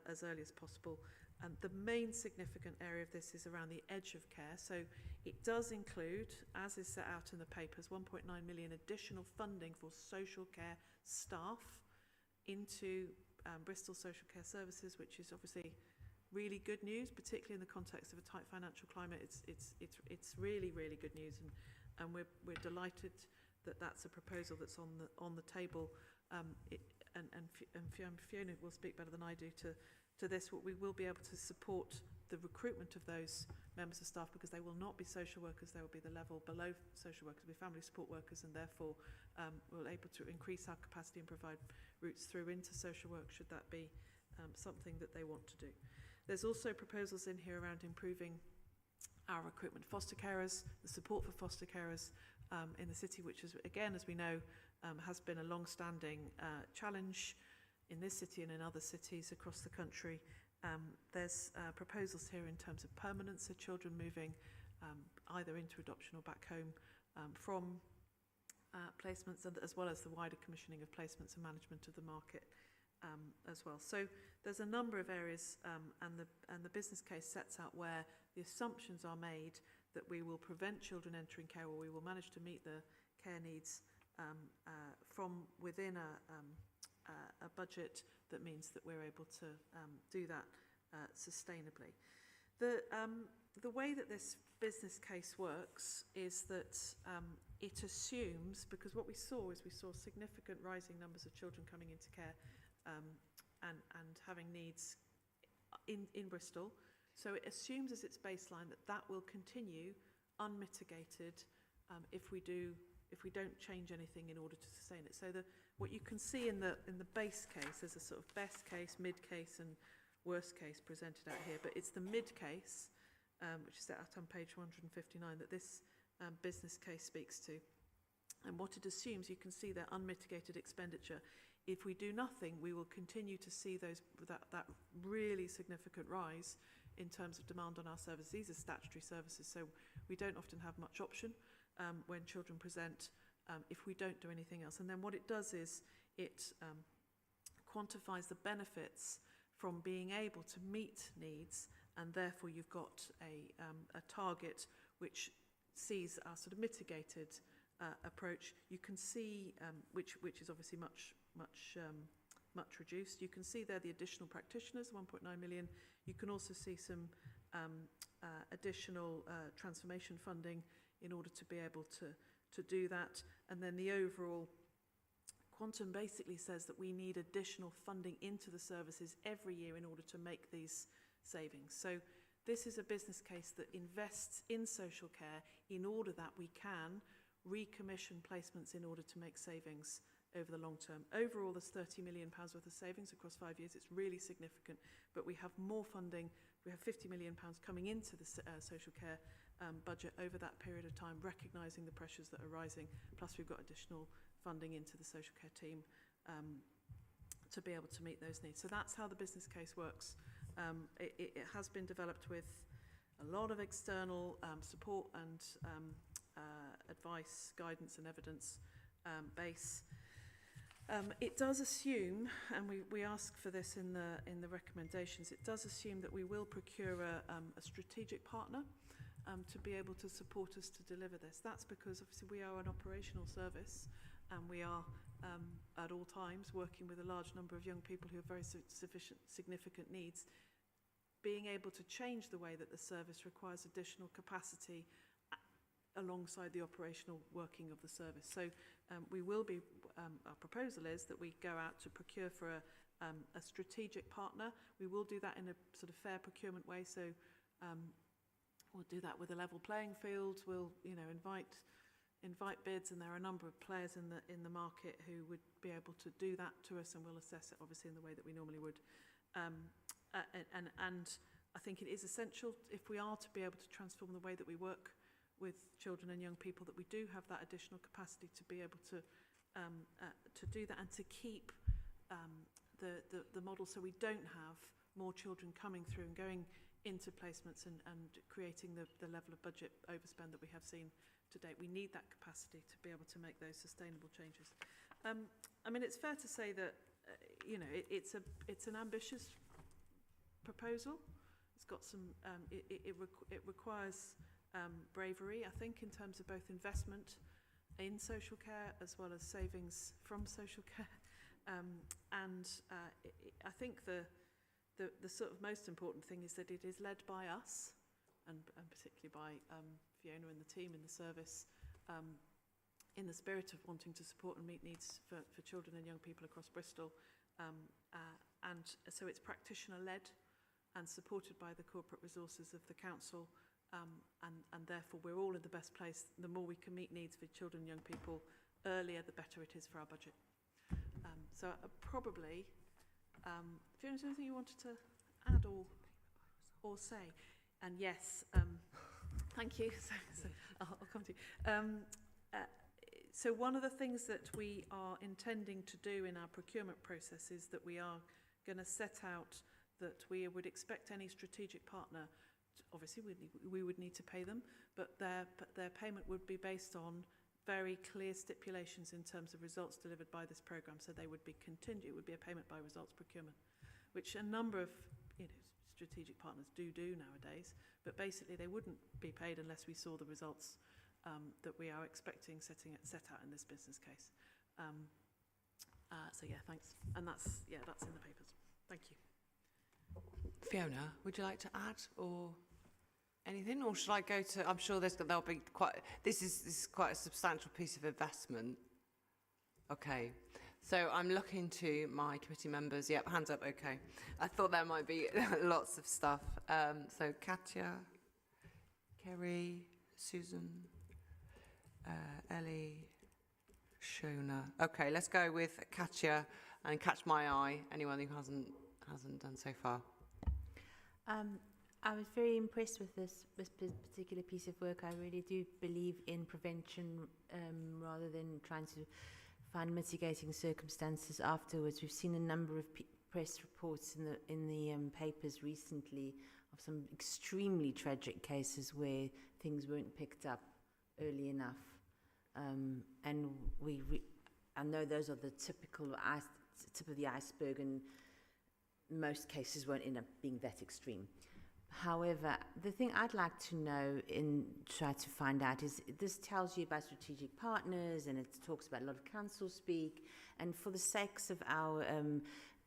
as early as possible. And the main significant area of this is around the edge of care. So it does include, as is set out in the papers, 1.9 million additional funding for social care staff into Bristol Social Care Services, which is obviously really good news, particularly in the context of a tight financial climate. It's really, really good news, and we're delighted that that's a proposal that's on the table. And Fiona will speak better than I do to this. What we will be able to support the recruitment of those members of staff, because they will not be social workers, they will be the level below social workers, will be family support workers, and therefore we're able to increase our capacity and provide routes through into social work should that be something that they want to do. There's also proposals in here around improving our recruitment of foster carers, the support for foster carers in the city, which is, again, as we know, has been a long-standing challenge in this city and in other cities across the country. There's proposals here in terms of permanence, so children moving either into adoption or back home from placements, and as well as the wider commissioning of placements and management of the market as well. So there's a number of areas, and the business case sets out where the assumptions are made that we will prevent children entering care, or we will manage to meet the care needs from within a budget that means that we're able to do that sustainably. The way that this business case works is that it assumes, because what we saw significant rising numbers of children coming into care and having needs in Bristol. So it assumes as its baseline that will continue unmitigated if we don't change anything in order to sustain it. So what you can see in the base case, there's a sort of best case, mid case, and worst case presented out here. But it's the mid case, which is set out on page 159, that this business case speaks to. And what it assumes, you can see their unmitigated expenditure. If we do nothing, we will continue to see that really significant rise in terms of demand on our services. These are statutory services, so we don't often have much option when children present if we don't do anything else. And then what it does is it quantifies the benefits from being able to meet needs, and therefore you've got a target which sees our sort of mitigated approach. You can see which is obviously much reduced. You can see there the additional practitioners, 1.9 million. You can also see some additional transformation funding in order to be able to do that. And then the overall quantum basically says that we need additional funding into the services every year in order to make these savings. So this is a business case that invests in social care in order that we can recommission placements in order to make savings over the long term. Overall, there's £30 million worth of savings across 5 years. It's really significant, but we have more funding. We have £50 million coming into the social care budget over that period of time, recognising the pressures that are rising. Plus, we've got additional funding into the social care team to be able to meet those needs. So that's how the business case works. It has been developed with a lot of external support and advice, guidance and evidence base. It does assume, and we ask for this in the recommendations, it does assume that we will procure a strategic partner to be able to support us to deliver this. That's because obviously we are an operational service, and we are at all times working with a large number of young people who have very significant needs. Being able to change the way that the service requires additional capacity alongside the operational working of the service. So we will be, our proposal is that we go out to procure for a strategic partner. We will do that in a sort of fair procurement way, so we'll do that with a level playing field. We'll, invite bids, and there are a number of players in the market who would be able to do that to us, and we'll assess it obviously in the way that we normally would. And I think it is essential, if we are to be able to transform the way that we work with children and young people, that we do have that additional capacity to be able to do that, and to keep the model, so we don't have more children coming through and going into placements and creating the level of budget overspend that we have seen to date. We need that capacity to be able to make those sustainable changes. I mean, it's fair to say that it's an ambitious proposal. It's got some. It requires bravery, I think, in terms of both investment in social care as well as savings from social care. I think the sort of most important thing is that it is led by us, and particularly by Fiona and the team in the service, in the spirit of wanting to support and meet needs for children and young people across Bristol. And so it's practitioner-led and supported by the corporate resources of the council, and therefore we're all in the best place. The more we can meet needs for children and young people earlier, the better it is for our budget. So probably, Fiona, is there anything you wanted to add or say? And yes, thank you. So I'll come to you. So one of the things that we are intending to do in our procurement process is that we are going to set out that we would expect any strategic partner, obviously we would need to pay them, but their payment would be based on very clear stipulations in terms of results delivered by this programme. So they would be contingent, it would be a payment by results procurement, which a number of strategic partners do nowadays, but basically they wouldn't be paid unless we saw the results that we are expecting set out in this business case. So yeah, thanks. And that's in the papers. Thank you. Fiona, would you like to add or anything, or should I go to? I'm sure there'll be quite. This is quite a substantial piece of investment. Okay, so I'm looking to my committee members. Yep, hands up. Okay, I thought there might be lots of stuff. So Katya, Kerry, Susan, Ellie, Shona. Okay, let's go with Katya and catch my eye. Anyone who hasn't done so far. I was very impressed with this particular piece of work. I really do believe in prevention rather than trying to find mitigating circumstances afterwards. We've seen a number of press reports in the papers recently of some extremely tragic cases where things weren't picked up early enough, and I know those are the tip of the iceberg, and most cases won't end up being that extreme. However, the thing I'd like to know and try to find out is, this tells you about strategic partners, and it talks about a lot of council speak, and for the sakes of our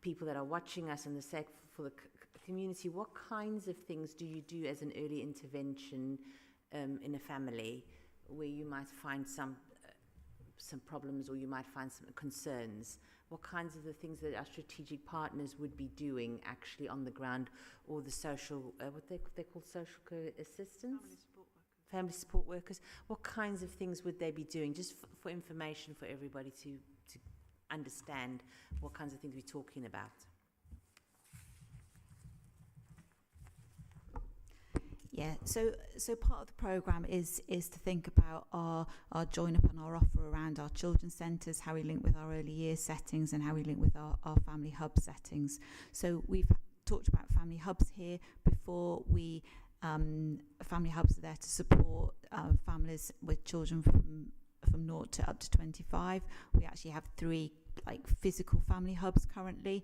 people that are watching us and the sake for the community, what kinds of things do you do as an early intervention in a family where you might find some problems, or you might find some concerns? What kinds of the things that our strategic partners would be doing actually on the ground, or the social, what they call social care assistants? Family support workers. What kinds of things would they be doing, just for information for everybody to understand what kinds of things we're talking about? Yeah, so part of the programme is to think about our join up and our offer around our children's centres, how we link with our early years settings, and how we link with our family hub settings. So we've talked about family hubs here before. Family hubs are there to support families with children from 0 to up to 25. We actually have 3 physical family hubs currently.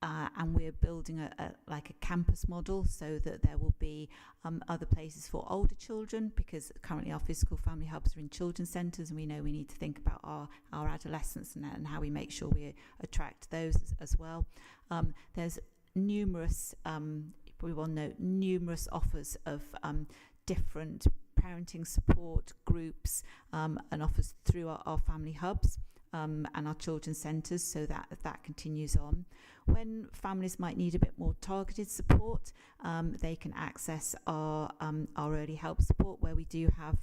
And we're building a campus model so that there will be other places for older children, because currently our physical family hubs are in children's centres, and we know we need to think about our adolescents and how we make sure we attract those as well. There's numerous, you probably will know, numerous offers of different parenting support groups and offers through our family hubs and our children's centres, so that continues on. When families might need a bit more targeted support, they can access our early help support, where we do have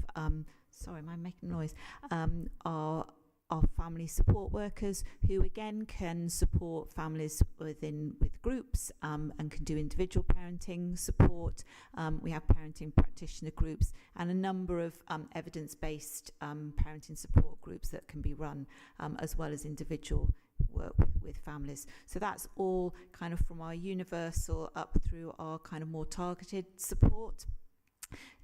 sorry, am I making noise? Our family support workers, who again can support families with groups and can do individual parenting support. We have parenting practitioner groups and a number of evidence-based parenting support groups that can be run, as well as individual work with families. So that's all kind of from our universal up through our kind of more targeted support.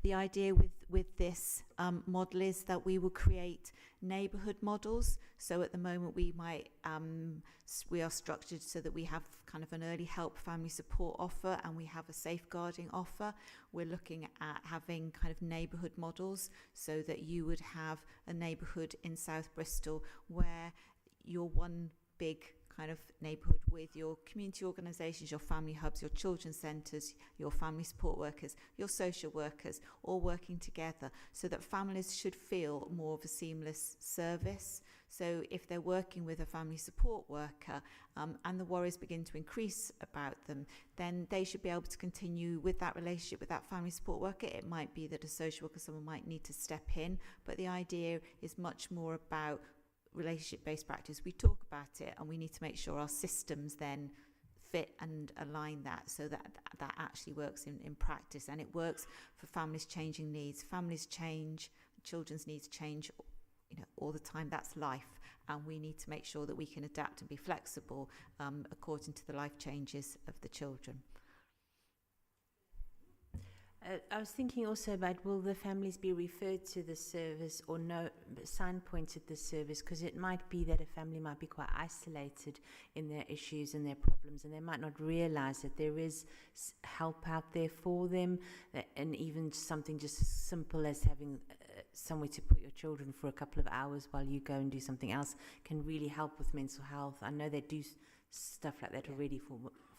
The idea with this model is that we will create neighbourhood models. So at the moment we are structured so that we have kind of an early help family support offer and we have a safeguarding offer. We're looking at having kind of neighbourhood models, so that you would have a neighbourhood in South Bristol where you're one big kind of neighbourhood with your community organisations, your family hubs, your children's centres, your family support workers, your social workers, all working together, so that families should feel more of a seamless service. So if they're working with a family support worker and the worries begin to increase about them, then they should be able to continue with that relationship with that family support worker. It might be that a social worker, someone might need to step in, but the idea is much more about relationship-based practice. We talk about it and we need to make sure our systems then fit and align that, so that actually works in practice, and it works for families changing needs. Families change, children's needs change, all the time. That's life, and we need to make sure that we can adapt and be flexible according to the life changes of the children. I was thinking also about, will the families be referred to the service or no, signpointed the service? Because it might be that a family might be quite isolated in their issues and their problems, and they might not realise that there is help out there for them, and even something just as simple as having somewhere to put your children for a couple of hours while you go and do something else can really help with mental health. I know they do stuff like that already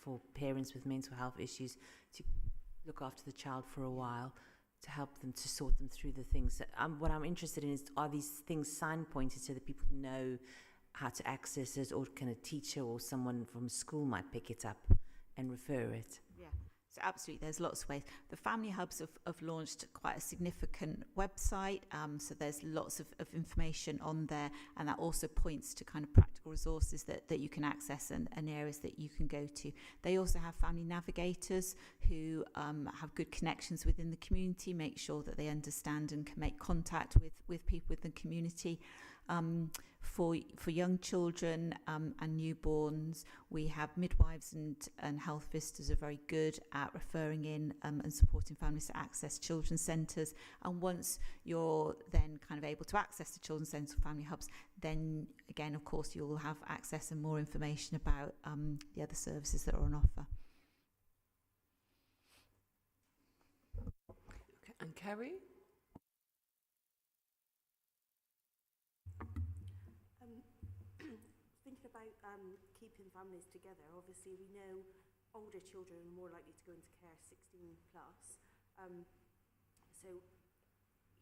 for parents with mental health issues, to look after the child for a while, to help them, to sort them through the things. What I'm interested in is, are these things signpointed so that people know how to access it, or can a teacher or someone from school might pick it up and refer it? Yeah. So absolutely, there's lots of ways. The family hubs have launched quite a significant website, so there's lots of information on there, and that also points to kind of practical resources that you can access and areas that you can go to. They also have family navigators who have good connections within the community, make sure that they understand and can make contact with people within the community. For young children and newborns, we have midwives and health visitors are very good at referring in and supporting families to access children's centres. And once you're then kind of able to access the children's centres or family hubs, then again, of course, you will have access and more information about the other services that are on offer. Okay. And Kerry? Thinking about keeping families together, obviously we know older children are more likely to go into care 16 plus. So,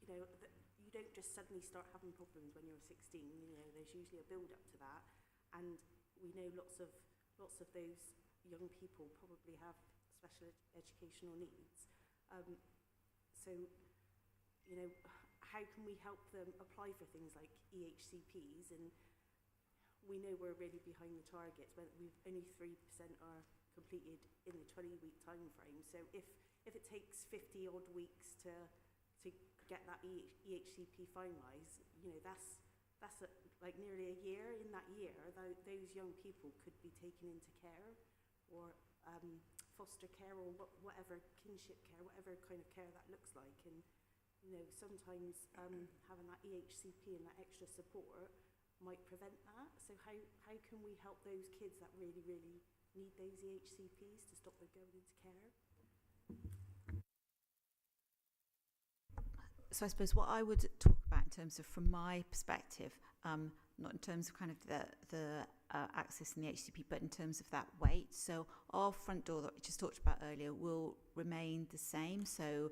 you don't just suddenly start having problems when you're 16. There's usually a build up to that, and we know lots of those young people probably have special educational needs. So, how can we help them apply for things like EHCPs? And we know we're really behind the targets, but we've only 3% are completed in the 20-week time frame. So if it takes 50 odd weeks to get that EHCP finalised, that's like nearly a year. In that year, those young people could be taken into care, or foster care, or whatever kinship care, whatever kind of care that looks like. And sometimes having that EHCP and that extra support might prevent that. So how can we help those kids that really, really need those EHCPs to stop them going into care? So I suppose what I would talk about in terms of, from my perspective, not in terms of kind of the access in the HCP, but in terms of that wait. So our front door that we just talked about earlier will remain the same. So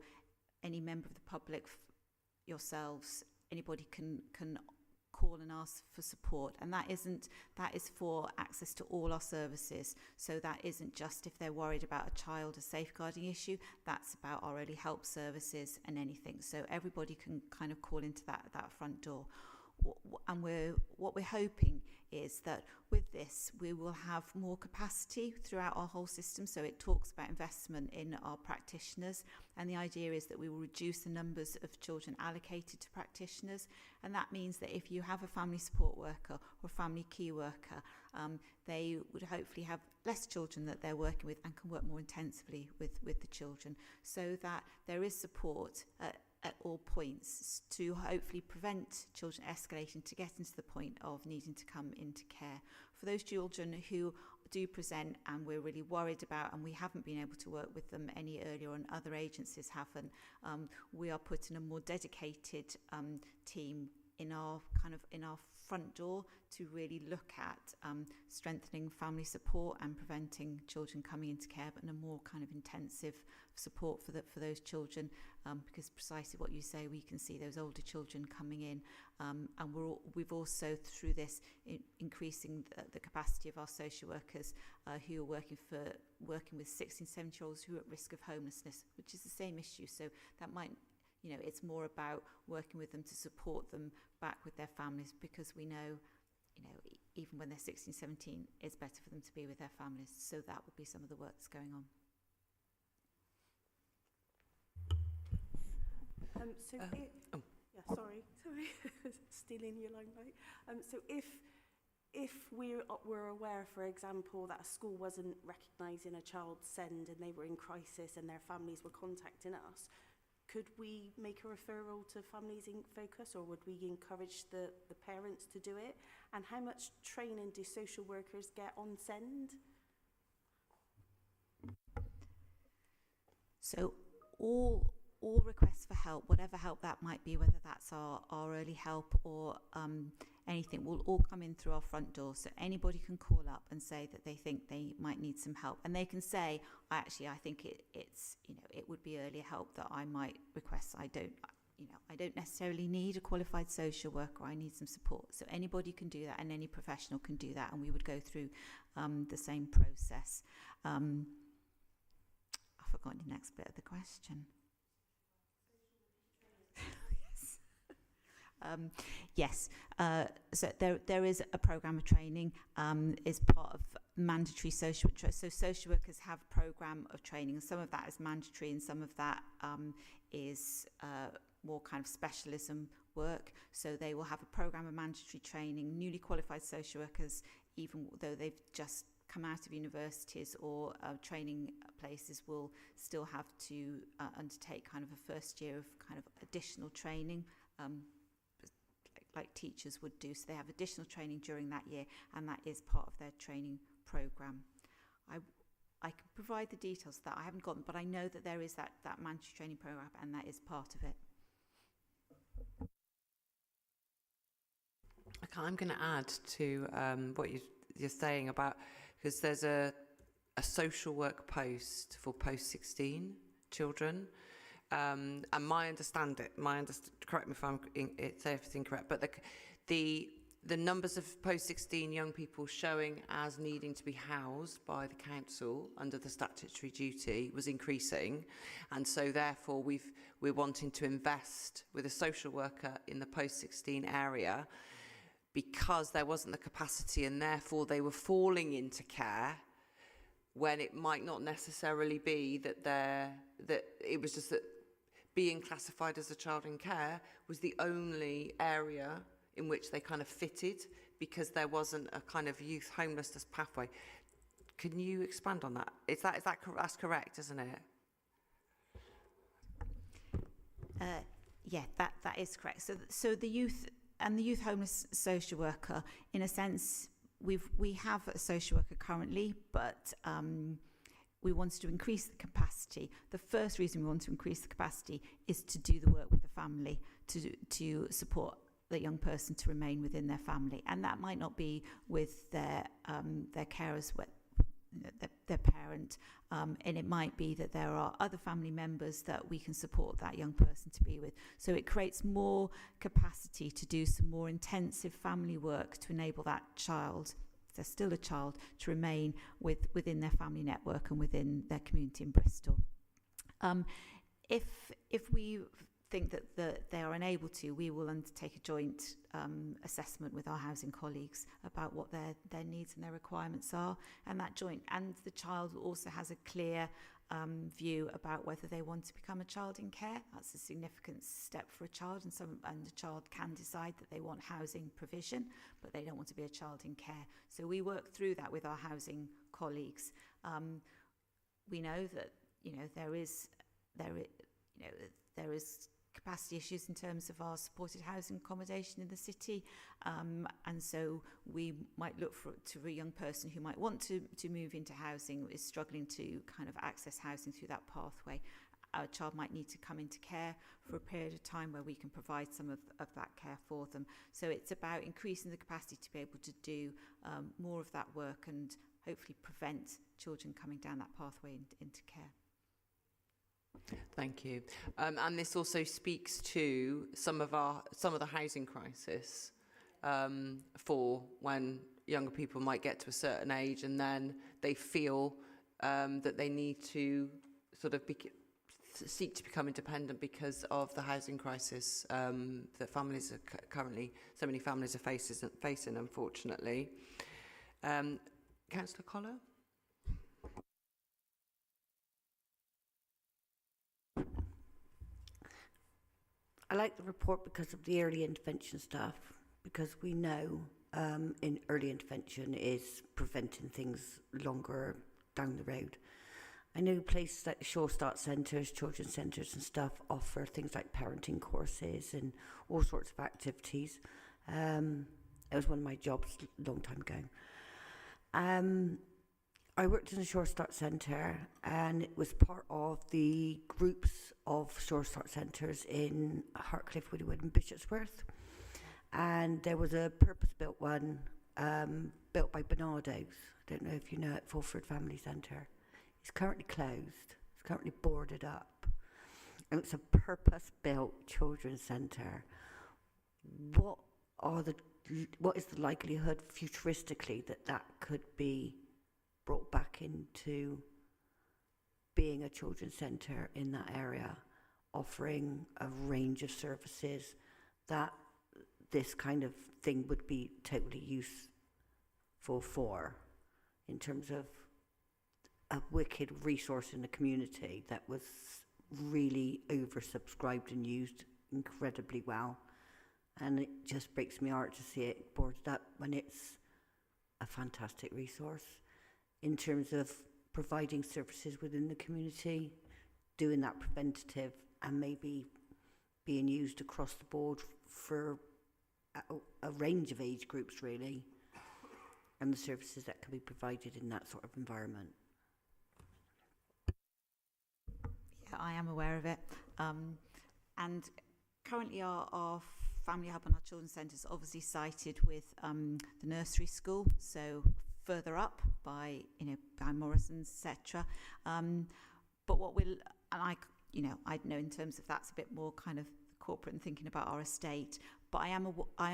any member of the public yourselves, anybody can call and ask for support, and that is for access to all our services. So that isn't just if they're worried about a child, a safeguarding issue, that's about our early help services and anything. So everybody can kind of call into that front door. And what we're hoping is that with this we will have more capacity throughout our whole system. So it talks about investment in our practitioners, and the idea is that we will reduce the numbers of children allocated to practitioners, and that means that if you have a family support worker or family key worker, they would hopefully have less children that they're working with and can work more intensively with the children, so that there is support at all points to hopefully prevent children escalating to getting to the point of needing to come into care. For those children who do present and we're really worried about and we haven't been able to work with them any earlier and other agencies haven't, we are putting a more dedicated team in our front door to really look at strengthening family support and preventing children coming into care, but in a more kind of intensive support for those children, because precisely what you say, we can see those older children coming in, and we've also through this increasing the capacity of our social workers who are working with 16, 17-year-olds who are at risk of homelessness, which is the same issue. So that might, it's more about working with them to support them back with their families, because we know, even when they're 16, 17, it's better for them to be with their families. So that would be some of the work that's going on. Sorry, stealing your limelight. So if we were aware, for example, that a school wasn't recognising a child's send and they were in crisis and their families were contacting us, could we make a referral to Families in Focus, or would we encourage the parents to do it? And how much training do social workers get on send? So all requests for help, whatever help that might be, whether that's our early help or anything, will all come in through our front door. So anybody can call up and say that they think they might need some help, and they can say, I think it's it would be early help that I might request. I don't necessarily need a qualified social worker. I need some support. So anybody can do that, and any professional can do that, and we would go through the same process. I've forgotten the next bit of the question. Yes, so there is a programme of training is part of mandatory social work. So social workers have a programme of training, and some of that is mandatory and some of that is more kind of specialism work. So they will have a programme of mandatory training. Newly qualified social workers, even though they've just come out of universities or training places, will still have to undertake kind of a first year of kind of additional training, like teachers would do. So they have additional training during that year, and that is part of their training programme. I can provide the details of that. I haven't got them, but I know that there is that mandatory training programme, and that is part of it. Okay, I'm going to add to what you're saying about, because there's a social work post for post-16 children. And correct me if I'm say if it's incorrect, but the numbers of post-16 young people showing as needing to be housed by the council under the statutory duty was increasing, and so therefore we're wanting to invest with a social worker in the post-16 area, because there wasn't the capacity, and therefore they were falling into care when it might not necessarily be that it was just that being classified as a child in care was the only area in which they kind of fitted, because there wasn't a kind of youth homelessness pathway. Can you expand on that? That's correct, isn't it? Yeah, that is correct. So the youth homeless social worker, in a sense, we have a social worker currently, but we wanted to increase the capacity. The first reason we want to increase the capacity is to do the work with the family, to support the young person to remain within their family, and that might not be with their carers their parent, and it might be that there are other family members that we can support that young person to be with. So it creates more capacity to do some more intensive family work to enable that child, if they're still a child, to remain within their family network and within their community in Bristol. If we think that they are unable to, we will undertake a joint assessment with our housing colleagues about what their needs and their requirements are, and the child also has a clear view about whether they want to become a child in care. That's a significant step for a child, and the child can decide that they want housing provision, but they don't want to be a child in care. So we work through that with our housing colleagues. We know that there is capacity issues in terms of our supported housing accommodation in the city, and so we might look to a young person who might want to move into housing, is struggling to kind of access housing through that pathway. Our child might need to come into care for a period of time where we can provide some of that care for them. So it's about increasing the capacity to be able to do more of that work and hopefully prevent children coming down that pathway into care. Thank you. And this also speaks to some of the housing crisis for when younger people might get to a certain age and then they feel that they need to sort of seek to become independent because of the housing crisis that families are currently, so many families are facing, unfortunately. Councillor Collar? I like the report because of the early intervention stuff, because we know in early intervention is preventing things longer down the road. I know places like the Shore Start Centres, children's centres and stuff offer things like parenting courses and all sorts of activities. It was one of my jobs a long time ago. I worked in the Shore Start Centre, and it was part of the groups of Shore Start Centres in Hartcliffe, Woodywood and Bishopsworth. And there was a purpose-built one built by Bernardo's. I don't know if you know it, Fulford Family Centre. It's currently closed. It's currently boarded up. And it's a purpose-built children's centre. What is the likelihood futuristically that could be brought back into being a children's centre in that area, offering a range of services that this kind of thing would be totally useful for, in terms of a wicked resource in the community that was really oversubscribed and used incredibly well. And it just breaks my heart to see it boarded up when it's a fantastic resource in terms of providing services within the community, doing that preventative and maybe being used across the board for a range of age groups really, and the services that can be provided in that sort of environment. Yeah, I am aware of it. And currently our family hub and our children's centre is obviously sited with the nursery school, so further up by Morrison's, etc. But what we'll, and I know in terms of that's a bit more kind of corporate and thinking about our estate, but I am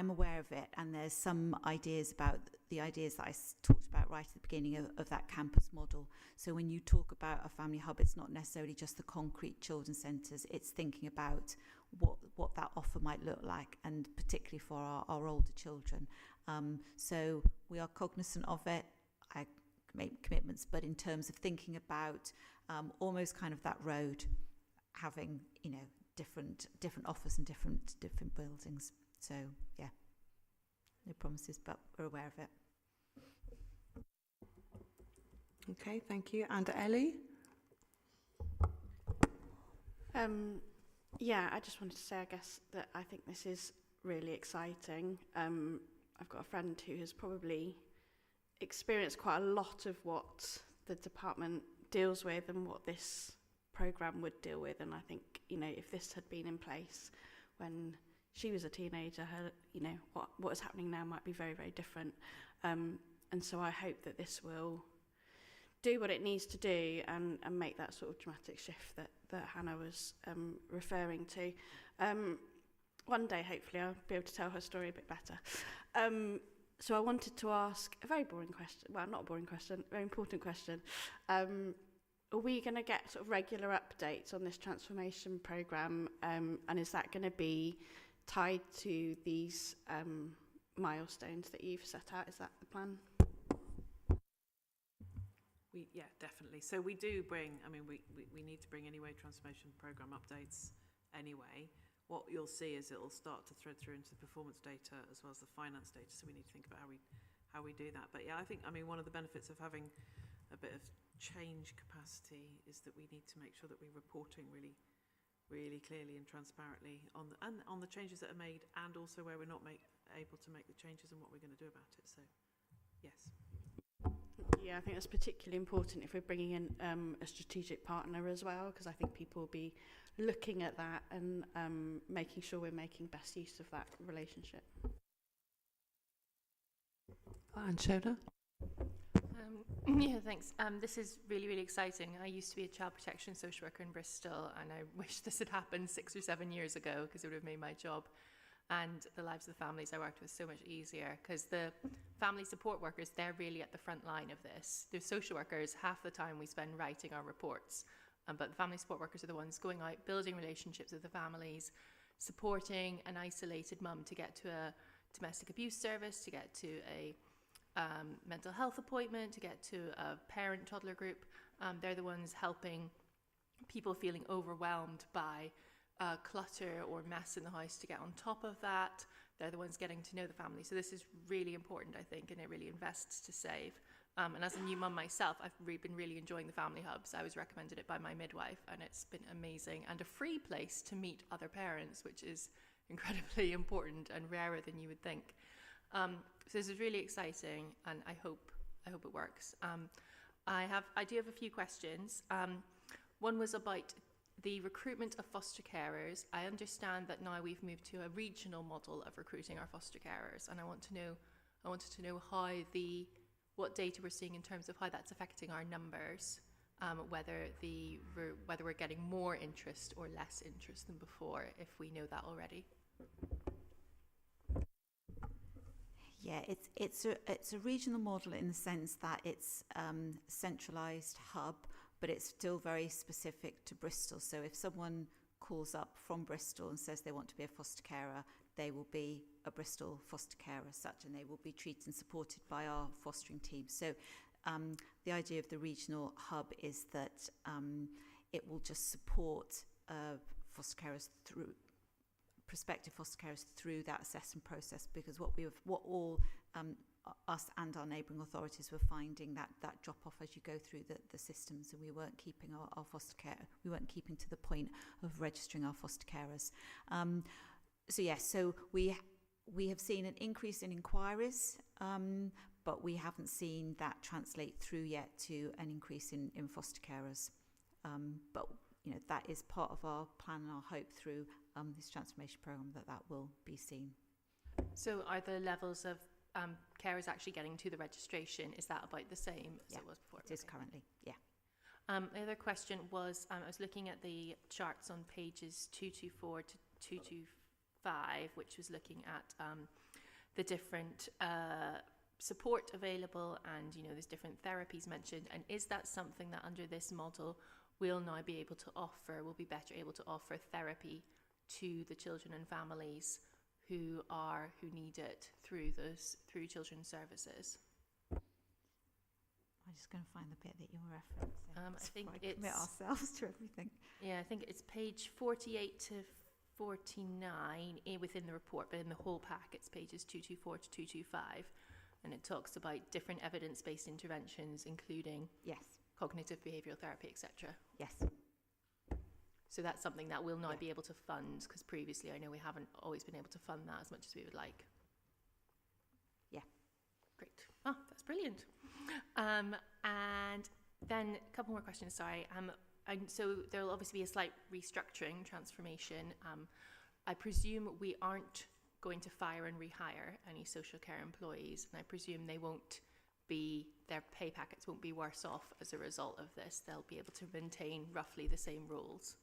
aware of it, and there's some ideas about the ideas that I talked about right at the beginning of that campus model. So when you talk about a family hub, it's not necessarily just the concrete children's centres, it's thinking about what that offer might look like, and particularly for our older children. So we are cognizant of it. I make commitments, but in terms of thinking about almost kind of that road, having different offers and different buildings. So yeah, no promises, but we're aware of it. Okay, thank you. And Ellie? Yeah, I just wanted to say, I guess, that I think this is really exciting. I've got a friend who has probably experienced quite a lot of what the department deals with and what this programme would deal with. And I think, if this had been in place when she was a teenager, her, what is happening now might be very, very different. And so I hope that this will do what it needs to do and make that sort of dramatic shift that Hannah was referring to. One day, hopefully, I'll be able to tell her story a bit better. So I wanted to ask a very boring question. Well, not a boring question, very important question. Are we going to get sort of regular updates on this transformation programme? And is that going to be tied to these milestones that you've set out? Is that the plan? Yeah, definitely. So we do bring, I mean, we need to bring anyway transformation programme updates anyway. What you'll see is it'll start to thread through into the performance data as well as the finance data. So we need to think about how we do that. But yeah, I mean, one of the benefits of having a bit of change capacity is that we need to make sure that we're reporting really, really clearly and transparently on the changes that are made, and also where we're not able to make the changes and what we're going to do about it. So, yes. Yeah, I think that's particularly important if we're bringing in a strategic partner as well, because I think people will be looking at that and making sure we're making best use of that relationship. And Shona? Yeah, thanks. This is really, really exciting. I used to be a child protection social worker in Bristol, and I wish this had happened 6 or 7 years ago, because it would have made my job and the lives of the families I worked with so much easier, because the family support workers, they're really at the front line of this. The social workers, half the time we spend writing our reports, but the family support workers are the ones going out, building relationships with the families, supporting an isolated mum to get to a domestic abuse service, to get to a mental health appointment, to get to a parent-toddler group. They're the ones helping people feeling overwhelmed by clutter or mess in the house to get on top of that. They're the ones getting to know the family. So this is really important, I think, and it really invests to save. And as a new mum myself, I've been really enjoying the family hubs. I was recommended it by my midwife, and it's been amazing, and a free place to meet other parents, which is incredibly important and rarer than you would think. So this is really exciting, and I hope it works. I do have a few questions. One was about the recruitment of foster carers. I understand that now we've moved to a regional model of recruiting our foster carers, and I wanted to know what data we're seeing in terms of how that's affecting our numbers, whether we're getting more interest or less interest than before, if we know that already. Yeah, it's a regional model in the sense that it's centralised hub, but it's still very specific to Bristol. So if someone calls up from Bristol and says they want to be a foster carer, they will be a Bristol foster carer as such, and they will be treated and supported by our fostering team. So the idea of the regional hub is that it will just support foster carers through prospective foster carers through that assessment process, because what all us and our neighbouring authorities were finding that drop off as you go through the systems, and we weren't keeping our foster care, we weren't keeping to the point of registering our foster carers. So we have seen an increase in inquiries, but we haven't seen that translate through yet to an increase in foster carers. But you know, that is part of our plan and our hope through this transformation programme that will be seen. So are the levels of carers actually getting to the registration, is that about the same as it was before? It is currently, yeah. The other question was, I was looking at the charts on pages 224 to 225, which was looking at the different support available, and there's different therapies mentioned, and is that something that under this model we'll now be able to offer, we'll be better able to offer therapy to the children and families who need it through children's services? I'm just going to find the bit that you're referencing. I think it's commit ourselves to everything. Yeah, I think it's page 48 to 49 within the report, but in the whole pack it's pages 224 to 225, and it talks about different evidence-based interventions, including cognitive behavioural therapy, etc. Yes. So that's something that we'll now be able to fund, because previously I know we haven't always been able to fund that as much as we would like. Yeah. Great. Oh, that's brilliant. And then a couple more questions, sorry. And so there will obviously be a slight restructuring, transformation. I presume we aren't going to fire and rehire any social care employees, and I presume they won't their pay packets won't be worse off as a result of this. They'll be able to maintain roughly the same roles.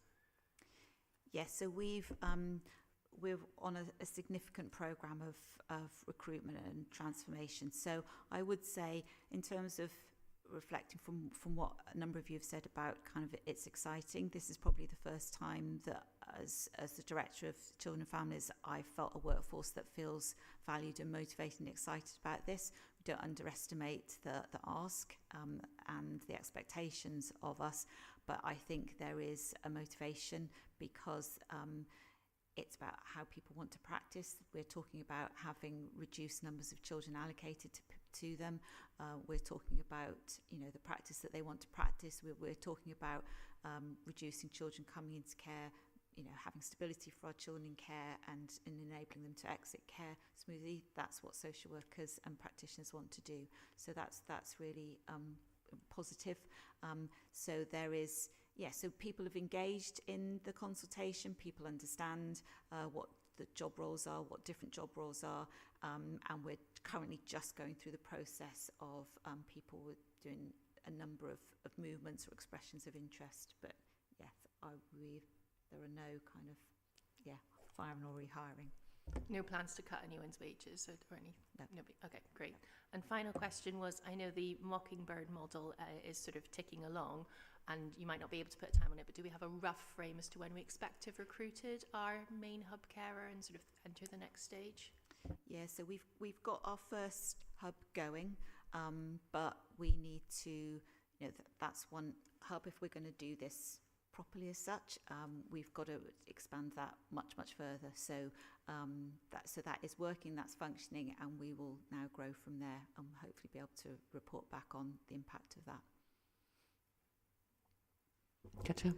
Yes, so we're on a significant programme of recruitment and transformation. So I would say, in terms of reflecting from what a number of you have said about kind of it's exciting, this is probably the first time that as the Director of Children and Families, I've felt a workforce that feels valued and motivated and excited about this. We don't underestimate the ask and the expectations of us, but I think there is a motivation because it's about how people want to practice. We're talking about having reduced numbers of children allocated to them. We're talking about, the practice that they want to practice. We're talking about reducing children coming into care, having stability for our children in care and enabling them to exit care smoothly. That's what social workers and practitioners want to do. So that's really positive. So there is, so people have engaged in the consultation. People understand what the job roles are, what different job roles are, and we're currently just going through the process of people doing a number of movements or expressions of interest. But yes, there are no kind of firing or rehiring. No plans to cut anyone's wages or any? No. Okay, great. And final question was, I know the Mockingbird model is sort of ticking along, and you might not be able to put a time on it, but do we have a rough frame as to when we expect to have recruited our main hub carer and sort of enter the next stage? Yeah, so we've got our first hub going, but we need to, that's one hub. If we're going to do this properly as such, we've got to expand that much further. So that is working, that's functioning, and we will now grow from there and hopefully be able to report back on the impact of that. Katja?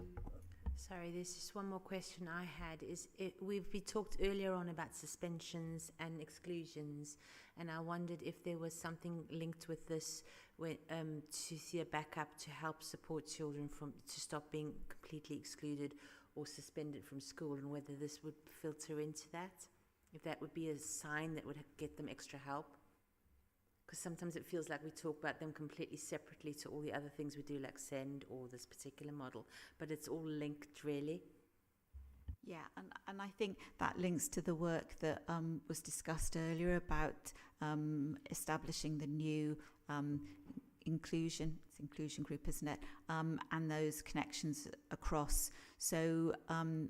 Sorry, there's just one more question I had. We talked earlier on about suspensions and exclusions, and I wondered if there was something linked with this to see a backup to help support children to stop being completely excluded or suspended from school, and whether this would filter into that, if that would be a sign that would get them extra help. Because sometimes it feels like we talk about them completely separately to all the other things we do, like SEND or this particular model, but it's all linked, really. Yeah, and I think that links to the work that was discussed earlier about establishing the new inclusion group, isn't it? And those connections across. So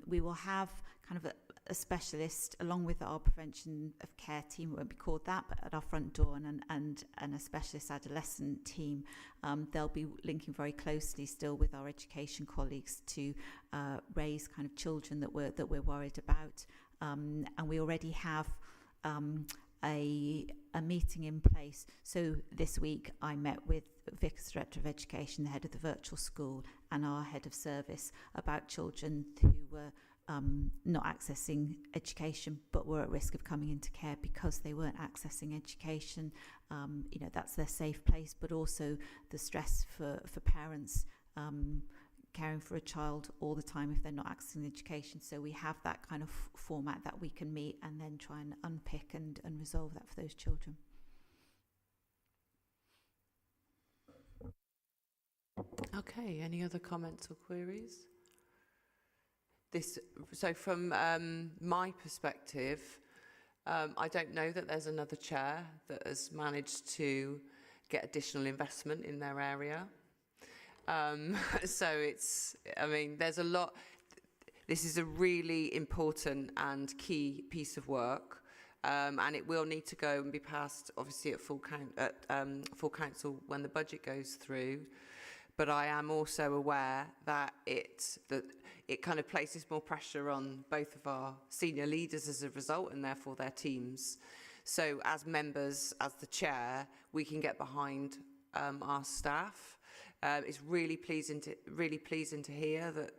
we will have kind of a specialist along with our prevention of care team. It won't be called that, but at our front door, and a specialist adolescent team. They'll be linking very closely still with our education colleagues to raise kind of children that we're worried about. And we already have a meeting in place. So this week I met with Vicar's Director of Education, the head of the virtual school, and our head of service about children who were not accessing education but were at risk of coming into care because they weren't accessing education. That's their safe place, but also the stress for parents caring for a child all the time if they're not accessing education. So we have that kind of format that we can meet and then try and unpick and resolve that for those children. Okay, any other comments or queries? So from my perspective, I don't know that there's another chair that has managed to get additional investment in their area. So there's a lot. This is a really important and key piece of work, and it will need to go and be passed, obviously, at full council when the budget goes through. But I am also aware that it kind of places more pressure on both of our senior leaders as a result, and therefore their teams. So as members, as the chair, we can get behind our staff. It's really pleasing to hear that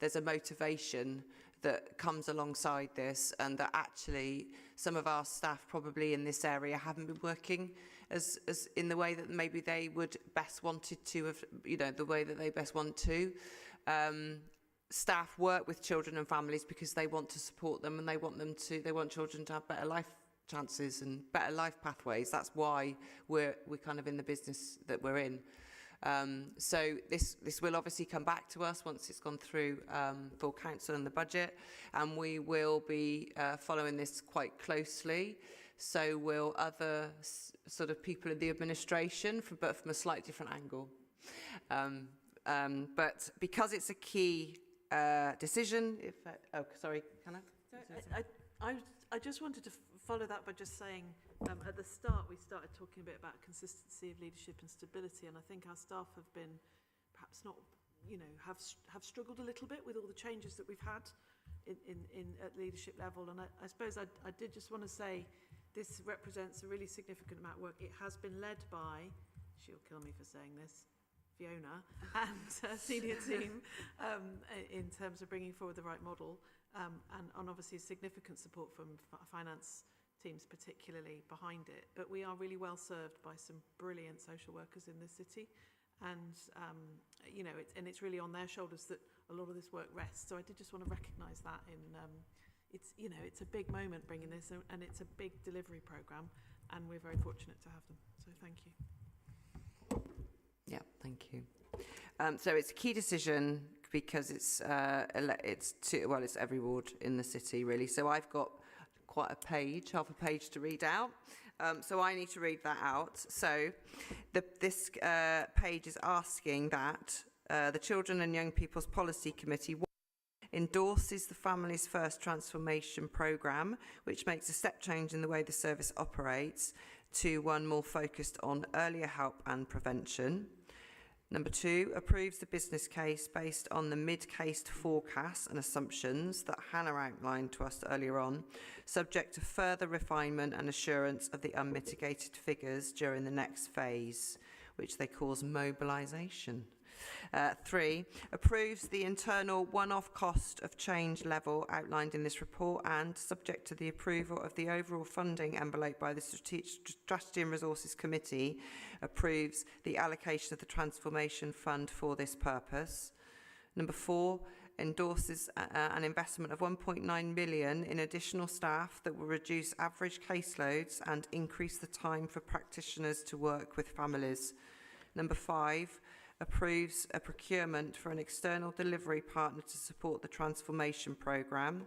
there's a motivation that comes alongside this, and that actually some of our staff probably in this area haven't been working as in the way that maybe they would best wanted to have, the way that they best want to. Staff work with children and families because they want to support them, and they want children to have better life chances and better life pathways. That's why we're kind of in the business that we're in. So this will obviously come back to us once it's gone through full council and the budget, and we will be following this quite closely. So will other sort of people in the administration, but from a slightly different angle. But because it's a key decision, sorry, can I just wanted to follow that by just saying at the start we started talking a bit about consistency of leadership and stability, and I think our staff have been perhaps not, have struggled a little bit with all the changes that we've had in at leadership level. And I suppose I did just want to say this represents a really significant amount of work. It has been led by, she'll kill me for saying this, Fiona and her senior team in terms of bringing forward the right model, and obviously significant support from finance teams particularly behind it. But we are really well served by some brilliant social workers in this city, and it's really on their shoulders that a lot of this work rests. So I did just want to recognise that it's a big moment bringing this, and it's a big delivery programme, and we're very fortunate to have them. So thank you. Yeah, thank you. So it's a key decision because it's every ward in the city really. So I've got quite half a page to read out. So I need to read that out. So this page is asking that the Children and Young People's Policy Committee endorses the Families First transformation programme, which makes a step change in the way the service operates to one more focused on earlier help and prevention. Number 2, approves the business case based on the mid-case forecasts and assumptions that Hannah outlined to us earlier on, subject to further refinement and assurance of the unmitigated figures during the next phase, which they call mobilisation. 3, approves the internal one-off cost of change level outlined in this report and, subject to the approval of the overall funding envelope by the Strategy and Resources Committee, approves the allocation of the Transformation Fund for this purpose. Number 4, endorses an investment of 1.9 million in additional staff that will reduce average caseloads and increase the time for practitioners to work with families. Number 5, approves a procurement for an external delivery partner to support the transformation programme,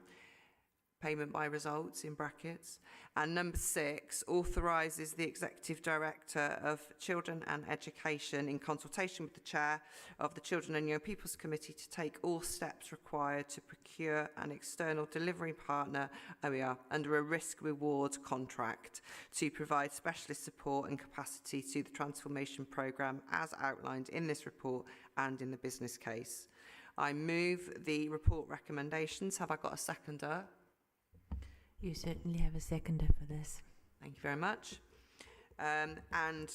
payment by results in brackets. And number 6, authorises the Executive Director of Children and Education in consultation with the Chair of the Children and Young People's Committee to take all steps required to procure an external delivery partner, under a risk-reward contract to provide specialist support and capacity to the transformation programme as outlined in this report and in the business case. I move the report recommendations. Have I got a seconder? You certainly have a seconder for this. Thank you very much. And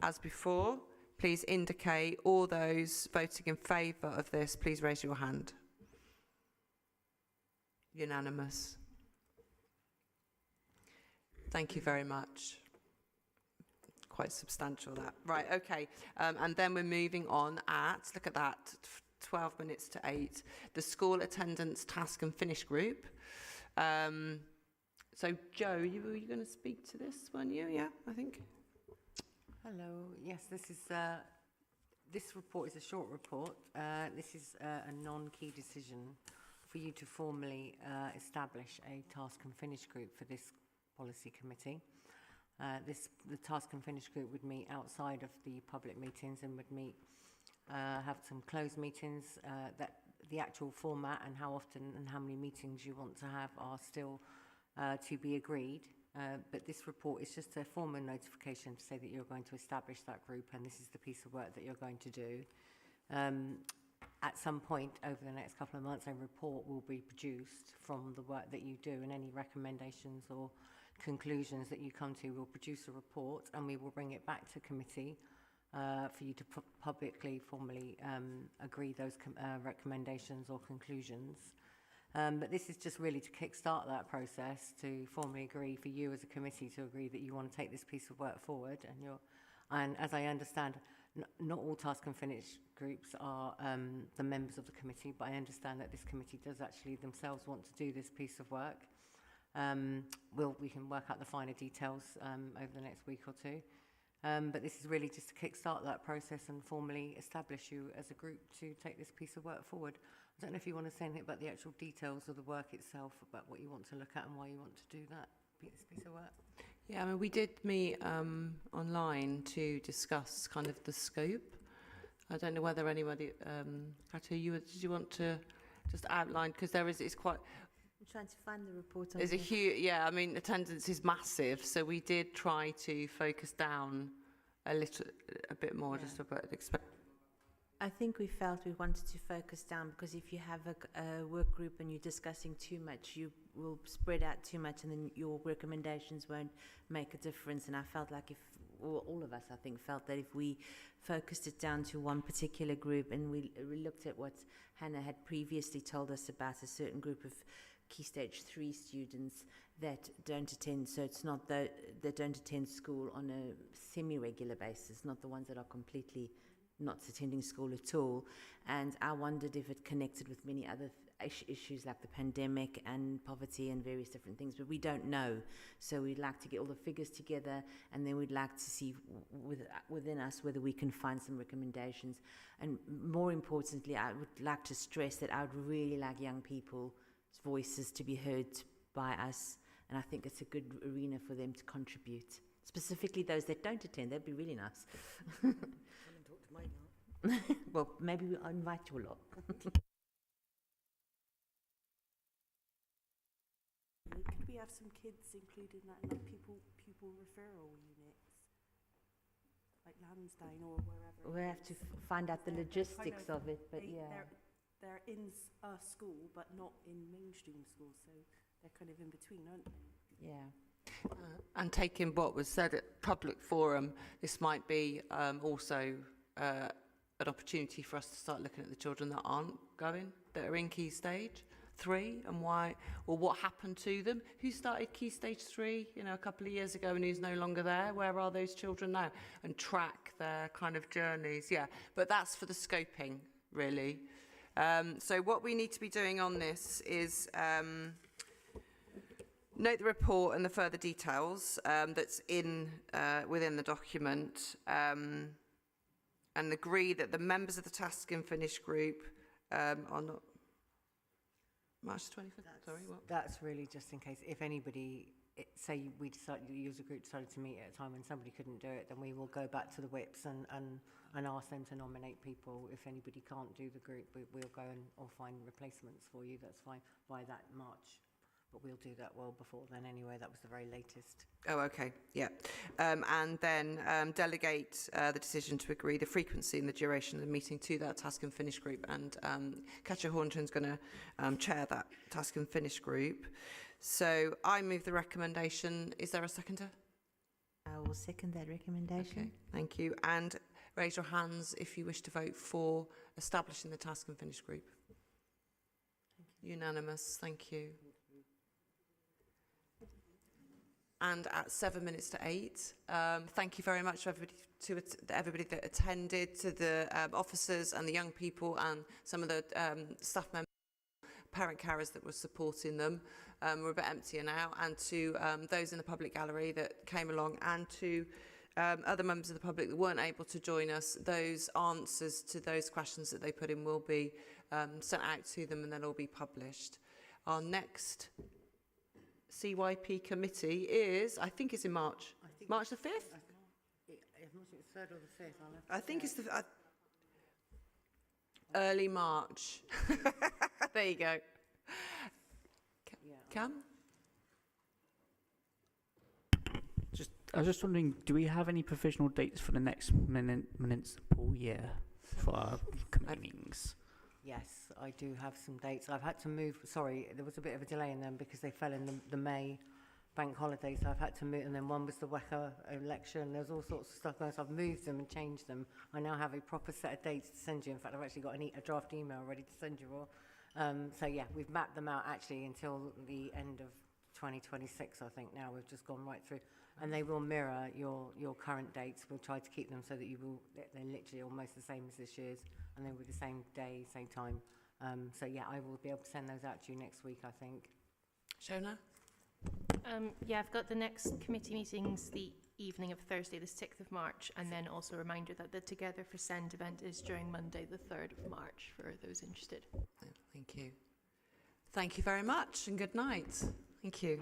as before, please indicate all those voting in favour of this. Please raise your hand. Unanimous. Thank you very much. Quite substantial that. Right, okay. And then we're moving on look at that, 12 minutes to 8, the School Attendance Task and Finish Group. So, Jo, were you going to speak to this one? Yeah, I think. Hello. Yes, this report is a short report. This is a non-key decision for you to formally establish a task and finish group for this policy committee. The task and finish group would meet outside of the public meetings and would have some closed meetings. That the actual format and how often and how many meetings you want to have are still to be agreed, but this report is just a formal notification to say that you're going to establish that group and this is the piece of work that you're going to do. At some point over the next couple of months, a report will be produced from the work that you do, and any recommendations or conclusions that you come to, we'll produce a report and we will bring it back to committee for you to publicly, formally agree those recommendations or conclusions. But this is just really to kickstart that process, to formally agree for you as a committee to agree that you want to take this piece of work forward. And as I understand, not all task and finish groups are the members of the committee, but I understand that this committee does actually themselves want to do this piece of work. we can work out the finer details over the next week or two. But this is really just to kickstart that process and formally establish you as a group to take this piece of work forward. I don't know if you want to say anything about the actual details of the work itself, about what you want to look at and why you want to do this piece of work. Yeah, I mean, we did meet online to discuss kind of the scope. I don't know whether anybody, Kato, did you want to just outline, because it's quite... I'm trying to find the report. There's a huge, I mean, attendance is massive, so we did try to focus down a bit more, just about expect. I think we felt we wanted to focus down, because if you have a work group and you're discussing too much, you will spread out too much, and then your recommendations won't make a difference. And I felt like all of us, I think, felt that if we focused it down to one particular group, and we looked at what Hannah had previously told us about a certain group of Key Stage 3 students that don't attend, so it's not that don't attend school on a semi-regular basis, not the ones that are completely not attending school at all. And I wondered if it connected with many other issues like the pandemic and poverty and various different things, but we don't know. So we'd like to get all the figures together, and then we'd like to see within us whether we can find some recommendations. And more importantly, I would like to stress that I would really like young people's voices to be heard by us, and I think it's a good arena for them to contribute. Specifically those that don't attend, that'd be really nice. Well, maybe I'll invite you a lot. Could we have some kids included in that, like pupil referral units, like Lansdowne or wherever? We'll have to find out the logistics of it, but they're in a school, but not in mainstream schools, so they're kind of in between, aren't they? Yeah. And taking what was said at public forum, this might be also an opportunity for us to start looking at the children that aren't going, that are in Key Stage 3, and why, or what happened to them. Who started Key Stage 3, a couple of years ago, and who's no longer there? Where are those children now? And track their kind of journeys. Yeah, but that's for the scoping, really. So what we need to be doing on this is note the report and the further details that's within the document, and agree that the members of the Task and Finish group are not... March 25th, That's really just in case, if anybody, say we decided, the user group decided to meet at a time when somebody couldn't do it, then we will go back to the whips and ask them to nominate people. If anybody can't do the group, we'll go or find replacements for you, that's fine, by that March. But we'll do that well before then anyway, that was the very latest. Oh, okay, yeah. And then delegate the decision to agree the frequency and the duration of the meeting to that Task and Finish group. And Katja Hornton's going to chair that Task and Finish group. So I move the recommendation. Is there a seconder? I will second that recommendation. Okay, thank you. And raise your hands if you wish to vote for establishing the Task and Finish group. Unanimous, thank you. And at 7 minutes to 8, thank you very much to everybody that attended, to the officers and the young people and some of the staff members, parent carers that were supporting them. We're a bit emptier now. And to those in the public gallery that came along, and to other members of the public that weren't able to join us, those answers to those questions that they put in will be sent out to them, and they'll all be published. Our next CYP committee is, I think it's in March. March the 5th? I'm not sure it's 3rd or the 5th. I think it's the early March. There you go. Cam? I was just wondering, do we have any provisional dates for the next municipal year for our meetings? Yes, I do have some dates. I've had to move, sorry, there was a bit of a delay in them because they fell in the May bank holiday, so I've had to move, and then one was the WECA election. There's all sorts of stuff going on, so I've moved them and changed them. I now have a proper set of dates to send you. In fact, I've actually got a draft email ready to send you all. So yeah, we've mapped them out actually until the end of 2026, I think now. We've just gone right through. And they will mirror your current dates. We'll try to keep them so that they're literally almost the same as this year's, and they'll be the same day, same time. So yeah, I will be able to send those out to you next week, I think. Shona? Yeah, I've got the next committee meetings the evening of Thursday, the 6th of March, and then also a reminder that the Together for Send event is during Monday, the 3rd of March, for those interested. Thank you. Thank you very much, and good night. Thank you.